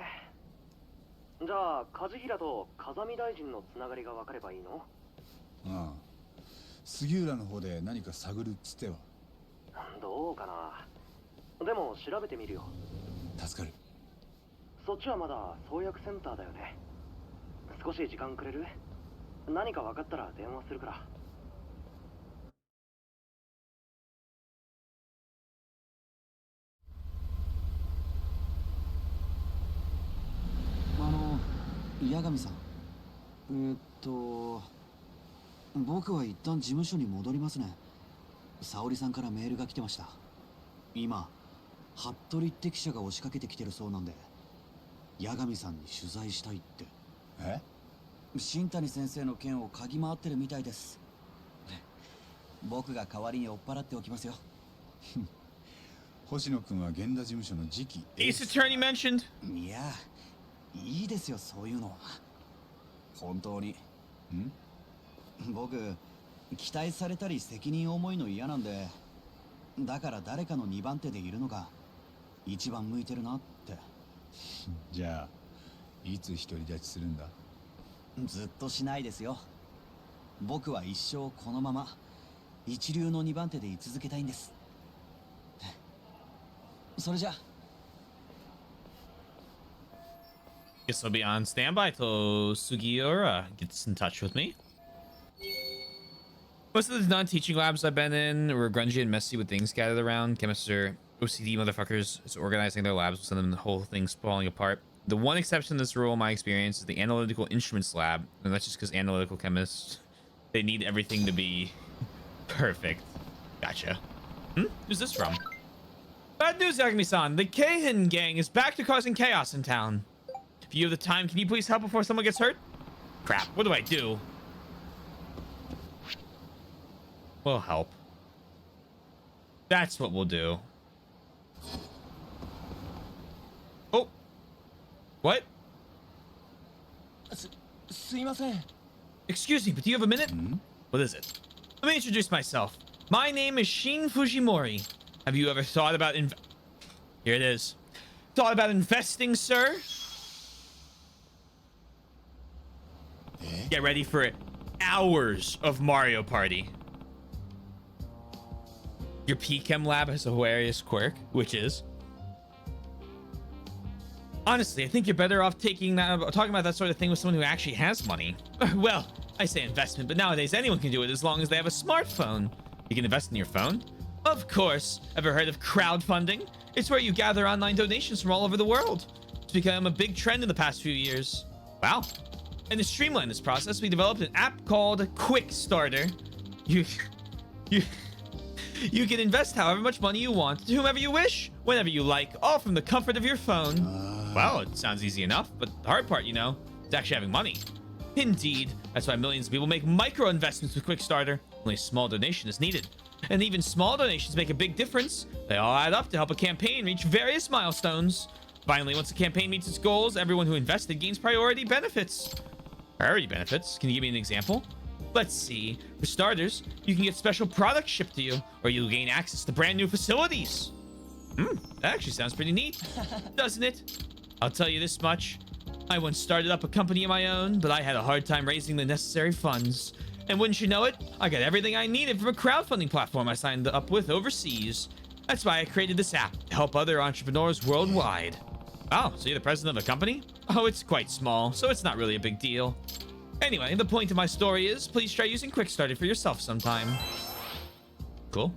じゃあ梶平と風見大臣のつながりが分かればいいの？ああ、杉浦の方で何か探るっつっては。どうかな。でも調べてみるよ。助かる。そっちはまだ創薬センターだよね。少し時間くれる？何か分かったら電話するから。八神さん、僕は一旦事務所に戻りますね。沙織さんからメールが来てました。今服部って記者が押しかけてきてるそうなんで、八神さんに取材したいって。え？新谷先生の件を嗅ぎ回ってるみたいです。僕が代わりに追っ払っておきますよ。星野君は源田事務所の次期エースattorney mentioned。いや、いいですよ、そういうのは。本当に。僕、期待されたり責任重いの嫌なんで、だから誰かの2番手でいるのが一番向いてるなって。じゃあ、いつ独り立ちするんだ？ずっとしないですよ。僕は一生このまま一流の2番手で居続けたいんです。それじゃ。Guess I'll be on standby till Sugiura gets in touch with me. Most of the non-teaching labs I've been in were grungy and messy with things scattered around. Chemists are OCD motherfuckers. It's organizing their labs will send them the whole thing's falling apart. The one exception to this rule, in my experience, is the analytical instruments lab, and that's just because analytical chemists, they need everything to be perfect. Gotcha. Who's this from? Bad news, Yagami-san. The Keihin gang is back to causing chaos in town. If you have the time, can you please help before someone gets hurt? Crap, what do I do? We'll help. That's what we'll do. Oh. What? Excuse me, but do you have a minute? What is it? Let me introduce myself. My name is Shin Fujimori. Have you ever thought about Here it is. Thought about investing, sir? Get ready for it. Hours of Mario Party. Your PChem lab has a hilarious quirk, which is... Honestly, I think you're better off talking about that sort of thing with someone who actually has money. Well, I say investment, but nowadays anyone can do it as long as they have a smartphone. You can invest in your phone? Of course. Ever heard of crowdfunding? It's where you gather online donations from all over the world. It's become a big trend in the past few years. Wow. And to streamline this process, we developed an app called Quickstarter. You can invest however much money you want to whomever you wish, whenever you like, all from the comfort of your phone. Well, it sounds easy enough, but the hard part, you know, is actually having money. Indeed, that's why millions of people make micro investments with Quickstarter. Only a small donation is needed. And even small donations make a big difference. They all add up to help a campaign reach various milestones. Finally, once a campaign meets its goals, everyone who invested gains priority benefits. Priority benefits? Can you give me an example? Let's see. For starters, you can get special products shipped to you, or you'll gain access to brand new facilities. That actually sounds pretty neat, doesn't it? I'll tell you this much. I once started up a company of my own, but I had a hard time raising the necessary funds. And wouldn't you know it, I got everything I needed from a crowdfunding platform I signed up with overseas. That's why I created this app to help other entrepreneurs worldwide. Oh, so you're the president of a company? Oh, it's quite small, so it's not really a big deal. Anyway, the point of my story is, please try using Quickstarter for yourself sometime. Cool.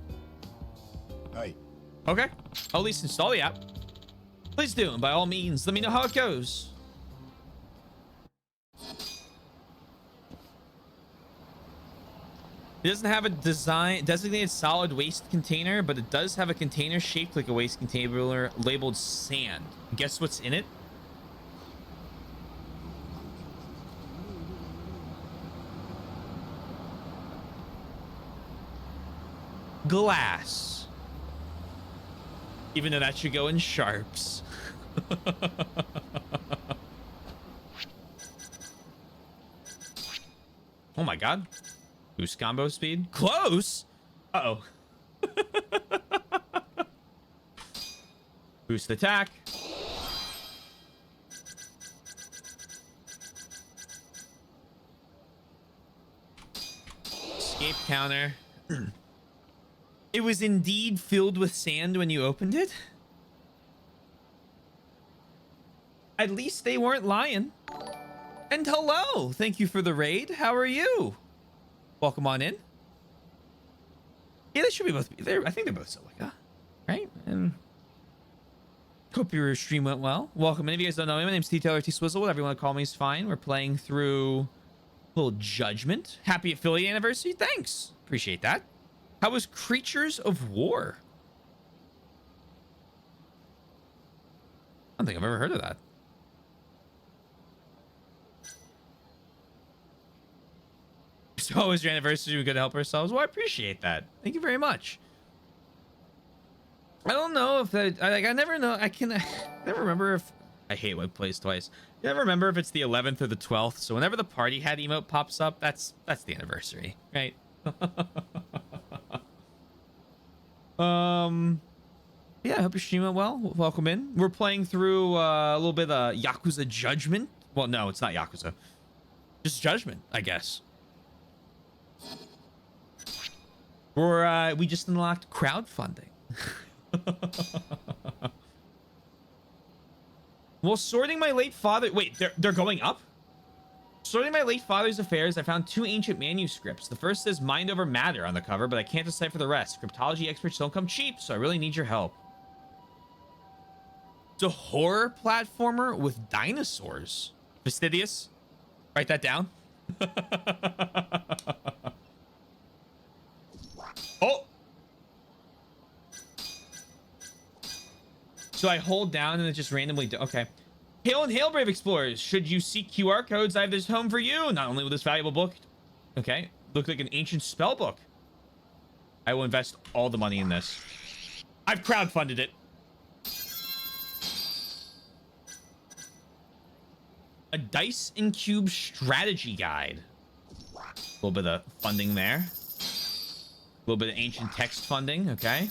Hi. Okay, I'll at least install the app. Please do, and by all means, let me know how it goes. It doesn't have a designated solid waste container, but it does have a container shaped like a waste container labeled sand. Guess what's in it? Glass. Even though that should go in sharps. Oh my god. Boost combo speed. Close. Uh-oh. Boost attack. Escape counter. It was indeed filled with sand when you opened it. At least they weren't lying. And hello, thank you for the raid. How are you? Welcome on in. Yeah, they should be both there. I think they're both Celica, right? And hope your stream went well. Welcome in. If you guys don't know me, my name's T-Taylor T Swizzle. Whatever you want to call me is fine. We're playing through Little Judgment. Happy affiliate anniversary. Thanks. Appreciate that. How was Creatures of War? I don't think I've ever heard of that. So it was your anniversary. We could help ourselves. Well, I appreciate that. Thank you very much. I don't know if that. I never know. I never remember if. I hate when it plays twice. I never remember if it's the 11th or the 12th. So whenever the party hat emote pops up, that's the anniversary, right? Yeah, I hope your stream went well. Welcome in. We're playing through a little bit of Yakuza Judgment. Well, no, it's not Yakuza. Just Judgment, I guess. Or we just unlocked crowdfunding. Well, sorting my late father. Wait, they're going up? Sorting my late father's affairs, I found 2 ancient manuscripts. The first says mind over matter on the cover, but I can't decipher the rest. Cryptology experts don't come cheap, so I really need your help. a horror platformer with dinosaurs. Fastidious, write that down. Oh. So I hold down and it just randomly okay. Hail and hail, brave explorers. Should you seek QR codes, I have this home for you. Not only with this valuable book. Okay. Look like an ancient spell book. I will invest all the money in this. I've crowdfunded it. A dice and cube strategy guide. A little bit of funding there. A little bit of ancient text funding. Okay.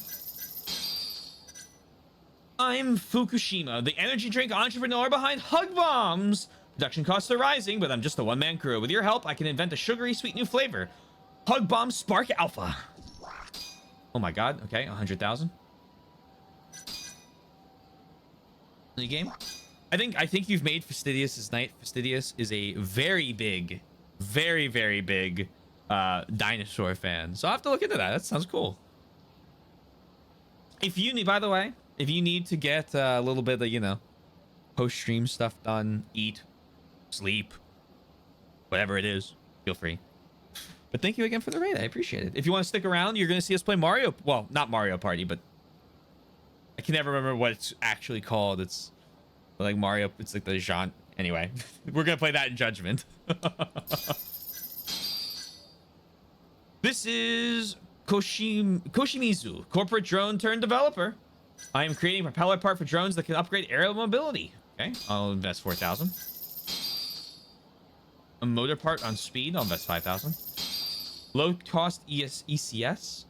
I'm Fukushima, the energy drink entrepreneur behind Hug Bombs. Production costs are rising, but I'm just a one-man crew. With your help, I can invent a sugary sweet new flavor. Hug Bomb Spark Alpha. Oh my god. Okay, 100,000. New game. I think you've made Fastidious' night. Fastidious is a very big, very, very big dinosaur fan. So I'll have to look into that. That sounds cool. If you need, by the way, if you need to get a little bit of, you know, post-stream stuff done, eat, sleep, whatever it is, feel free. But thank you again for the raid. I appreciate it. If you want to stick around, you're going to see us play Mario. Well, not Mario Party, but I can never remember what it's actually called. It's like Mario. It's like the genre. Anyway, we're going to play that in Judgment. This is Koshimizu, corporate drone turned developer. I am creating a propeller part for drones that can upgrade aerial mobility. Okay, I'll invest 4,000. A motor part on speed, I'll invest 5,000. Low cost ECS.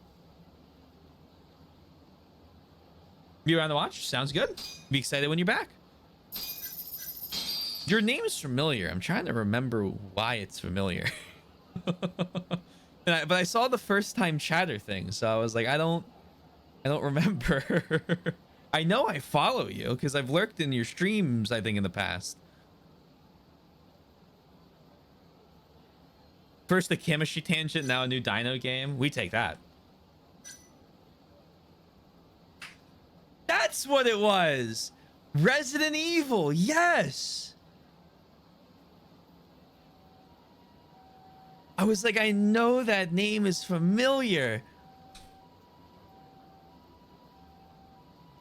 Be around to watch. Sounds good. Be excited when you're back. Your name is familiar. I'm trying to remember why it's familiar. But I saw the first time chatter thing, so I was like, I don't remember. I know I follow you because I've lurked in your streams, I think, in the past. First the chemistry tangent, now a new dino game. We take that. That's what it was. Resident Evil, yes. I was like, I know that name is familiar.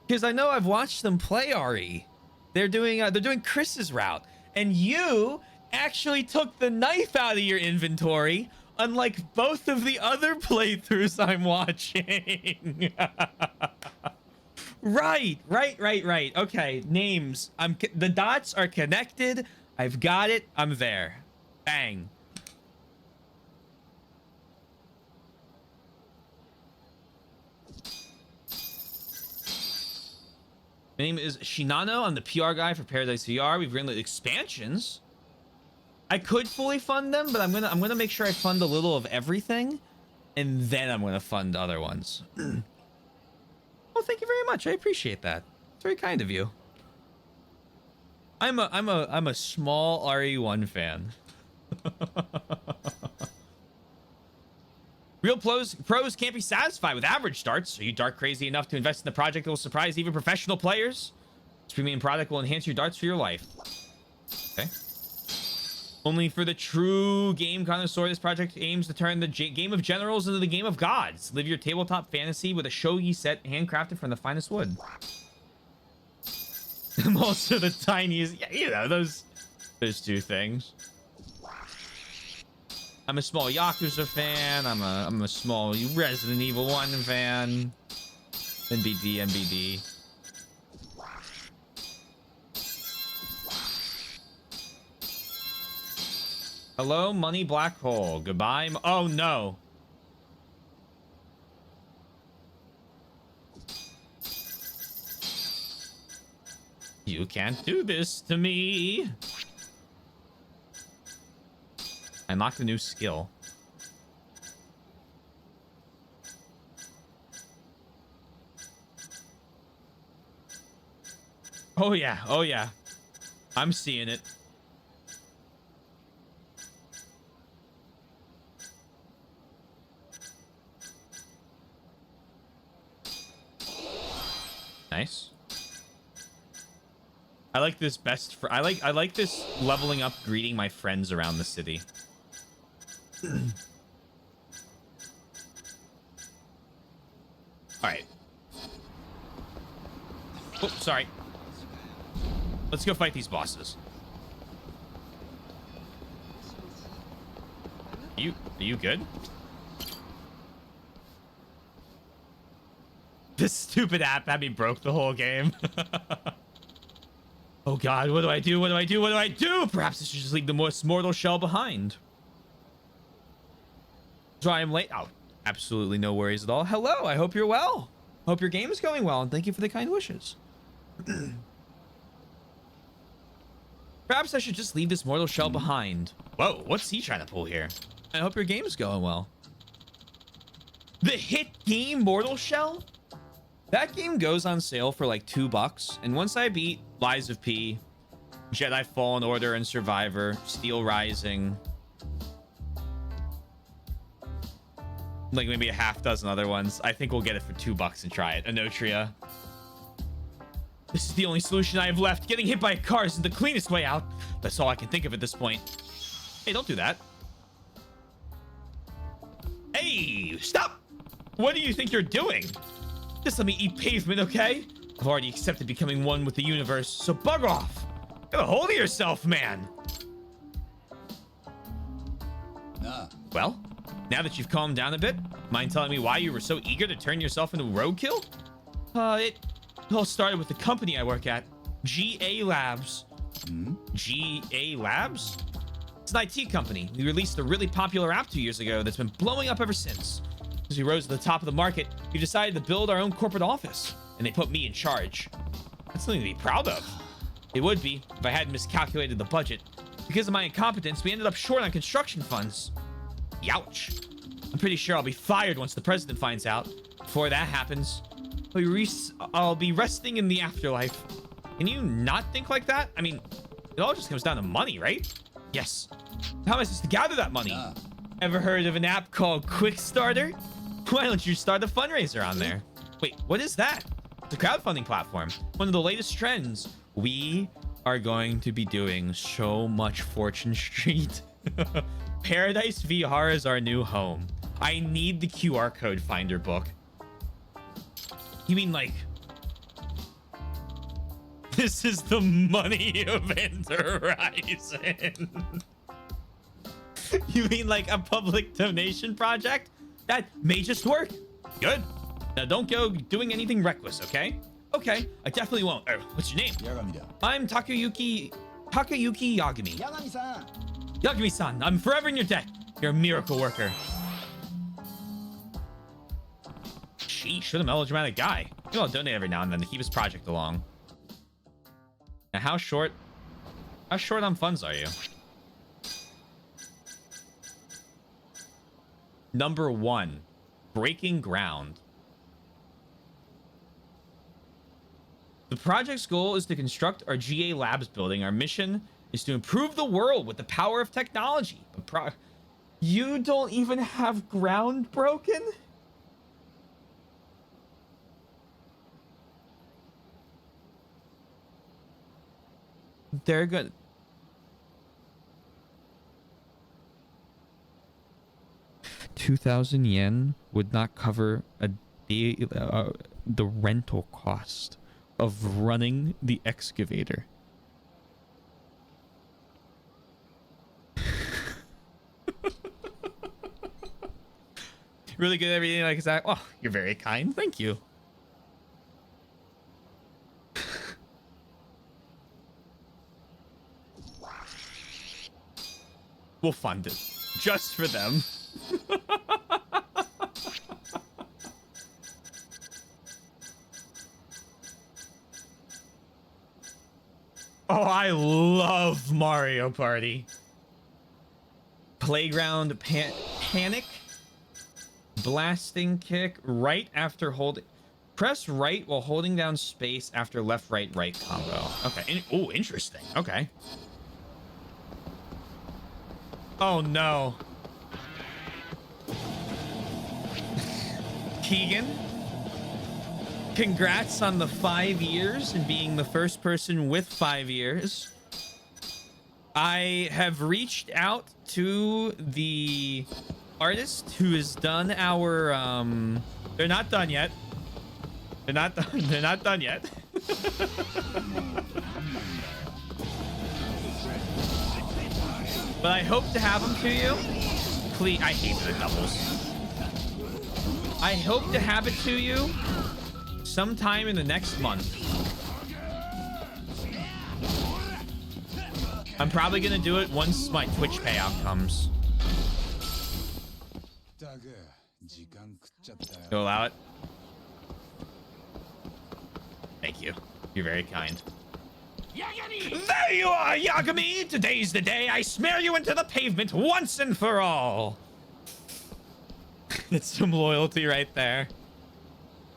Because I know I've watched them play RE. They're doing Chris's route. And you actually took the knife out of your inventory, unlike both of the other playthroughs I'm watching. Right. Okay, names. The dots are connected. I've got it. I'm there. Bang. My name is Shinano. I'm the PR guy for Paradise VR. We've greenlit expansions. I could fully fund them, but I'm gonna make sure I fund a little of everything, and then I'm gonna fund other ones. Well, thank you very much. I appreciate that. It's very kind of you. I'm a small RE1 fan. Real pros can't be satisfied with average starts. Are you dart crazy enough to invest in the project that will surprise even professional players? This premium product will enhance your darts for your life. Okay. Only for the true game connoisseur, this project aims to turn the game of generals into the game of gods. Live your tabletop fantasy with a shogi set handcrafted from the finest wood. I'm also the tiniest. Yeah, you know, those two things. I'm a small Yakuza fan. I'm a small Resident Evil 1 fan. NBD. Hello, money black hole. Goodbye. Oh no. You can't do this to me. I unlocked a new skill. Oh yeah. I'm seeing it. Nice. I like this best for I like this leveling up, greeting my friends around the city. All right. Oh, sorry. Let's go fight these bosses. Are you good? This stupid app had me broke the whole game. Oh god, what do I do? What do I do? What do I do? Perhaps I should just leave the most mortal shell behind. So I am late. Oh, absolutely no worries at all. Hello, I hope you're well. Hope your game is going well, and thank you for the kind wishes. Perhaps I should just leave this mortal shell behind. Whoa, what's he trying to pull here? I hope your game is going well. The hit game Mortal Shell? That game goes on sale for like $2, and once I beat Lies of P, Jedi Fallen Order and Survivor, Steel Rising, like maybe a half dozen other ones, I think we'll get it for $2 and try it. Anotria. This is the only solution I have left. Getting hit by a car is the cleanest way out. That's all I can think of at this point. Hey, don't do that. Hey, stop! What do you think you're doing? Just let me eat pavement, okay? I've already accepted becoming one with the universe, so bug off! Get a hold of yourself, man! Well, now that you've calmed down a bit, mind telling me why you were so eager to turn yourself into roadkill? It all started with the company I work at, GA Labs. GA Labs? It's an IT company. We released a really popular app 2 years ago that's been blowing up ever since. As we rose to the top of the market, we decided to build our own corporate office, and they put me in charge. That's something to be proud of. It would be if I hadn't miscalculated the budget. Because of my incompetence, we ended up short on construction funds. Youch. I'm pretty sure I'll be fired once the president finds out. Before that happens, I'll be resting in the afterlife. Can you not think like that? I mean, it all just comes down to money, right? Yes. How am I supposed to gather that money? Ever heard of an app called Quickstarter? Why don't you start a fundraiser on there? Wait, what is that? It's a crowdfunding platform. One of the latest trends. We are going to be doing so much Fortune Street. Paradise VR is our new home. I need the QR code finder book. You mean like... This is the money event horizon. You mean like a public donation project? That may just work. Good. Now don't go doing anything reckless, okay? Okay, I definitely won't. What's your name? I'm Takayuki Yagami. Yagami-san, I'm forever in your debt. You're a miracle worker. Sheesh, what a melodramatic guy. Maybe I'll donate every now and then to keep his project along. Now, how short on funds are you? Number 1, breaking ground. The project's goal is to construct our GA Labs building. Our mission is to improve the world with the power of technology. But you don't even have ground broken? They're good. $2,000 would not cover a day, the rental cost of running the excavator. Really good at everything like that. Oh, you're very kind. Thank you. We'll fund it just for them. Oh, I love Mario Party. Playground panic. Blasting kick right after holding. Press right while holding down space after left, right combo. Okay. Oh, interesting. Okay. Oh no. Keegan? congrats on the 5 years and being the first person with 5 years. I have reached out to the artist who has done our they're not done yet. They're not done yet. But I hope to have them to you. Please, I hate the doubles. I hope to have it to you sometime in the next month. I'm probably gonna do it once my Twitch payout comes. You'll allow it? Thank you. You're very kind. There you are, Yagami! Today's the day I smear you into the pavement once and for all. That's some loyalty right there.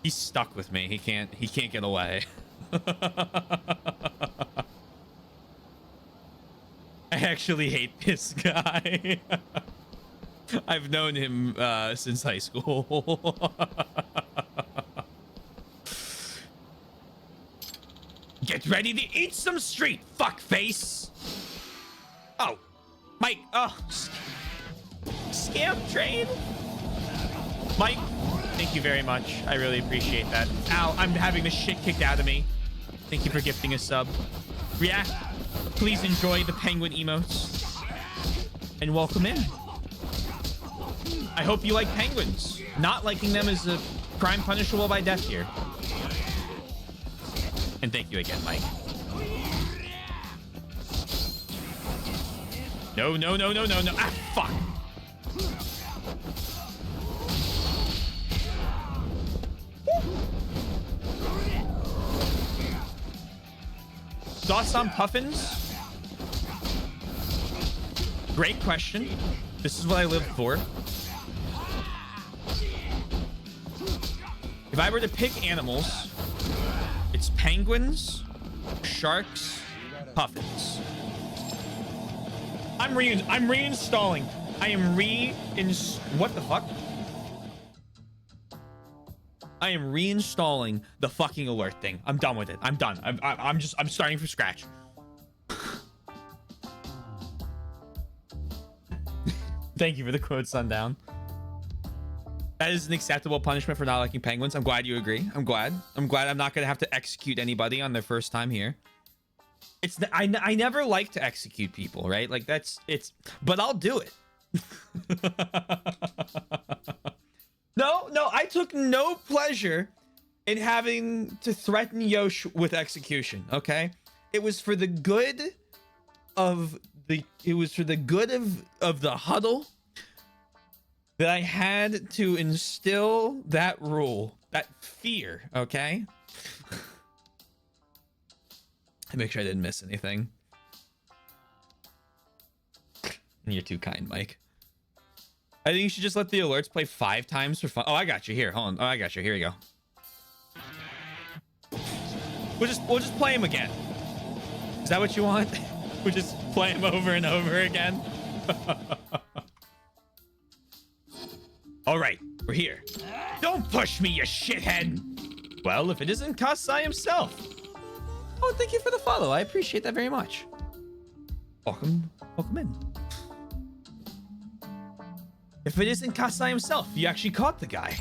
He's stuck with me. He can't get away. I actually hate this guy. I've known him since high school. Get ready to eat some street, fuckface. Oh, Mike. Oh, scam train. Mike, thank you very much. I really appreciate that. Ow, I'm having the shit kicked out of me. Thank you for gifting a sub. React, please enjoy the penguin emotes. And welcome in. I hope you like penguins. Not liking them is a crime punishable by death here. And thank you again, Mike. No. Ah, fuck. Thoughts on puffins? Great question. This is what I live for. If I were to pick animals, it's penguins, sharks, puffins. I'm reinstalling. I am what the fuck? I am reinstalling the fucking alert thing. I'm done with it. I'm done. I'm starting from scratch. Thank you for the quote, Sundown. That is an acceptable punishment for not liking penguins. I'm glad you agree. I'm glad I'm not gonna have to execute anybody on their first time here. I never like to execute people, right? Like but I'll do it. No, I took no pleasure in having to threaten Yosh with execution, okay? It was for the good of the huddle that I had to instill that rule, that fear, okay? I make sure I didn't miss anything. You're too kind, Mike. I think you should just let the alerts play 5 times for fun. Oh, I got you here. Hold on. Oh, I got you. Here we go. We'll just play him again. Is that what you want? We'll just play him over and over again. All right, we're here. Don't push me, you shithead. Well, if it isn't Kasai himself. Oh, thank you for the follow. I appreciate that very much. Welcome in. If it isn't Kasai himself, you actually caught the guy.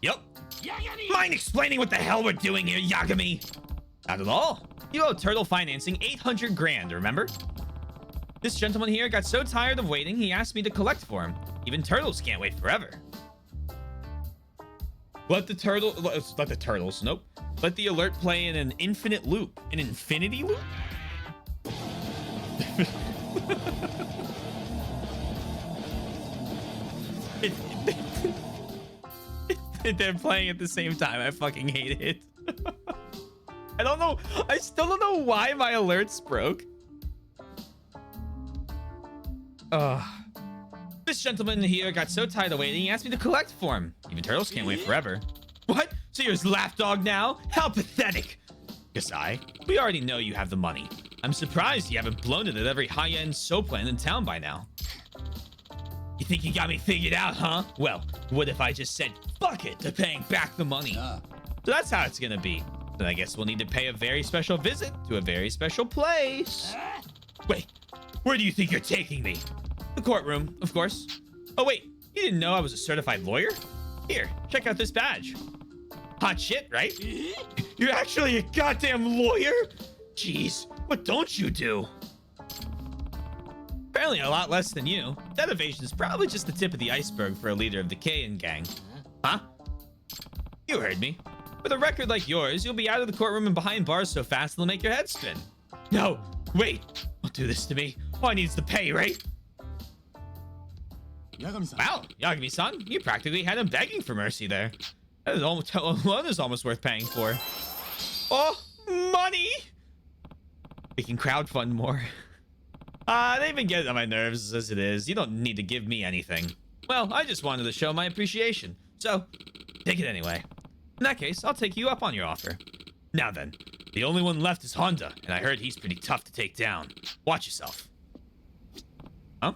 Yep. Mind explaining what the hell we're doing here, Yagami? Not at all. You owe Turtle Financing 800 grand, remember? This gentleman here got so tired of waiting, he asked me to collect for him. Even turtles can't wait forever. Let the turtles, nope. Let the alert play in an infinite loop. An infinity loop? They're playing at the same time. I fucking hate it. I don't know. I still don't know why my alerts broke. This gentleman here got so tired of waiting, he asked me to collect for him. Even turtles can't wait forever. What? So you're his lapdog now? How pathetic. Kasai, we already know you have the money. I'm surprised you haven't blown it at every high-end soap plant in town by now. You think you got me figured out, huh? Well, what if I just said fuck it to paying back the money? So that's how it's gonna be. Then I guess we'll need to pay a very special visit to a very special place. Wait, where do you think you're taking me? The courtroom, of course. Oh wait, you didn't know I was a certified lawyer? Here, check out this badge. Hot shit, right? You're actually a goddamn lawyer? Jeez, what don't you do? Apparently a lot less than you. That evasion is probably just the tip of the iceberg for a leader of the Kayan gang. Huh? You heard me. With a record like yours, you'll be out of the courtroom and behind bars so fast it'll make your head spin. No, wait. Don't do this to me. All I need is the pay, right? Wow, Yagami-san, you practically had him begging for mercy there. That is almost worth paying for. Oh, money! We can crowdfund more. They've been getting on my nerves as it is. You don't need to give me anything. Well, I just wanted to show my appreciation. So, take it anyway. In that case, I'll take you up on your offer. Now then, the only one left is Honda, and I heard he's pretty tough to take down. Watch yourself. Huh?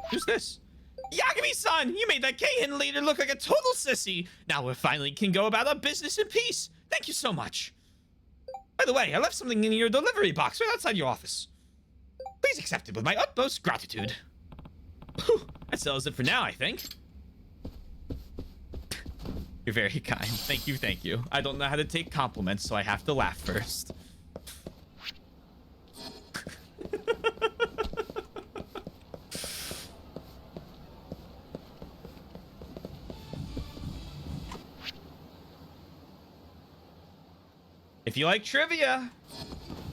Who's this? Yagami-san! You made that Keihin leader look like a total sissy! Now we finally can go about our business in peace! Thank you so much! By the way, I left something in your delivery box right outside your office. Please accept it with my utmost gratitude. Whew, that settles it for now, I think. You're very kind. Thank you, thank you. I don't know how to take compliments, so I have to laugh first. If you like trivia,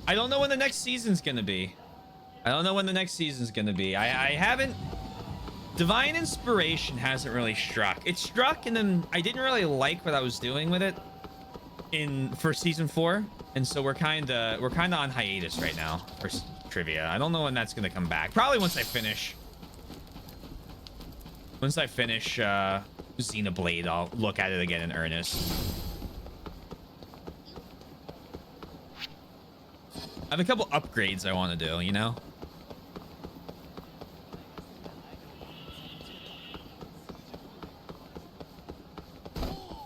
I don't know when the next season's gonna be. I haven't... Divine Inspiration hasn't really struck. It struck, and then I didn't really like what I was doing with it for season 4, and so we're kind of on hiatus right now for trivia. I don't know when that's gonna come back. Probably once I finish Xenoblade, I'll look at it again in earnest. I have a couple upgrades I want to do, you know?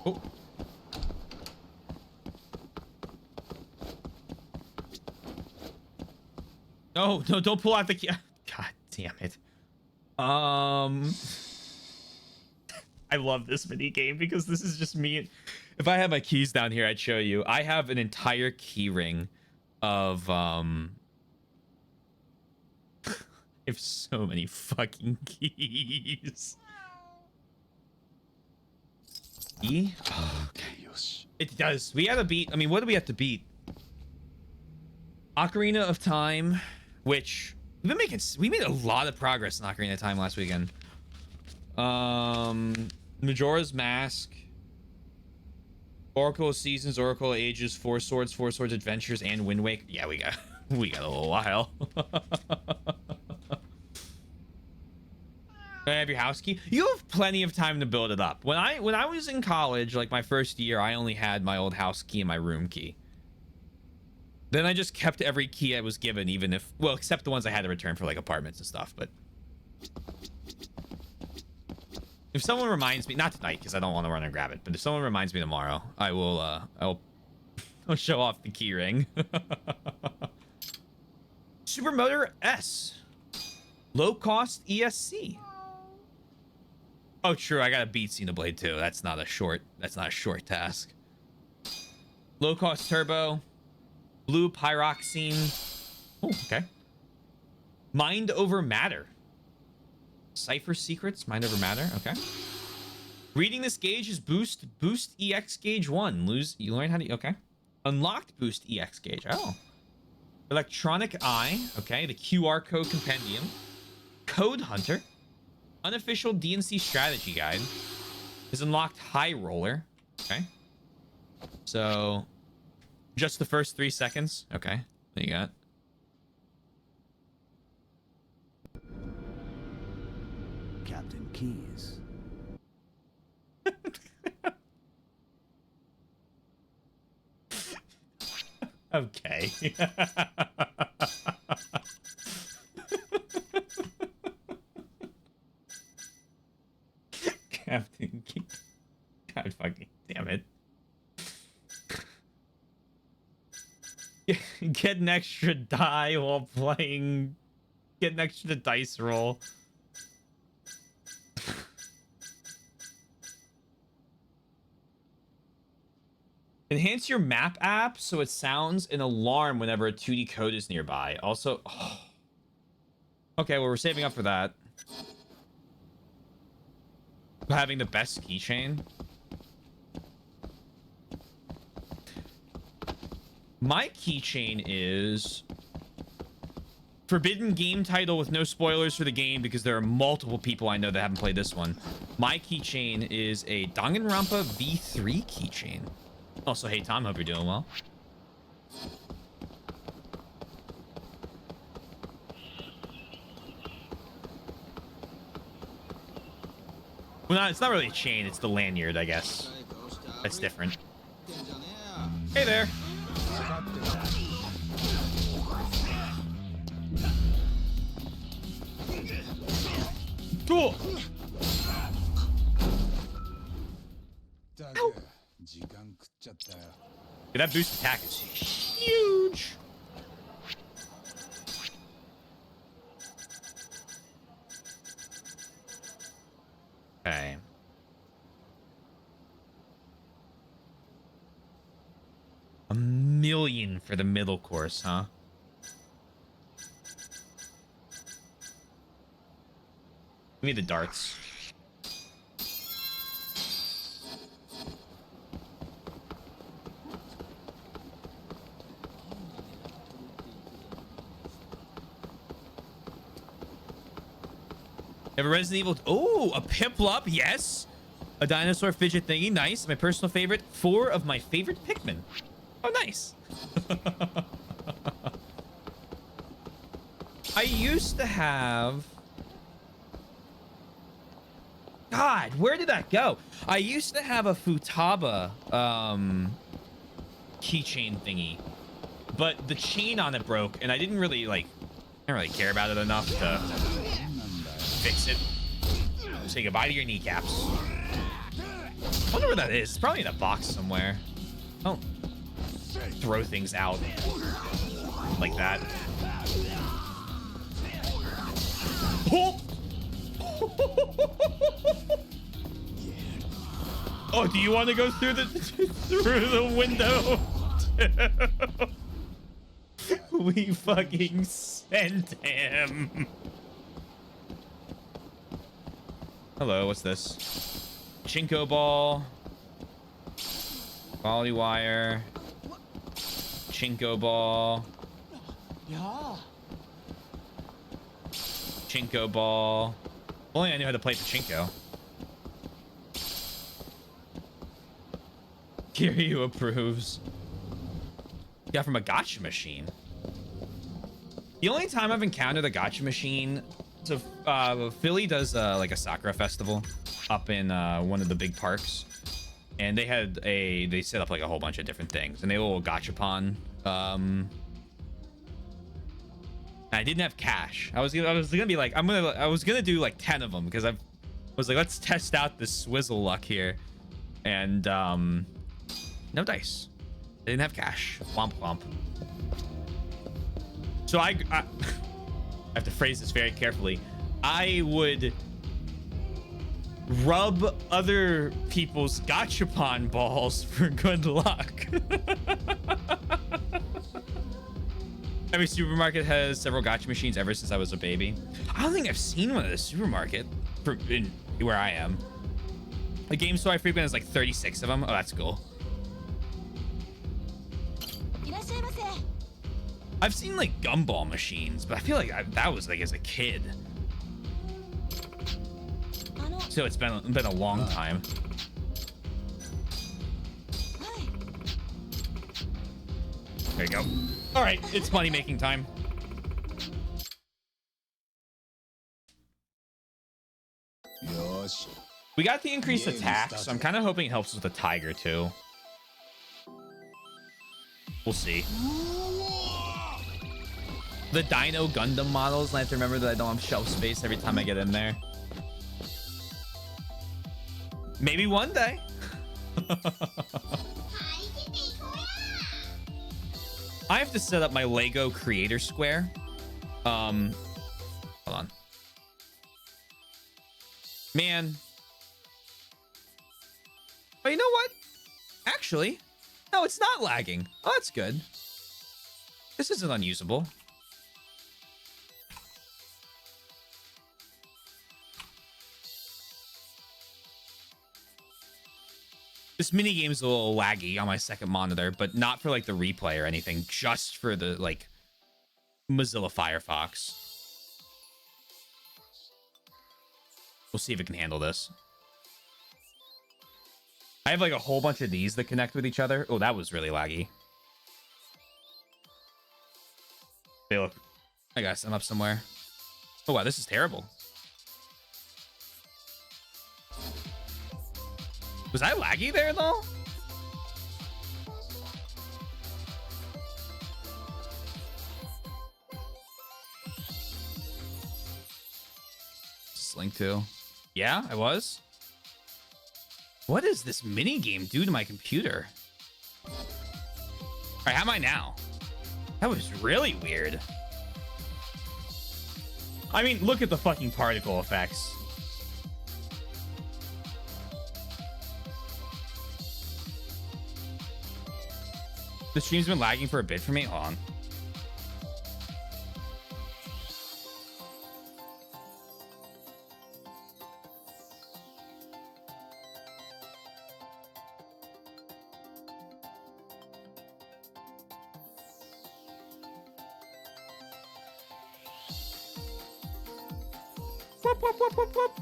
Oh. No, don't pull out the key. God damn it. I love this mini game because this is just me. If I had my keys down here, I'd show you. I have an entire key ring of I have so many fucking keys. E? Oh, okay. It does. We had to beat. I mean, what do we have to beat? Ocarina of Time, which we made a lot of progress in Ocarina of Time last weekend. Majora's Mask, Oracle of Seasons, Oracle of Ages, Four Swords Adventures, and Wind Waker. Yeah, we got a little while. Do I have your house key? You have plenty of time to build it up. When I was in college, like my first year, I only had my old house key and my room key. Then I just kept every key I was given, even if, well, except the ones I had to return for like apartments and stuff. But if someone reminds me, not tonight because I don't want to run and grab it, but if someone reminds me tomorrow, I'll show off the key ring. Supermotor S, low cost ESC. Oh, true. I gotta beat Xenoblade 2. That's not a short task. Low cost turbo, blue pyroxene. Oh, okay. Mind over matter. Cipher secrets, mind over matter. Okay. Reading this gauge is boost EX gauge 1. You learn how to, okay. Unlocked boost EX gauge. Oh. Electronic eye. Okay. The QR code compendium. Code hunter. Unofficial DNC strategy guide. Is unlocked high roller. Okay. So just the first 3 seconds. Okay. What you got? Captain Keys. Okay. Captain Keys. God fucking damn it. Get an extra die while playing. Get an extra dice roll. Enhance your map app so it sounds an alarm whenever a 2D code is nearby. Also, oh. Okay, well, we're saving up for that. Having the best keychain. My keychain is forbidden game title with no spoilers for the game because there are multiple people I know that haven't played this one. My keychain is a Danganronpa V3 keychain. Also, hey Tom, hope you're doing well. Well, it's not really a chain, it's the lanyard, I guess. That's different. Hey there. Cool. Ow. Dude, that boost attack is huge. Okay. $1 million for the middle course, huh? Give me the darts. Have a Resident Evil. Oh, a Piplup, yes. A dinosaur fidget thingy, nice. My personal favorite. 4 of my favorite Pikmin. Oh, nice. I used to have. God, where did that go? I used to have a Futaba keychain thingy, but the chain on it broke, and I didn't really care about it enough to fix it. Say goodbye to your kneecaps. I wonder where that is. It's probably in a box somewhere. Don't throw things out like that. Oh! Oh, do you want to go through the window? We fucking sent him. Hello, what's this? Chinko ball. Volley wire. Chinko ball. Yeah. Chinko ball. If only I knew how to play Pachinko. Kiryu approves. Got from a gacha machine. The only time I've encountered a gacha machine, so Philly does like a Sakura festival up in one of the big parks, and they set up like a whole bunch of different things, and they had a little gachapon. I didn't have cash. I was gonna be like, I was gonna do like 10 of them because I was like, let's test out this swizzle luck here, and no dice. They didn't have cash. Womp womp. So I have to phrase this very carefully. I would rub other people's gachapon balls for good luck. Every supermarket has several gacha machines ever since I was a baby. I don't think I've seen one at a supermarket in where I am. The game store I frequent has like 36 of them. Oh, that's cool. I've seen like gumball machines, but I feel like that was like as a kid. So it's been a long time. There you go. All right, it's money making time. We got the increased attack, so I'm kind of hoping it helps with the tiger too. We'll see. The Dino Gundam models, and I have to remember that I don't have shelf space every time I get in there. Maybe one day. I have to set up my Lego Creator Square. Hold on. Man. Oh, you know what? Actually, no, it's not lagging. Oh, that's good. This isn't unusable. This minigame is a little laggy on my second monitor, but not for like the replay or anything, just for the like Mozilla Firefox. We'll see if it can handle this. I have like a whole bunch of these that connect with each other. Oh, that was really laggy. Hey, look. I guess I'm up somewhere. Oh, wow, this is terrible. Was I laggy there, though? Link to. Yeah, I was. What does this mini game do to my computer? All right, how am I now? That was really weird. I mean, look at the fucking particle effects. The stream's been lagging for a bit for me. Hold on. Whoop, whoop, whoop, whoop, whoop.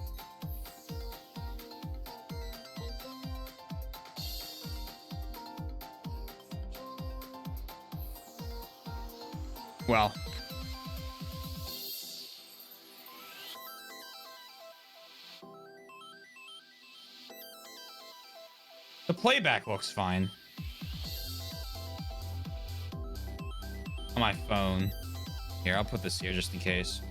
Well. The playback looks fine. On my phone. Here, I'll put this here just in case.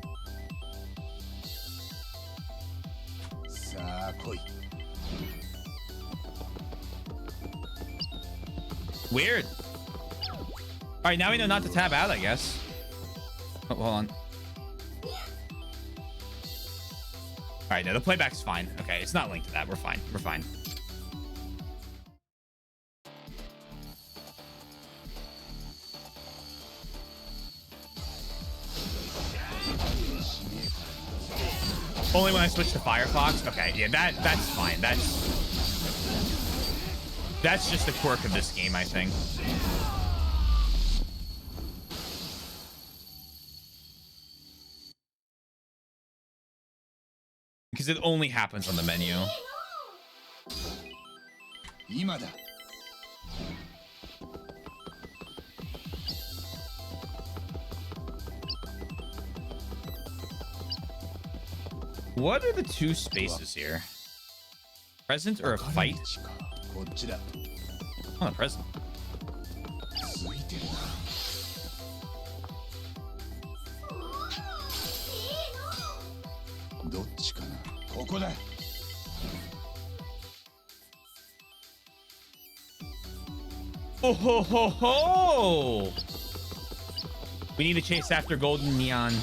Weird. All right, now we know not to tab out, I guess. Oh, hold on. All right, no, the playback's fine. Okay, it's not linked to that. We're fine. We're fine. Only when I switch to Firefox? Okay, yeah, that's fine. That's just a quirk of this game, I think. Because it only happens on the menu. What are the two spaces here? Present or a fight? Oh, a present. Oh ho ho ho! We need to chase after Golden Neon.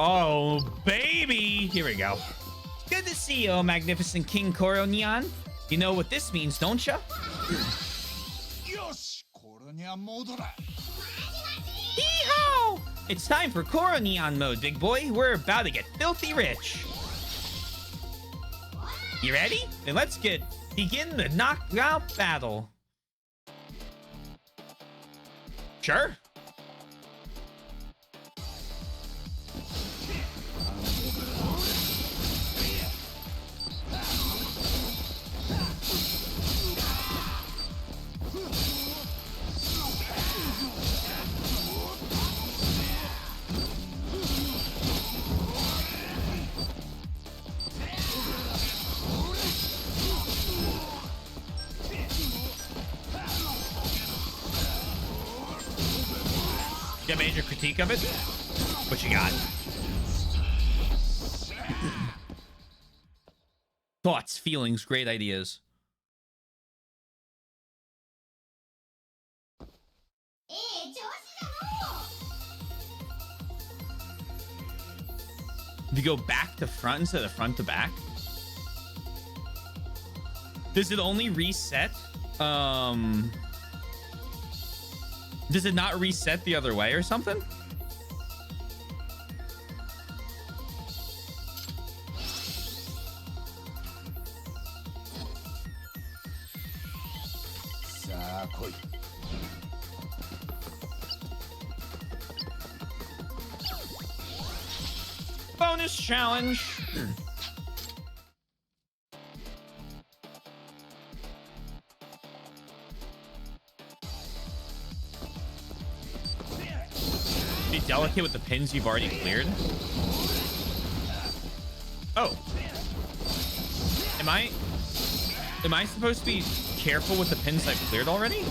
Oh, baby! Here we go. Good to see you, magnificent King Koro Neon. You know what this means, don't you? Hee-haw! It's time for Koro Neon mode, big boy. We're about to get filthy rich. You ready? Then let's begin the knockout battle. Sure. Yeah, major critique of it? What you got? Thoughts, feelings, great ideas. If you go back to front instead of front to back, does it only reset? Does it not reset the other way or something? Bonus challenge. Be delicate with the pins you've already cleared. Oh. Am I supposed to be careful with the pins I've cleared already?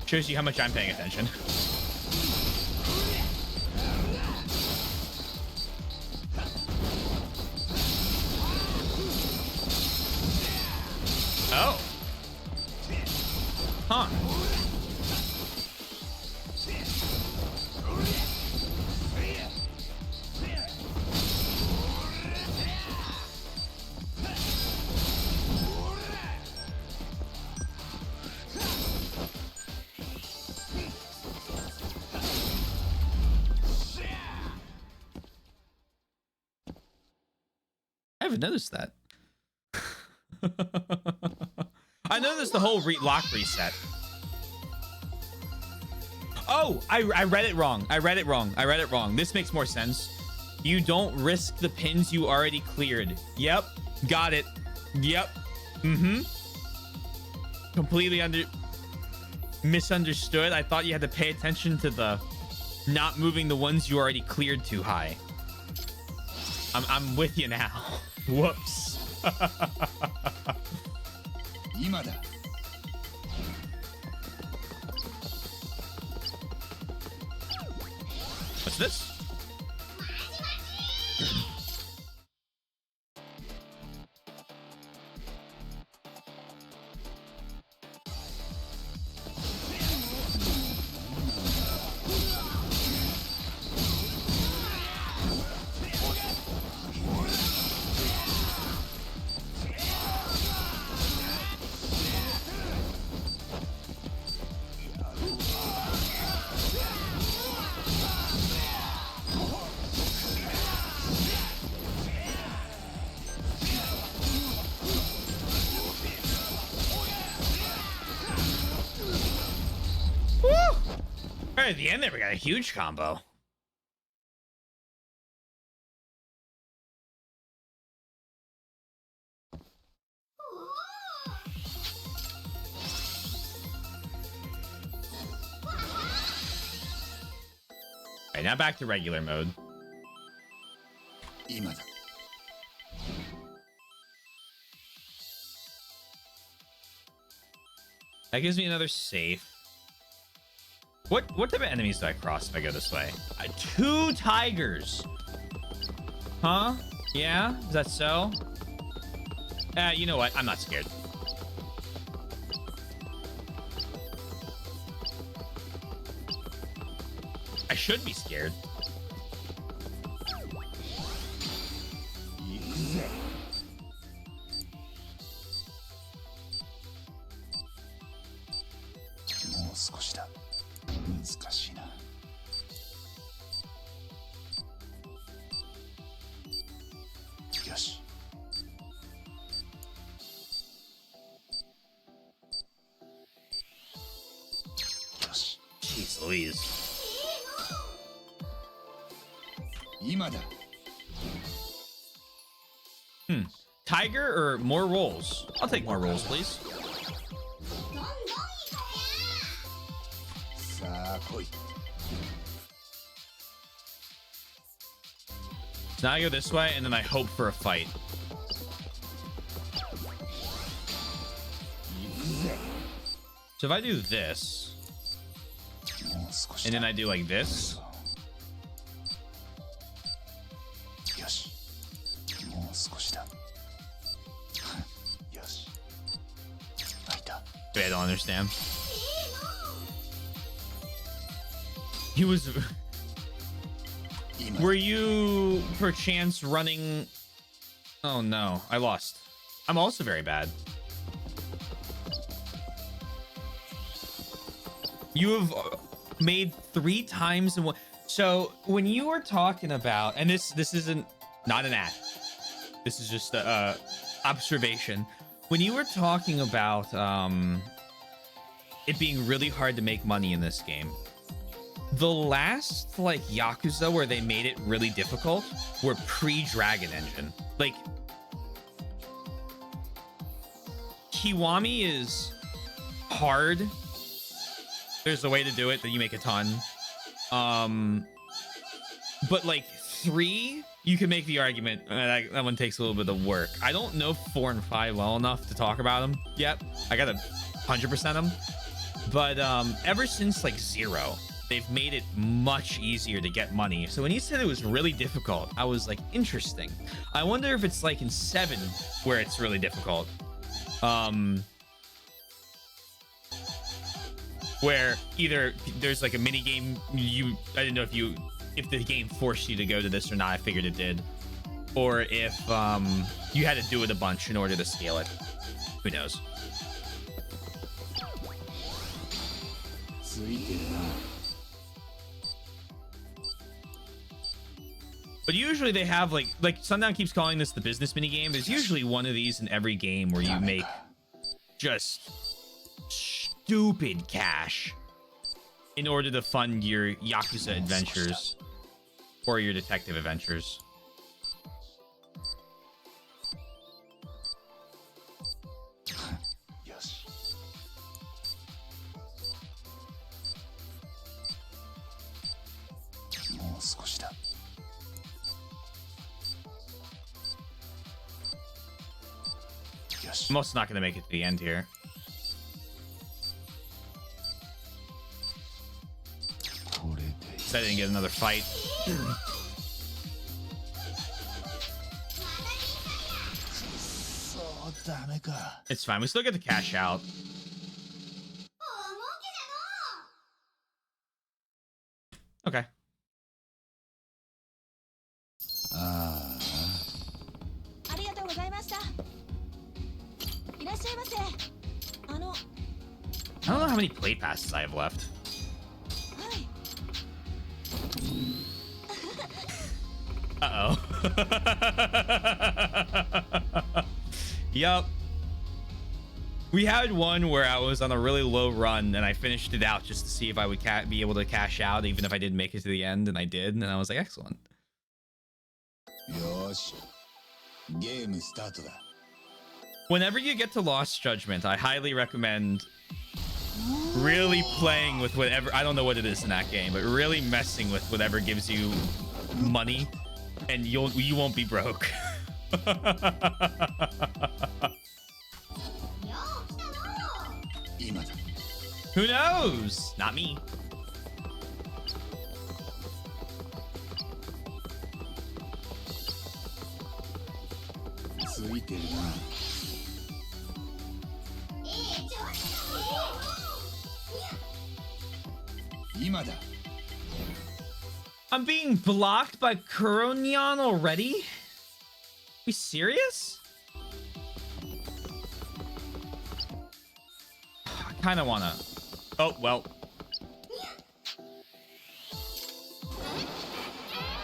Shows you how much I'm paying attention. Oh. Huh. I haven't noticed that. I noticed the whole lock reset. Oh, I read it wrong. I read it wrong. This makes more sense. You don't risk the pins you already cleared. Yep. Got it. Yep. Completely misunderstood. I thought you had to pay attention to the not moving the ones you already cleared too high. I'm with you now. Whoops. What's this? At the end there, we got a huge combo. Alright, now back to regular mode. That gives me another safe. What type of enemies do I cross if I go this way? 2 tigers. Huh? Yeah? Is that so? You know what? I'm not scared. I should be scared. Jeez Louise. Tiger or more rolls? I'll take more rolls, please. So now I go this way, and then I hope for a fight. So if I do this, and then I do like this. Wait, I don't understand. He was... Were you perchance running... Oh no, I lost. I'm also very bad. You have made 3 times in one. So when you were talking about, and this isn't not an ad, this is just a observation. When you were talking about it being really hard to make money in this game, the last like Yakuza where they made it really difficult were pre-Dragon Engine. Like Kiwami is hard. There's a way to do it that you make a ton. But like 3, you can make the argument that one takes a little bit of work. I don't know 4 and 5 well enough to talk about them yet. I gotta 100% them. But ever since like 0, they've made it much easier to get money. So when you said it was really difficult, I was like, interesting. I wonder if it's like in 7 where it's really difficult. Where either there's like a mini game, I didn't know if the game forced you to go to this or not. I figured it did, or if you had to do it a bunch in order to scale it. Who knows? But usually they have like Sundown keeps calling this the business mini game. There's usually one of these in every game where you make just stupid cash in order to fund your Yakuza adventures or your detective adventures. I'm also not going to make it to the end here. So I didn't get another fight. It's fine. We still get the cash out. Okay. I don't know how many play passes I have left. Uh-oh. Yup. We had one where I was on a really low run and I finished it out just to see if I would be able to cash out even if I didn't make it to the end, and I did, and I was like, excellent. Whenever you get to Lost Judgment, I highly recommend really playing with whatever, I don't know what it is in that game, but really messing with whatever gives you money, and you won't be broke. Who knows? Not me. I'm being blocked by Kuronyan already? We serious? I kind of want to... Oh, well.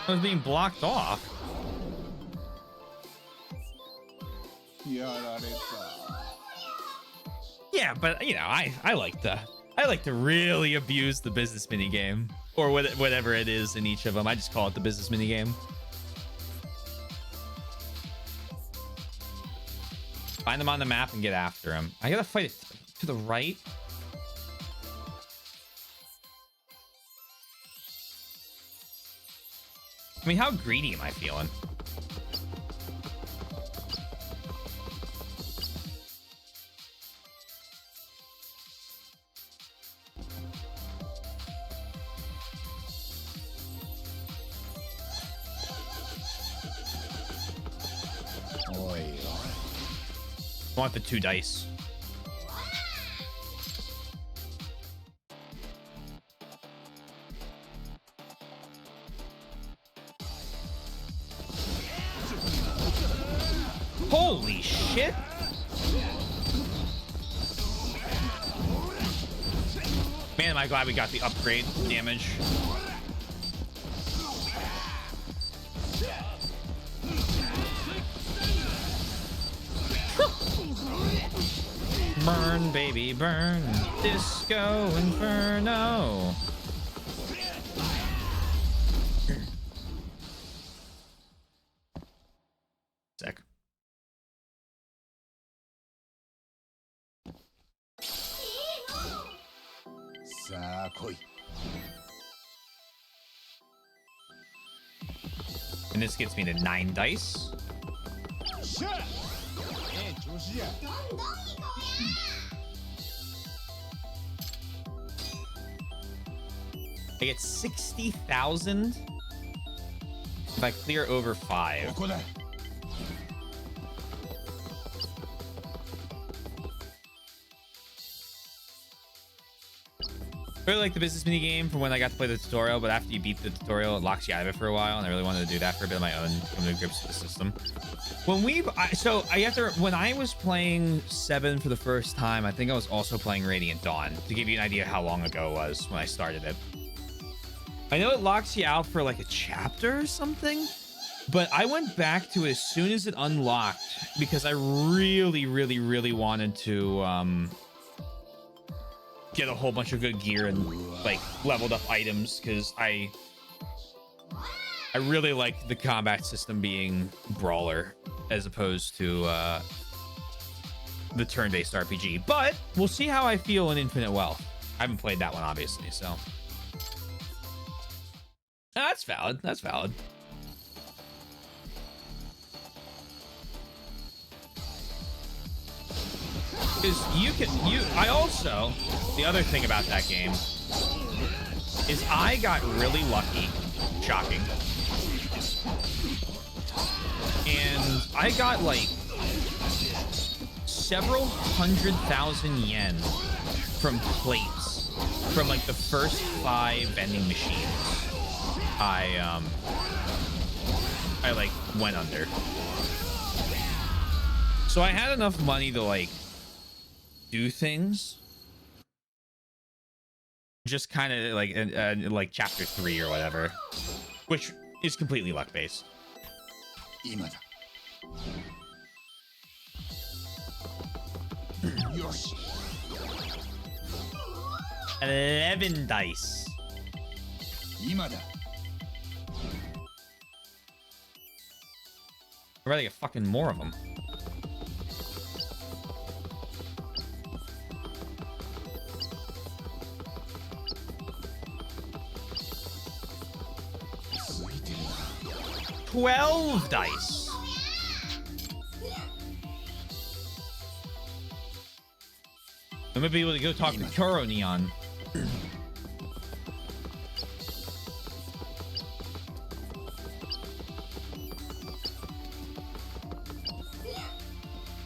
I was being blocked off. Yeah, but you know, I like to really abuse the business mini game, or whatever it is in each of them. I just call it the business mini game. Find them on the map and get after him. I gotta fight it to the right. I mean, how greedy am I feeling? I want the 2 dice. Holy shit! Man, am I glad we got the upgrade damage. Burn, baby, burn. Disco Inferno. Sick. And this gets me to 9 dice. I get 60,000 if I clear over 5. I really like the business mini game from when I got to play the tutorial, but after you beat the tutorial, it locks you out of it for a while, and I really wanted to do that for a bit of my own, come to grips with the system. When when I was playing 7 for the first time, I think I was also playing Radiant Dawn, to give you an idea how long ago it was when I started it. I know it locks you out for like a chapter or something, but I went back to it as soon as it unlocked because I really, really, really wanted to get a whole bunch of good gear and like leveled up items, because I really like the combat system being brawler as opposed to the turn-based RPG. But we'll see how I feel in Infinite Wealth. I haven't played that one, obviously, so that's valid. That's valid. Because the other thing about that game is I got really lucky. Shocking. And I got like several 100,000 yen from plates from like the first 5 vending machines I like went under. So I had enough money to like do things, just kind of like chapter 3 or whatever, which is completely luck based. 11 dice. I'd rather get fucking more of them. $12 dice. I'm gonna be able to go talk to Kuro Neon.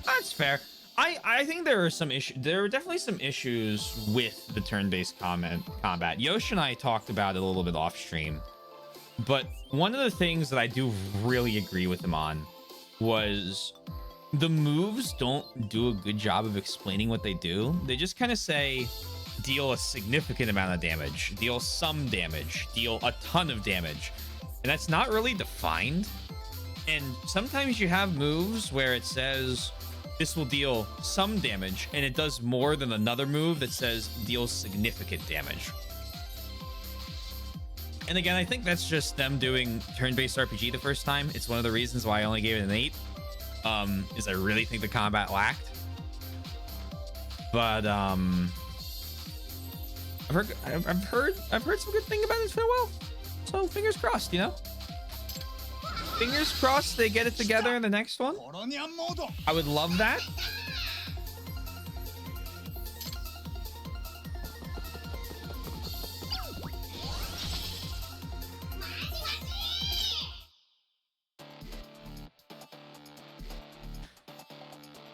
That's fair. I think there are some issues. There are definitely some issues with the turn-based combat. Yosh and I talked about it a little bit off stream, but one of the things that I do really agree with him on was the moves don't do a good job of explaining what they do. They just kind of say, deal a significant amount of damage, deal some damage, deal a ton of damage. And that's not really defined. And sometimes you have moves where it says, this will deal some damage, and it does more than another move that says deals significant damage. And again, I think that's just them doing turn-based RPG the first time. It's one of the reasons why I only gave it an 8. Is I really think the combat lacked. But I've heard some good thing about Infinite Wealth. So fingers crossed, you know. Fingers crossed they get it together in the next one. I would love that.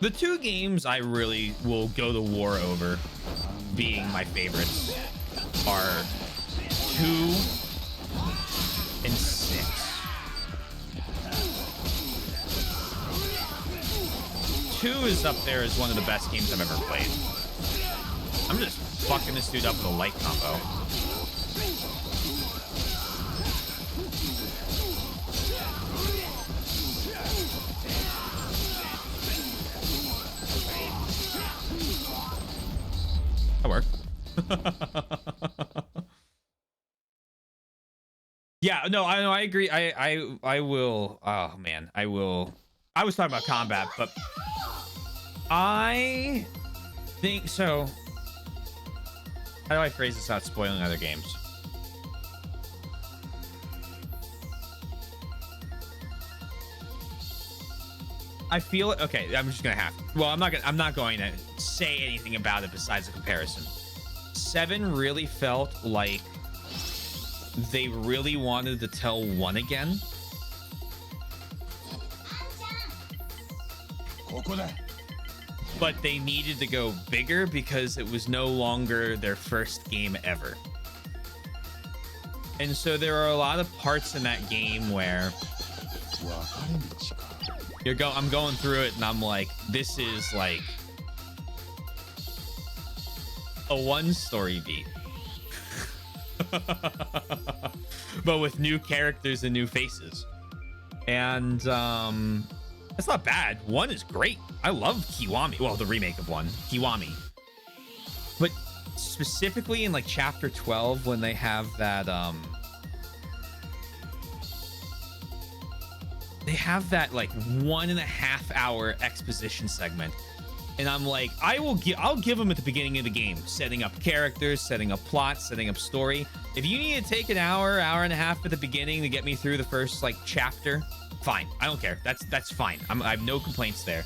The two games I really will go to war over being my favorites are 2 and 6. 2 is up there as one of the best games I've ever played. I'm just fucking this dude up with a light combo. That worked. Yeah, no, I agree. I will. Oh man, I will. I was talking about combat, but I think so. How do I phrase this without spoiling other games? I feel okay. I'm just gonna have. Well, I'm not going to say anything about it besides a comparison. 7 really felt like they really wanted to tell 1 again. But they needed to go bigger because it was no longer their first game ever. And so there are a lot of parts in that game where I'm going through it and I'm like, this is like a 1 story beat. But with new characters and new faces. And it's not bad. 1 is great. I love Kiwami. Well, the remake of 1, Kiwami. But specifically in like chapter 12 when they have that like 1.5 hour exposition segment, and I'm like, I'll give them at the beginning of the game, setting up characters, setting up plots, setting up story. If you need to take an hour and a half at the beginning to get me through the first like chapter, fine. I don't care. That's fine. I have no complaints there.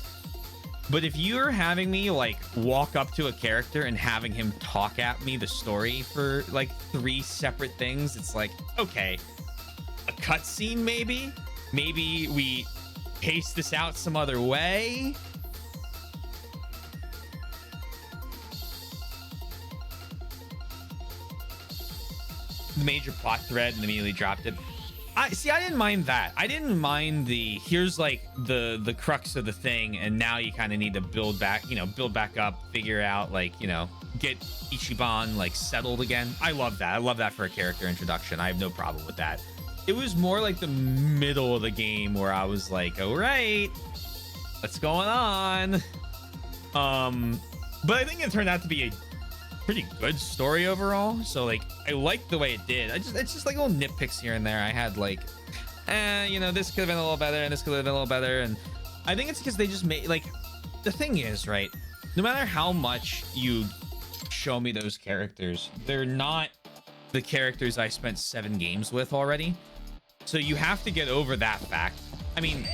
But if you're having me like walk up to a character and having him talk at me the story for like 3 separate things, it's like, okay, a cutscene maybe? Maybe we pace this out some other way? The major plot thread and immediately dropped it. I didn't mind that. I didn't mind the here's like the crux of the thing, and now you kind of need to build back up, figure out like, get Ichiban like settled again. I love that. I love that for a character introduction. I have no problem with that. It was more like the middle of the game where I was like, all right, what's going on? But I think it turned out to be a pretty good story overall. So like, I liked the way it did. It's just like little nitpicks here and there. I had like, this could have been a little better and this could have been a little better. And I think it's because they just made, like, the thing is, right, no matter how much you show me those characters, they're not the characters I spent 7 games with already. So you have to get over that fact. I mean,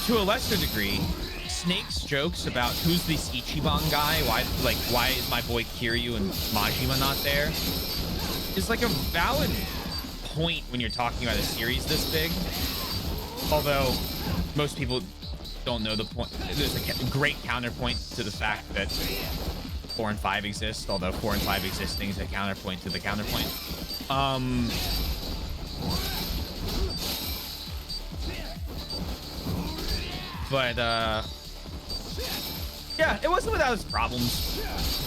to a lesser degree, Snake's jokes about who's this Ichiban guy, why is my boy Kiryu and Majima not there, is like a valid point when you're talking about a series this big. Although most people don't know the point. There's a great counterpoint to the fact that 4 and 5 exist, although 4 and 5 existing is a counterpoint to the counterpoint. But yeah, it wasn't without its problems.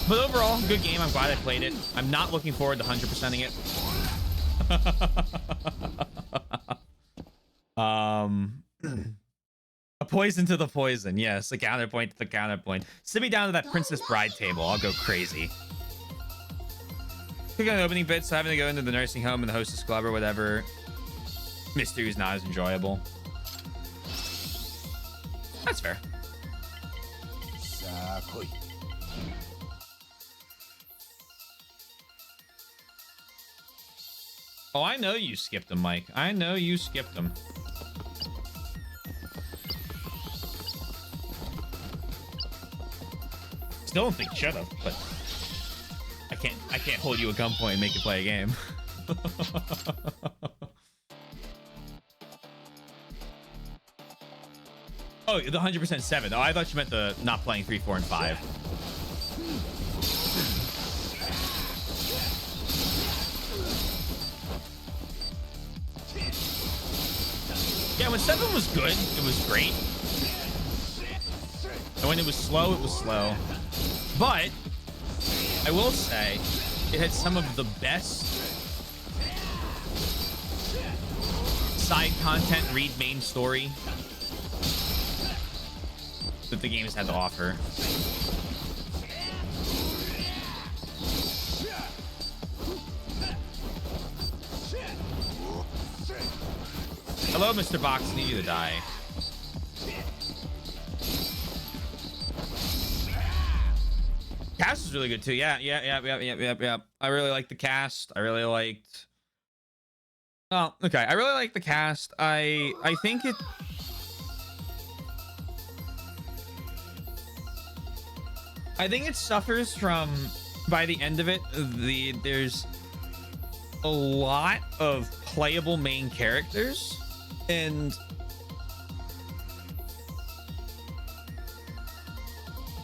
But overall, good game. I'm glad I played it. I'm not looking forward to 100%ing it. A poison to the poison. Yes, a counterpoint to the counterpoint. Sit me down to that Princess Bride table. I'll go crazy. Clicking on the opening bits, so having to go into the nursing home and the hostess club or whatever. Mystery is not as enjoyable. That's fair. Oh, I know you skipped them, Mike. I know you skipped them. Still don't think should have, but I can't hold you at gunpoint and make you play a game. Oh, the 100% 7. Oh, I thought you meant the not playing 3, 4, and 5. Yeah, when 7 was good, it was great. And when it was slow, it was slow. But I will say it had some of the best side content, read main story that the games had to offer. Hello, Mr. Box. Need you to die. Cast was really good too. Yeah. I really liked the cast. I really liked. Oh, okay. I really like the cast. I think it. I think it suffers from, by the end of it, there's a lot of playable main characters, and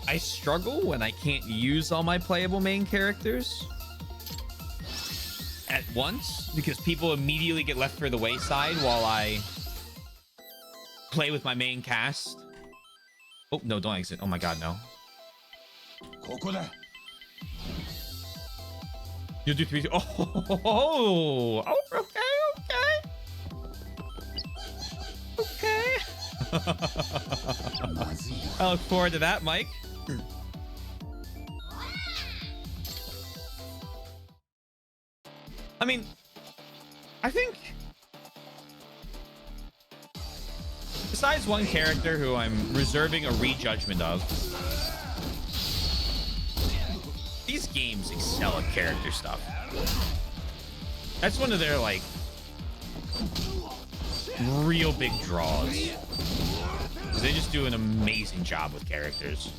I struggle when I can't use all my playable main characters at once, because people immediately get left for the wayside while I play with my main cast. Oh, no, don't exit. Oh my god, no. You'll do 3. Oh, okay. I look forward to that, Mike. I mean, I think besides one character who I'm reserving a rejudgment of, these games excel at character stuff. That's one of their, like, real big draws. They just do an amazing job with characters.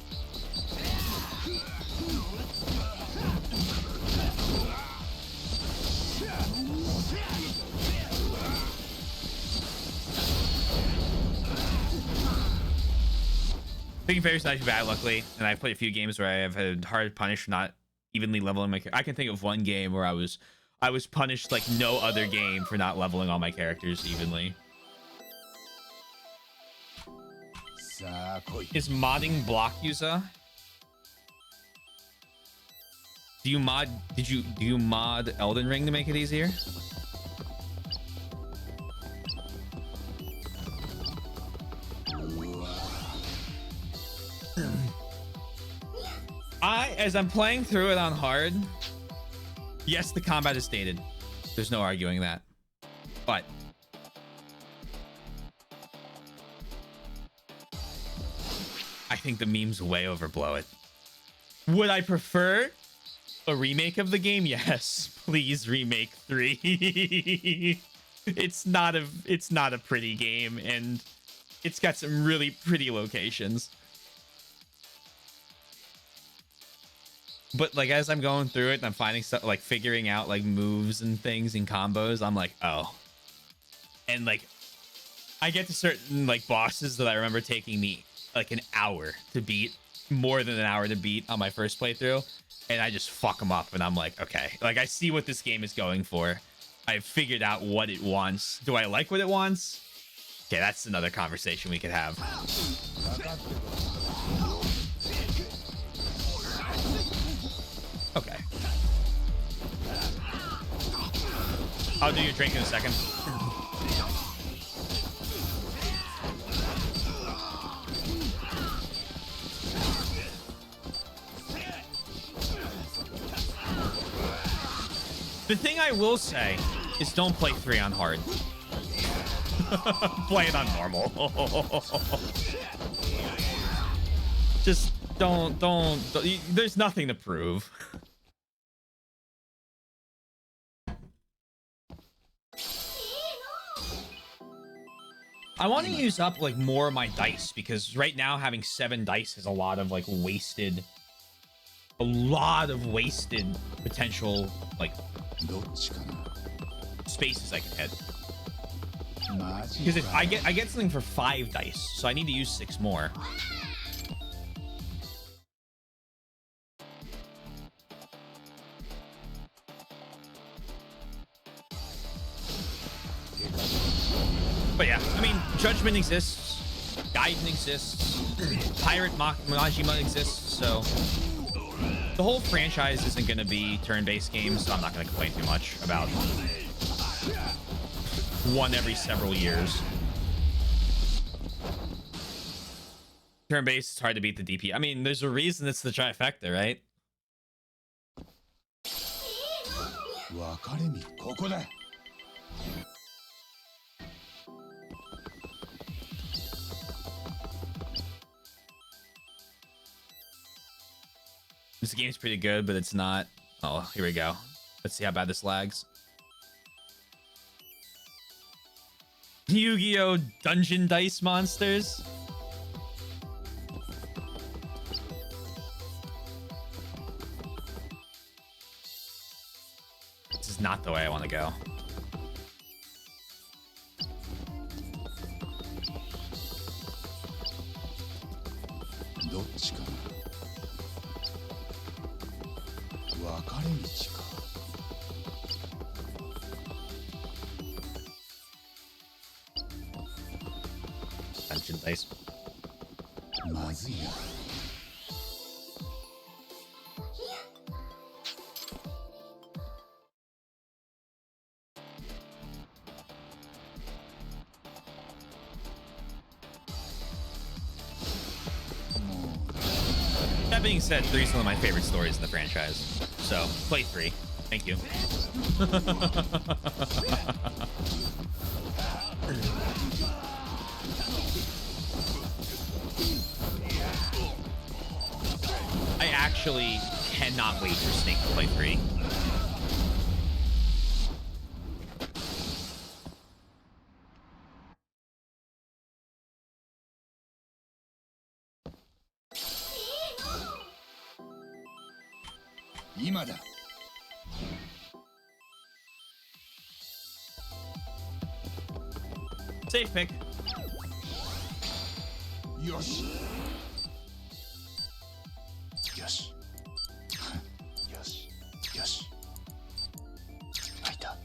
Picking favorites not too bad, luckily, and I've played a few games where I have had hard punish for not evenly leveling my character. I can think of one game where I was punished like no other game for not leveling all my characters evenly. Is modding block user? Do you mod Elden Ring to make it easier? As I'm playing through it on hard, yes, the combat is dated. There's no arguing that. But I think the memes way overblow it. Would I prefer a remake of the game? Yes. Please remake 3. It's not a pretty game, and it's got some really pretty locations. But like as I'm going through it and I'm finding stuff, like figuring out like moves and things and combos, I'm like, oh. And like I get to certain like bosses that I remember taking me like an hour to beat, more than an hour to beat on my first playthrough, and I just fuck them up, and I'm like, okay, like I see what this game is going for. I've figured out what it wants. Do I like what it wants? Okay, that's another conversation we could have. Okay. I'll do your drink in a second. The thing I will say is don't play 3 on hard. Play it on normal. Just don't, there's nothing to prove. I want to use up like more of my dice because right now having 7 dice is a lot of wasted potential like spaces I can hit. Because if I get something for 5 dice, so I need to use 6 more. But yeah, I mean, Judgment exists, Gaiden exists, Pirate Majima exists, so the whole franchise isn't going to be turn-based games, so I'm not going to complain too much about one every several years. Turn-based, it's hard to beat the DP. I mean, there's a reason it's the trifecta, right? This game's pretty good, but it's not. Oh, here we go. Let's see how bad this lags. Yu-Gi-Oh! Dungeon Dice Monsters. This is not the way I want to go. Dungeon Dice. That being said, 3 is one of my favorite stories in the franchise. So, play 3. Thank you. I actually cannot wait for Snake to play 3. Safe pick. Yosh. Yosh. Yosh. Yosh. Aita.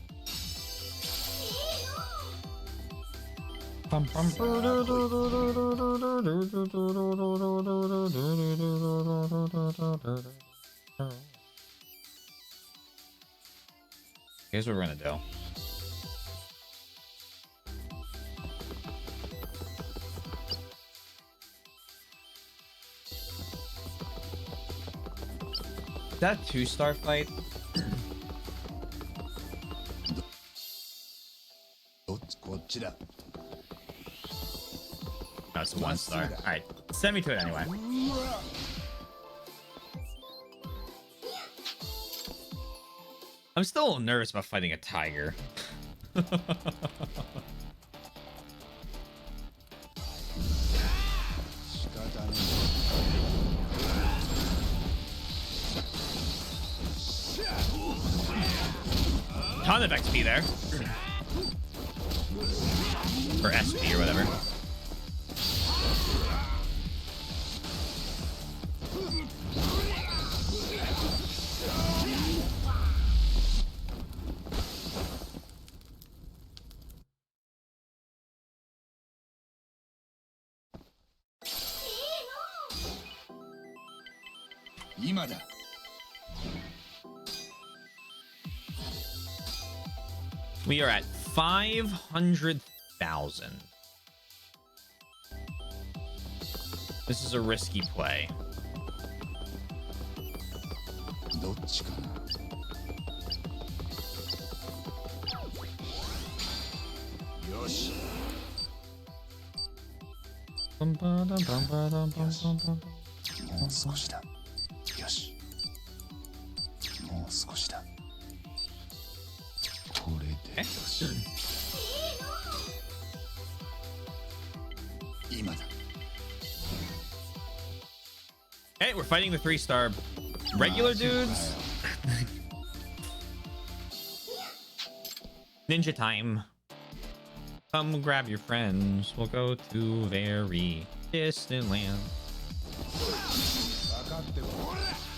Here's what we're gonna do. That 2-star fight. No, it's a 1-star. Alright, send me to it anyway. I'm still a little nervous about fighting a tiger. Ton of XP there. Or SP or whatever. We are at 500,000. This is a risky play. Yosh. Hey, we're fighting the 3-star regular dudes. Ninja time. Come grab your friends. We'll go to very distant land.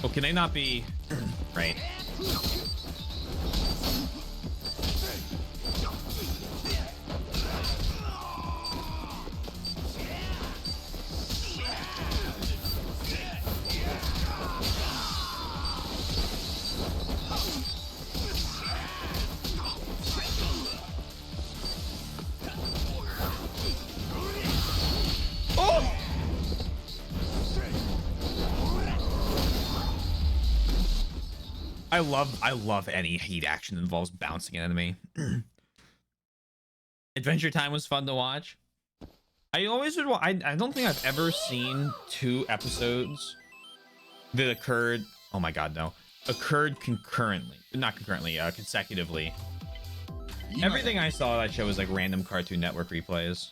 Oh, can they not be right? I love any heat action that involves bouncing an enemy. Adventure Time was fun to watch. I always would. I don't think I've ever seen 2 episodes that occurred. Oh my god, no! Occurred concurrently, not concurrently, consecutively. Everything I saw that show was like random Cartoon Network replays.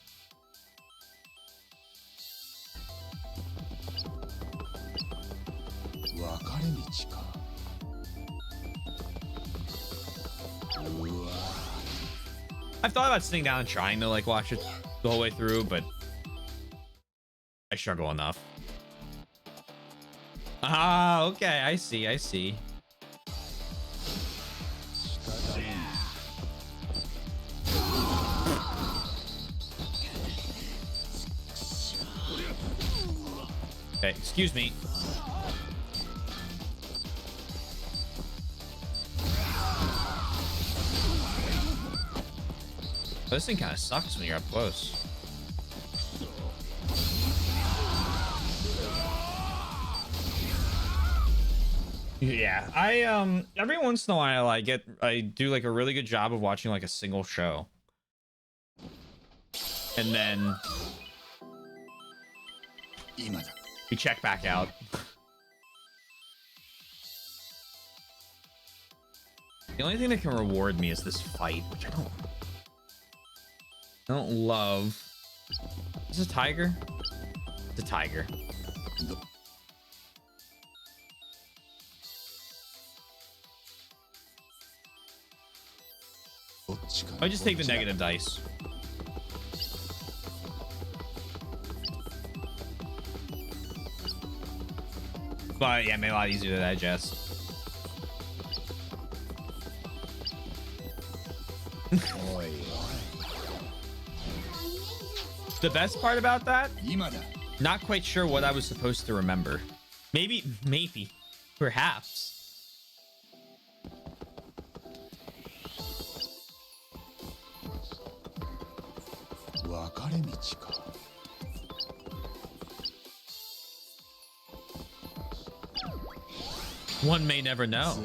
I've thought about sitting down and trying to like watch it the whole way through, but I struggle enough. Ah, okay, I see. Okay, excuse me. This thing kind of sucks when you're up close. Yeah, I every once in a while I do like a really good job of watching like a single show. And then we check back out. The only thing that can reward me is this fight, which I don't love. Is this a tiger? It's a tiger. I just take the negative dice. But yeah, it made it a lot easier to digest. The best part about that? Not quite sure what I was supposed to remember. Maybe, perhaps. One may never know.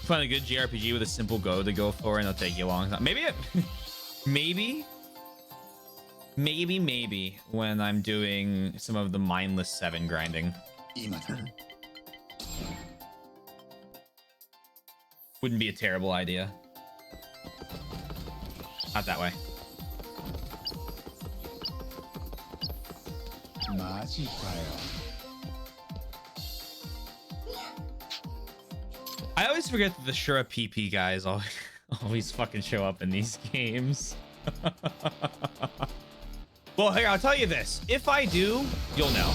Find a good JRPG with a simple go to go for, and it'll take you a long time. Maybe when I'm doing some of the mindless 7 grinding. Wouldn't be a terrible idea. Not that way. I always forget that the Shura PP guys always fucking show up in these games. Well, here, I'll tell you this. If I do, you'll know.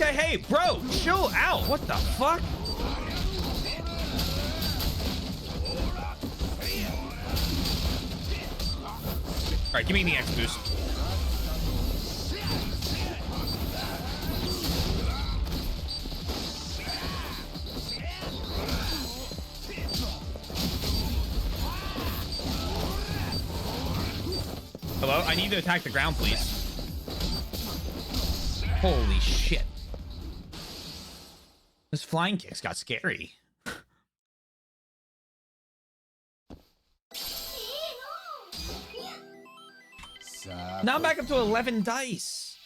Okay, hey, bro, chill out. What the fuck? All right, give me the X boost. Hello? I need to attack the ground, please. Holy shit. This flying kicks got scary. Now I'm back up to 11 dice.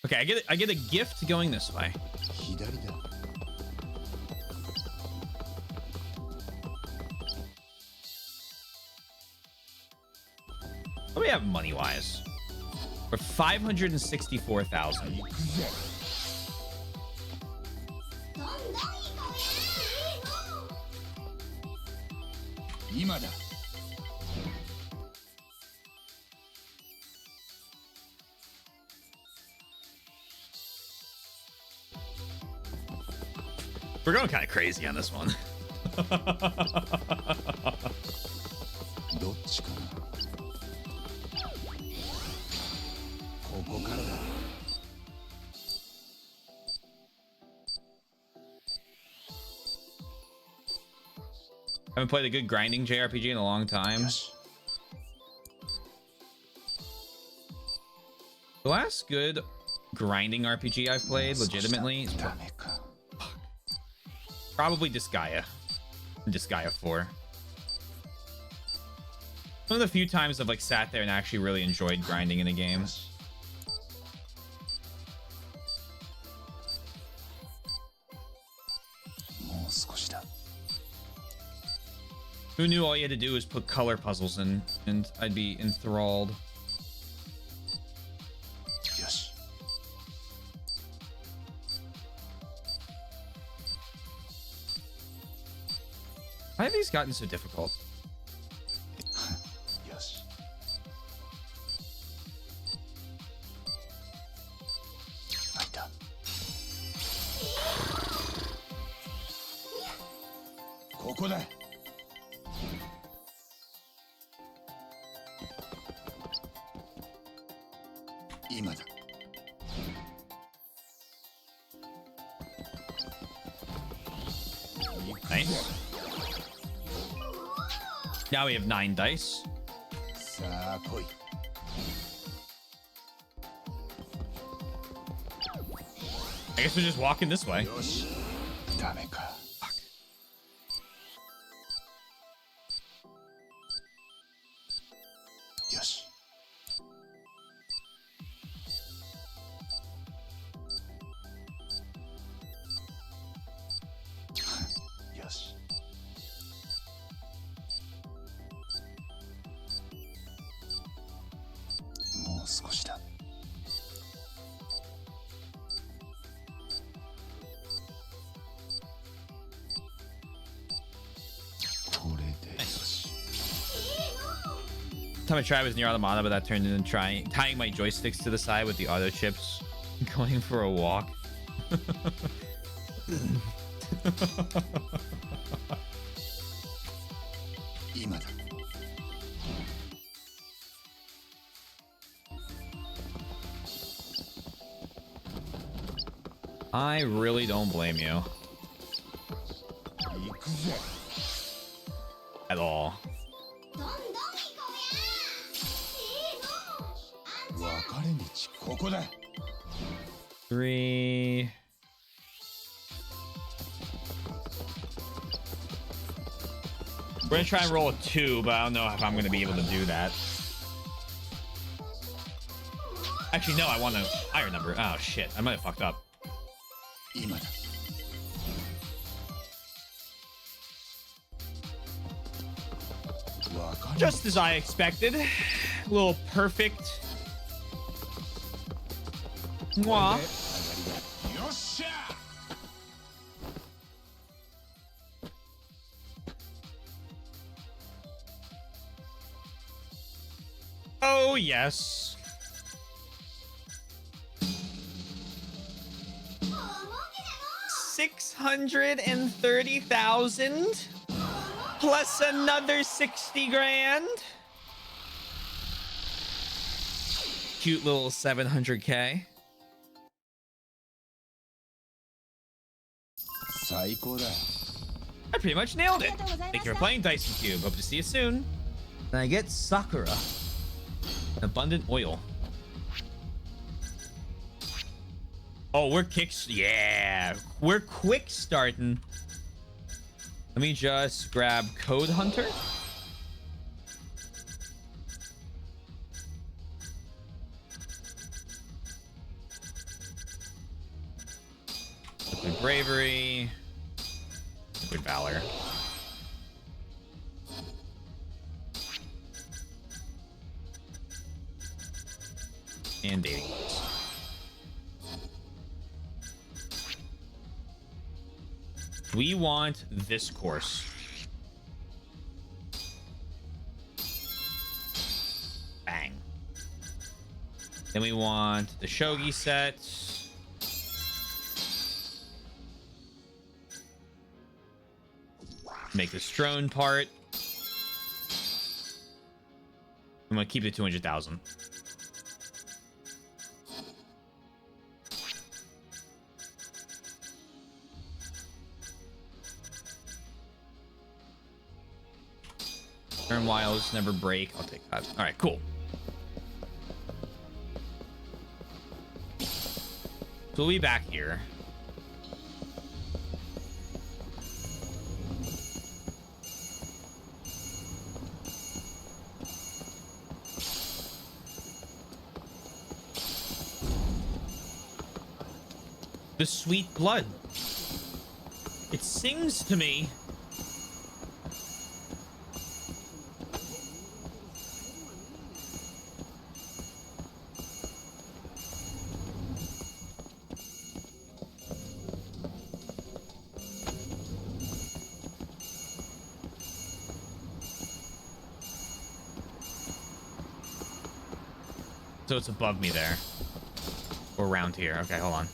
Okay, I get a gift going this way. What do we have money-wise? We're 564,000. We're going kind of crazy on this one. Haven't played a good grinding JRPG in a long time. The last good grinding RPG I've played legitimately is probably Disgaea. Disgaea 4. One of the few times I've like sat there and actually really enjoyed grinding in a game. Who knew all you had to do was put color puzzles in and I'd be enthralled. Yes. Why have these gotten so difficult? Yes. I'm done. Kokode. Nice. Now we have 9 dice. I guess we're just walking this way. Fuck. Yes. Yes. More 少しだ. Time I tried was near Automata, but that turned into tying my joysticks to the side with the auto chips, going for a walk. I really don't blame you. At all. Three. We're gonna try and roll a 2, but I don't know if I'm gonna be able to do that. Actually, no, I want a higher number. Oh shit, I might have fucked up. Just as I expected. A little perfect. Mwah. Oh, yes. 630,000 plus another 60 grand. Cute little 700k. 最高だよ。 I pretty much nailed it. Thank you for playing Dyson Cube. Hope to see you soon. And I get Sakura. Abundant oil. Oh, we're yeah. We're quick starting. Let me just grab Code Hunter. Liquid Bravery. Liquid Valor. And dating. We want this course. Bang. Then we want the Shogi set. Make this drone part. I'm gonna keep the 200,000. Turn wilds never break. I'll take that. All right, cool. So we'll be back here. The sweet blood. It sings to me. So it's above me there. Or around here. Okay, hold on.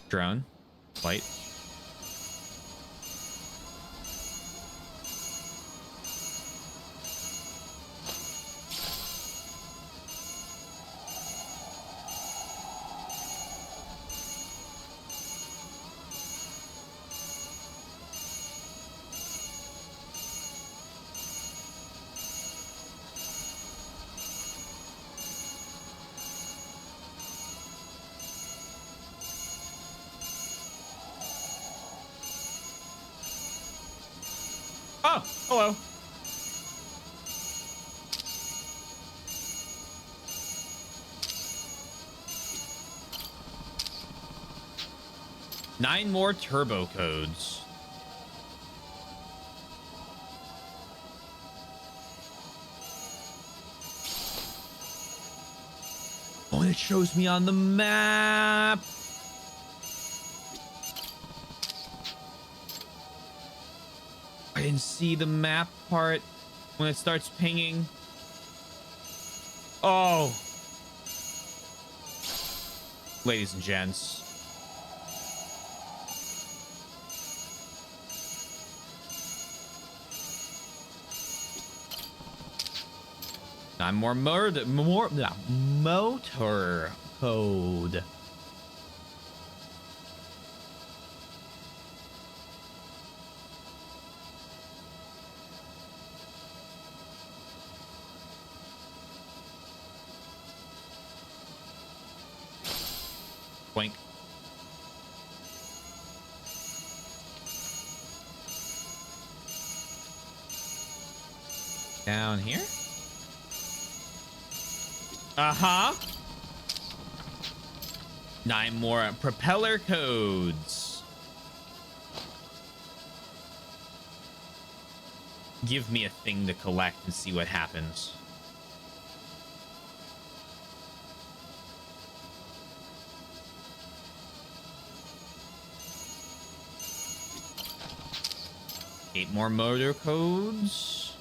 Drone. White. Oh, hello. Nine more turbo codes. Oh, it shows me on the map. I didn't see the map part when it starts pinging. Oh. Ladies and gents. I'm more motor code. Boink. Down here? Uh-huh. 9 more propeller codes. Give me a thing to collect and see what happens. Eight more motor codes.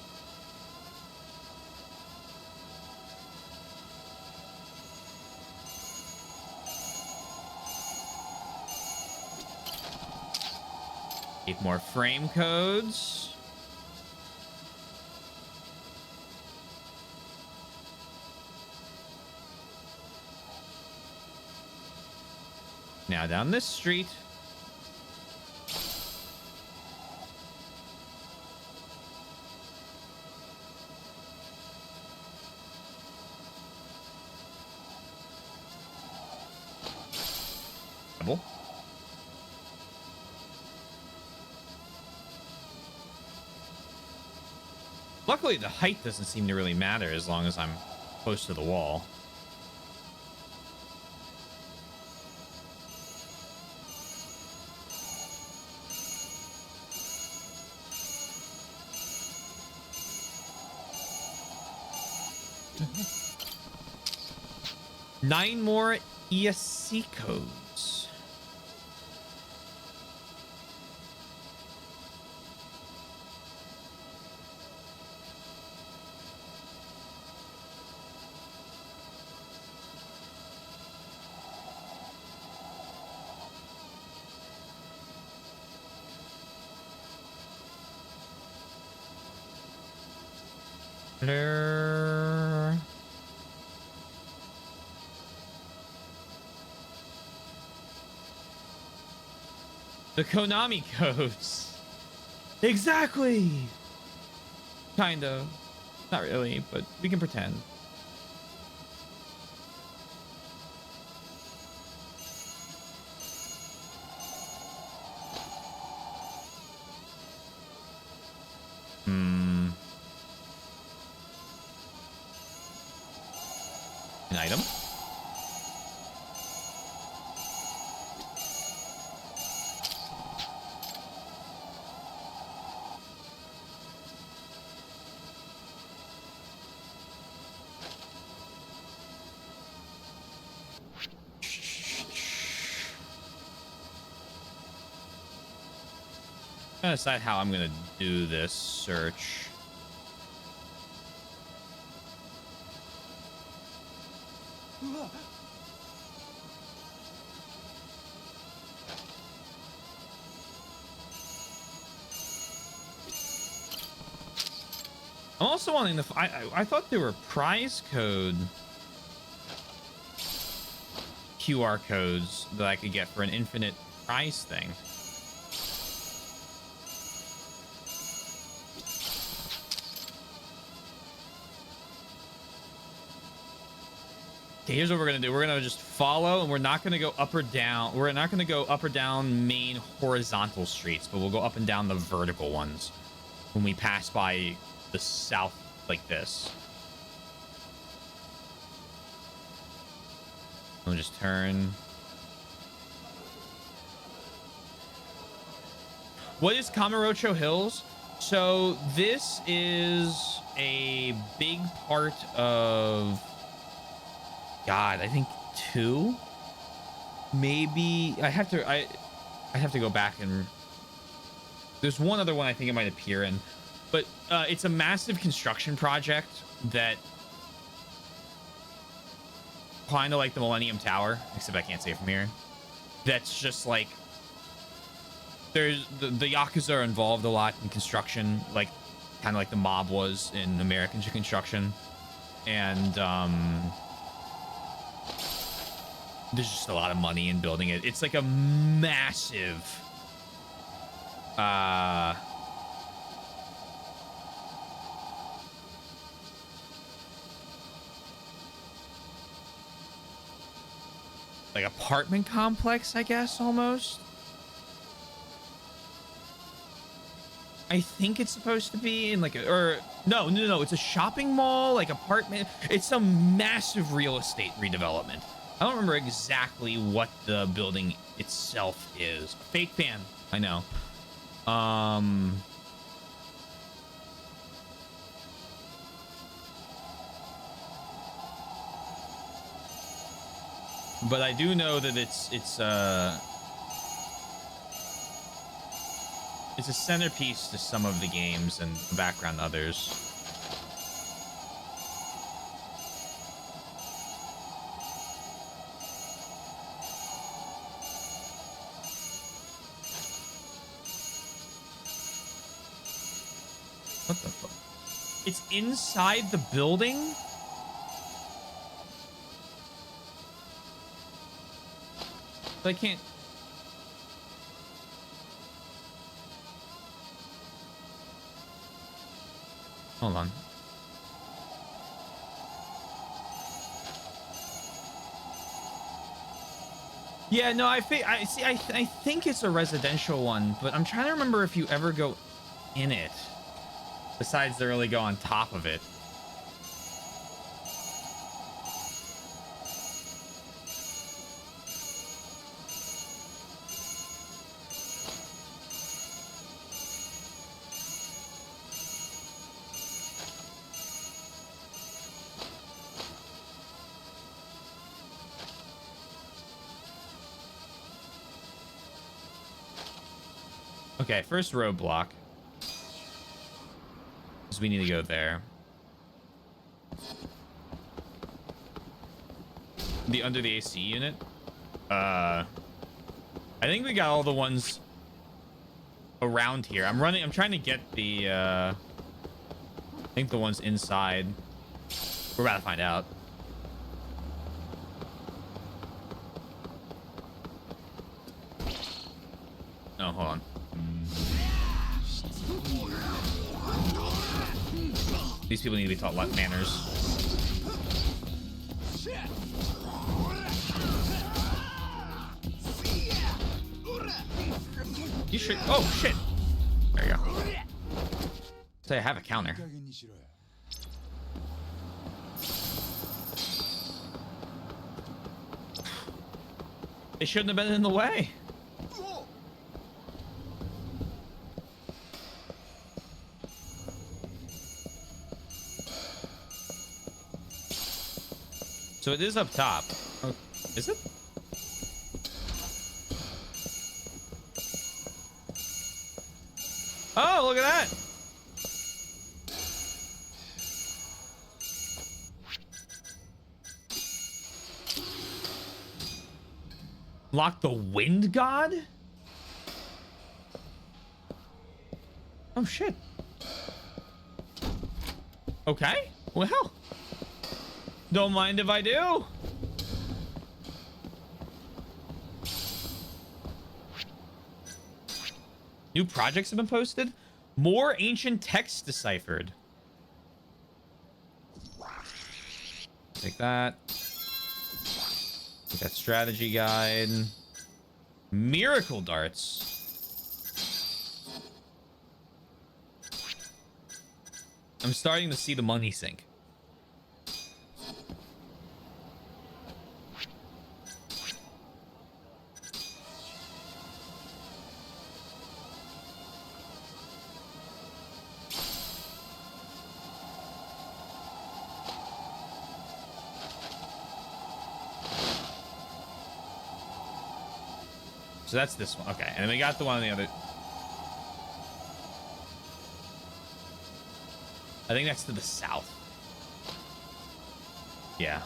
Take more frame codes. Now down this street. Double. Luckily, the height doesn't seem to really matter as long as I'm close to the wall. Nine more ESC codes. Blur. The Konami codes. Exactly. Kind of. Not really, but we can pretend. An item. I'm gonna decide how I'm gonna do this search. I'm also wanting the. I thought there were prize code QR codes that I could get for an infinite prize thing. Okay, here's what we're gonna do. We're gonna just follow, and we're not gonna go up or down. We're not gonna go up or down main horizontal streets, but we'll go up and down the vertical ones when we pass by the south, like this. We'll just turn. What is Kamurocho Hills? So this is a big part of, God, I think 2, maybe. I have to go back, and there's one other one I think it might appear in, but it's a massive construction project that kind of like the Millennium Tower, except I can't see it from here. That's just like, there's the Yakuza are involved a lot in construction, like kind of like the mob was in American construction, and there's just a lot of money in building it. It's like a massive like apartment complex, I guess, almost. I think it's supposed to be in like a, or no, it's a shopping mall, like apartment. It's some massive real estate redevelopment. I don't remember exactly what the building itself is. Fake fan, I know. But I do know that it's a centerpiece to some of the games and background others. What the fuck? It's inside the building? So I can't... Hold on. Yeah, no, I think it's a residential one, but I'm trying to remember if you ever go in it. Besides they really go on top of it. Okay, first roadblock. Because we need to go there. Under the AC unit. I think we got all the ones around here. I'm trying to get the I think the ones inside. We're about to find out. Oh, hold on. These people need to be taught manners. You should. Oh shit! There you go. Say I have a counter. They shouldn't have been in the way. So it is up top. Oh, is it? Oh, look at that. Lock the wind god? Oh, shit. Okay. Well. Don't mind if I do. New projects have been posted. More ancient texts deciphered. Take that. Take that strategy guide. Miracle darts. I'm starting to see the money sink. So that's this one. Okay, and then we got the one on the other. I think that's to the south. Yeah.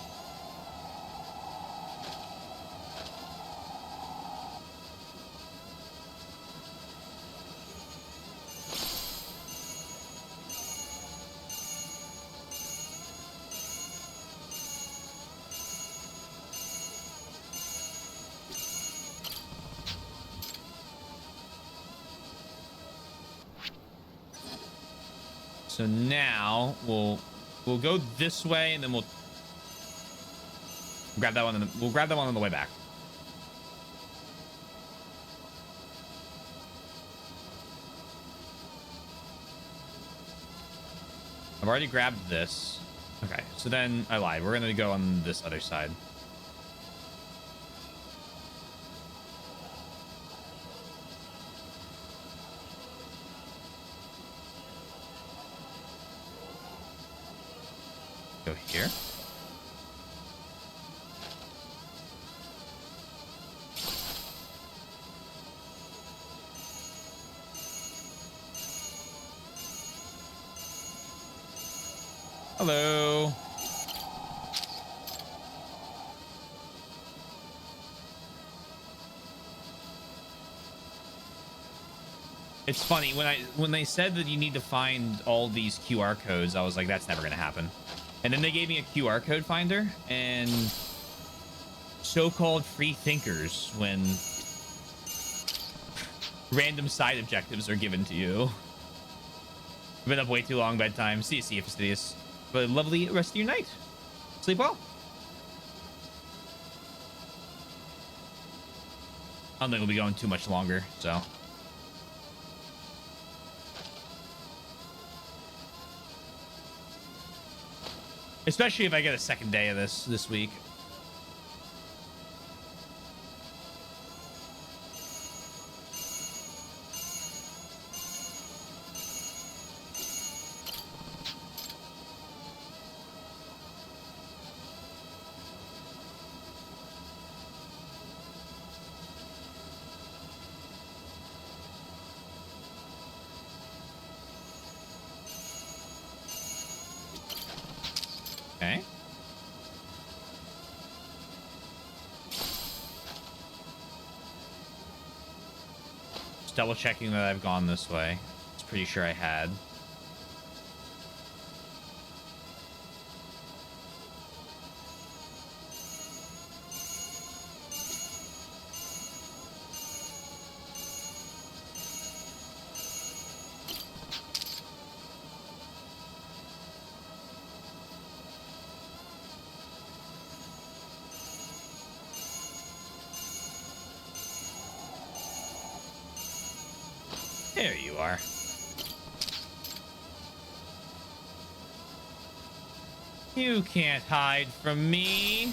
So now we'll go this way, and then we'll grab that one. We'll grab that one on the way back. I've already grabbed this. Okay, so then I lied. We're gonna go on this other side. Go here. Hello. It's funny when they said that you need to find all these QR codes, I was like, that's never gonna happen. And then they gave me a QR code finder, and so-called free thinkers when random side objectives are given to you. I've been up way too long. Bedtime. See you, Fastidious. But a lovely rest of your night. Sleep well. I don't think we'll be going too much longer, so. Especially if I get a second day of this week. Okay. Just double checking that I've gone this way. It's pretty sure I had. There you are. You can't hide from me.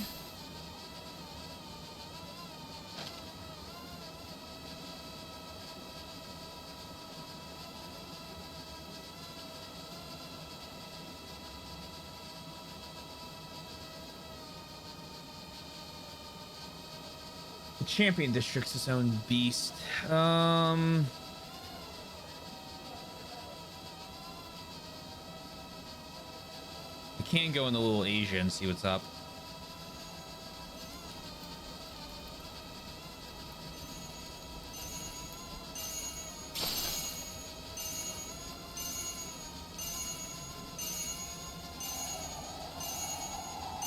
The Champion District's its own beast. Can go in the little Asia and see what's up.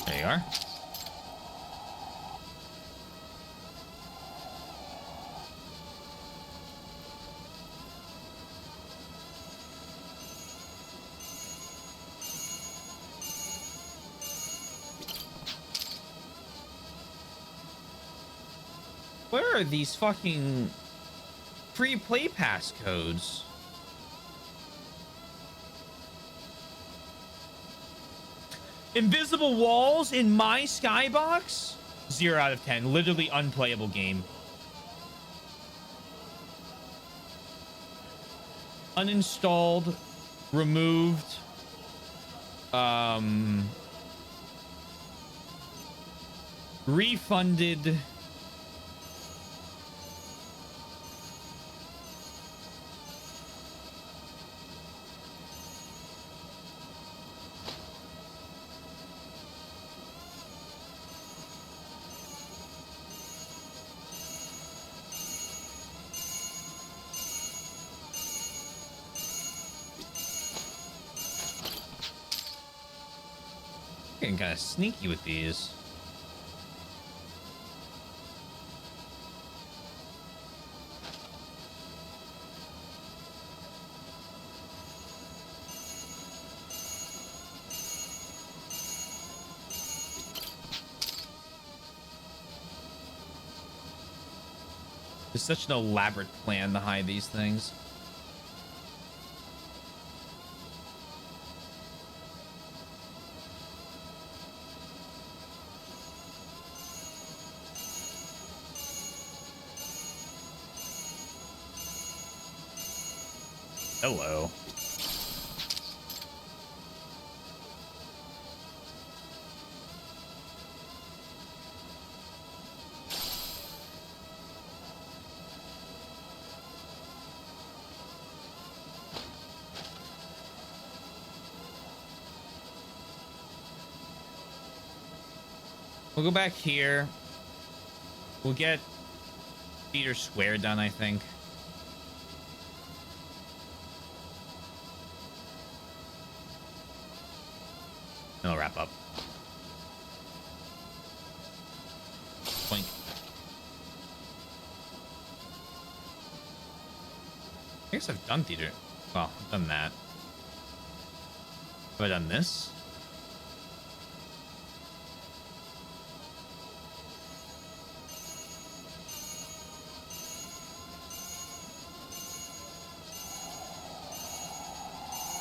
There you are. Where are these fucking free play pass codes? Invisible walls in my skybox? 0 out of 10. Literally unplayable game. Uninstalled, removed, refunded. Getting kind of sneaky with these. It's such an elaborate plan to hide these things. Hello. We'll go back here. We'll get Peter Square done, I think. And I'll wrap up. Boink. I guess I've done theater. Well, I've done that. Have I done this?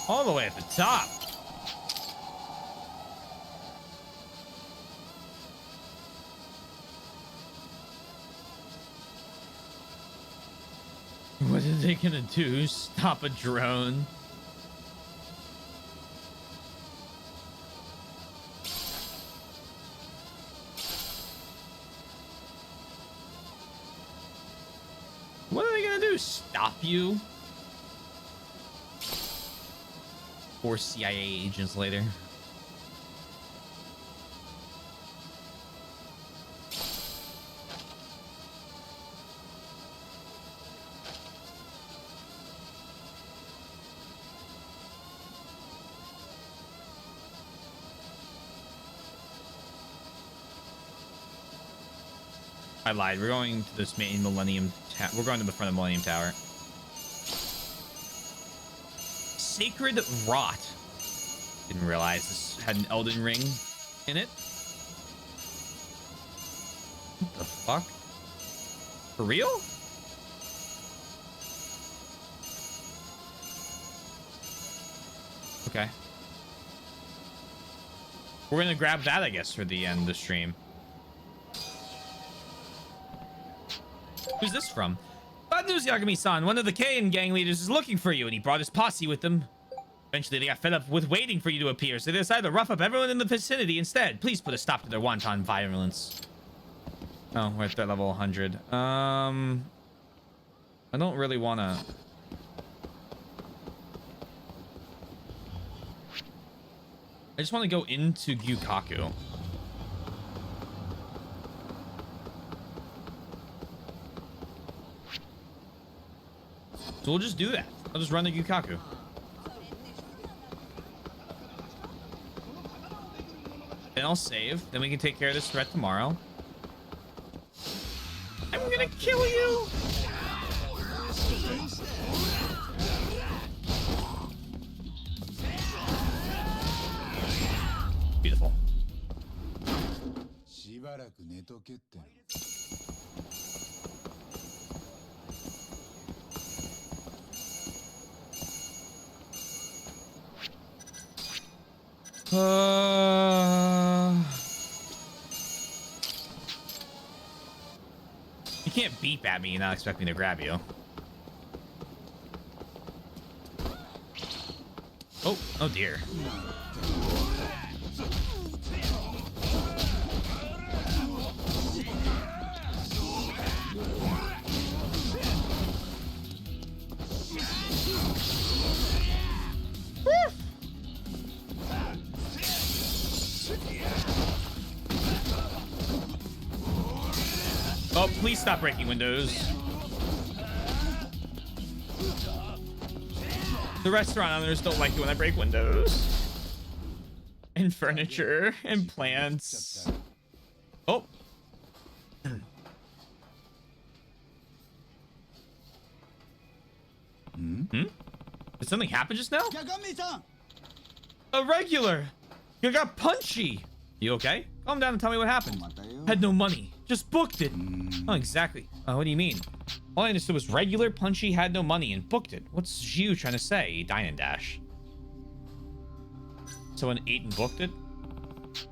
All the way at the top. What are they gonna do? Stop a drone? What are they gonna do? Stop you? 4 CIA agents later. I lied. We're going to this main Millennium Tower. We're going to the front of Millennium Tower. Sacred Rot. Didn't realize this had an Elden Ring in it. What the fuck? For real? Okay. We're gonna grab that, I guess, for the end of the stream. Who's this from? Bad news, Yagami-san. One of the Kain gang leaders is looking for you, and he brought his posse with him. Eventually, they got fed up with waiting for you to appear, so they decided to rough up everyone in the vicinity instead. Please put a stop to their wanton violence. Oh, we're at threat level 100. I don't really want to... I just want to go into Gyukaku. So we'll just do that. I'll just run to Gyukaku. Then I'll save. Then we can take care of this threat tomorrow. I'm gonna kill you! Beautiful. You can't beep at me and not expect me to grab you. Oh dear. Oh, please stop breaking windows. The restaurant owners don't like it when I break windows. And furniture and plants. Oh. Did something happen just now? A regular. You got punchy. You okay? Calm down and tell me what happened. Had no money. Just booked it. Oh, exactly. What do you mean? All I understood was regular, punchy, had no money, and booked it. What's Zhu trying to say? Dine and dash. Someone ate and booked it?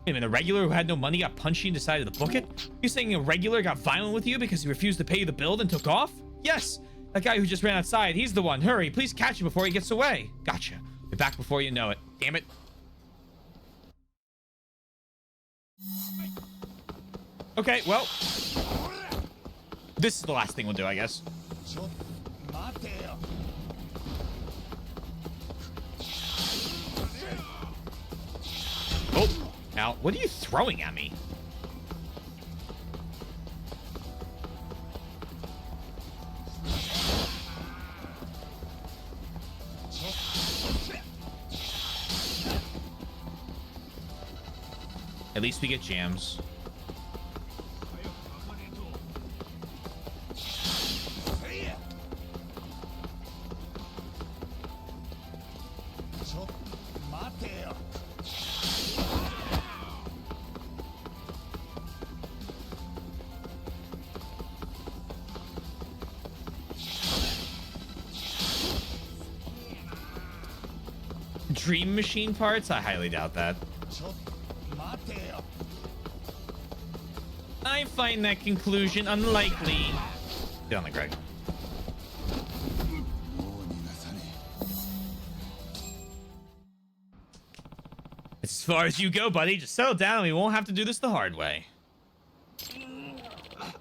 Wait a minute, a regular who had no money got punchy and decided to book it? You saying a regular got violent with you because he refused to pay you the bill and took off? Yes! That guy who just ran outside, he's the one. Hurry, please catch him before he gets away. Gotcha. You're back before you know it. Damn it. Okay, well. This is the last thing we'll do, I guess. Oh, now, what are you throwing at me? At least we get jams. Dream machine parts? I highly doubt that. I find that conclusion unlikely. Get on the Greg. As far as you go, buddy. Just settle down and we won't have to do this the hard way.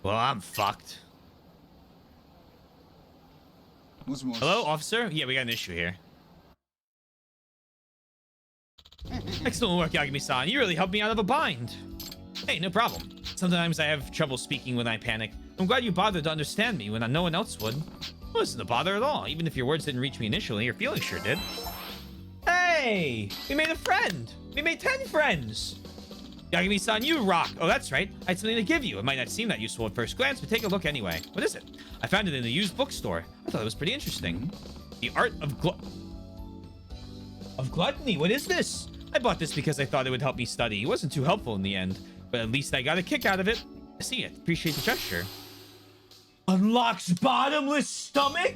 Well, I'm fucked. Hello, officer? Yeah, we got an issue here. Excellent work, Yagami-san. You really helped me out of a bind. Hey, no problem. Sometimes I have trouble speaking when I panic. I'm glad you bothered to understand me when no one else would. It wasn't a bother at all. Even if your words didn't reach me initially, your feelings sure did. Hey! We made a friend! We made 10 friends! Yagami-san, you rock! Oh, that's right. I had something to give you. It might not seem that useful at first glance, but take a look anyway. What is it? I found it in a used bookstore. I thought it was pretty interesting. The Art of Gluttony. What is this? I bought this because I thought it would help me study. It wasn't too helpful in the end, but at least I got a kick out of it. I see it. Appreciate the gesture. Unlocks bottomless stomach?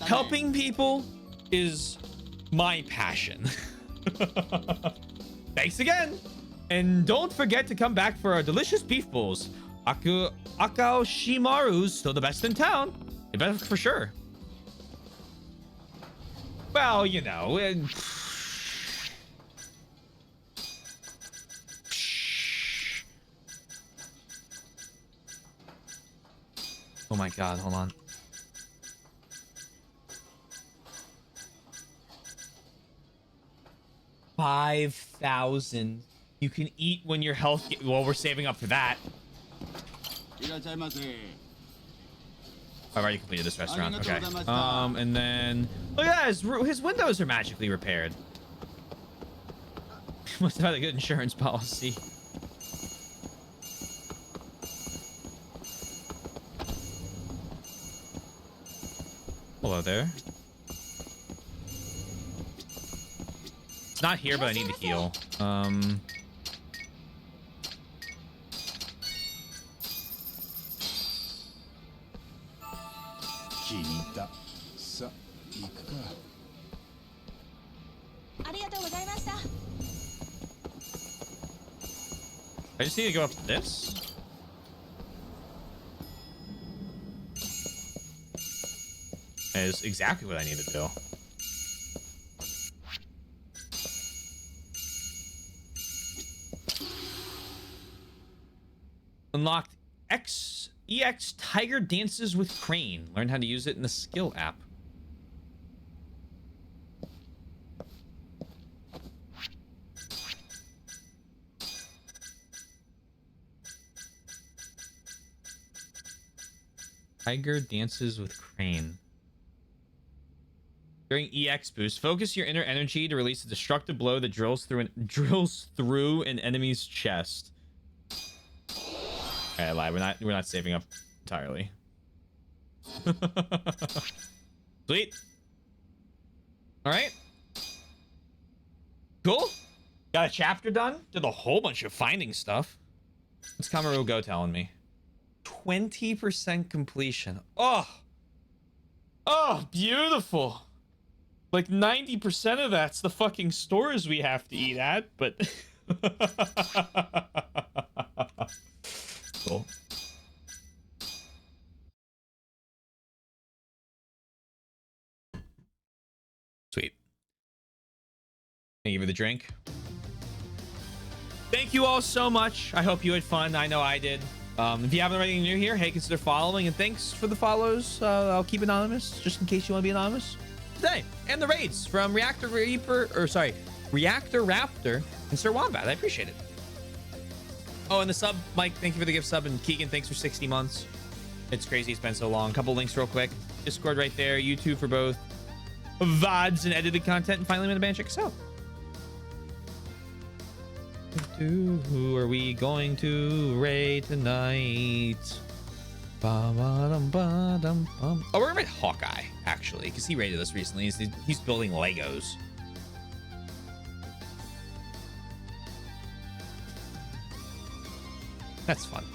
Helping people is my passion. Thanks again. And don't forget to come back for our delicious beef bowls. Akaoshimaru's still the best in town. You better for sure. Well, you know. Oh my god, hold on. $5,000. You can eat when your health well, we're saving up for that. I've already completed this restaurant. Okay. And then look at that, his windows are magically repaired. Must have had a good insurance policy. Hello there. It's not here, but I need to heal. I just need to go up to this. That is exactly what I need to do. Unlocked EX Tiger Dances with Crane. Learn how to use it in the skill app. Tiger Dances with Crane. During EX boost, focus your inner energy to release a destructive blow that drills through an enemy's chest. Okay, I lied. We're not saving up entirely. Sweet. All right. Cool. Got a chapter done. Did a whole bunch of finding stuff. What's Kamaru Go telling me? 20% completion. Oh. Oh, beautiful. Like 90% of that's the fucking stores we have to eat at, but cool. Sweet. Thank you for the drink. Thank you all so much. I hope you had fun. I know I did. If you haven't already new here, hey, consider following, and thanks for the follows. I'll keep anonymous just in case you want to be anonymous today. And the raids from Reactor Raptor and Sir Wombat. I appreciate it. Oh, and the sub, Mike, thank you for the gift sub, and Keegan, thanks for 60 months. It's crazy it's been so long. Couple links real quick. Discord right there. YouTube for both VODs and edited content. And finally, I'm in the band. Check us out. Who are we going to raid tonight? Ba-ba-dum-ba-dum-bum. Oh, we're gonna raid Hawkeye, actually, because he raided us recently. He's building Legos. That's fun.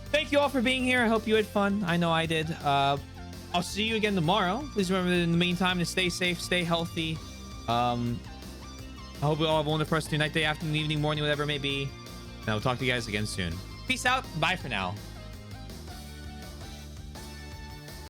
Thank you all for being here. I hope you had fun. I know I did. I'll see you again tomorrow. Please remember in the meantime to stay safe, stay healthy. I hope we all have a wonderful rest of your night, day, afternoon, evening, morning, whatever it may be. And I'll talk to you guys again soon. Peace out. Bye for now.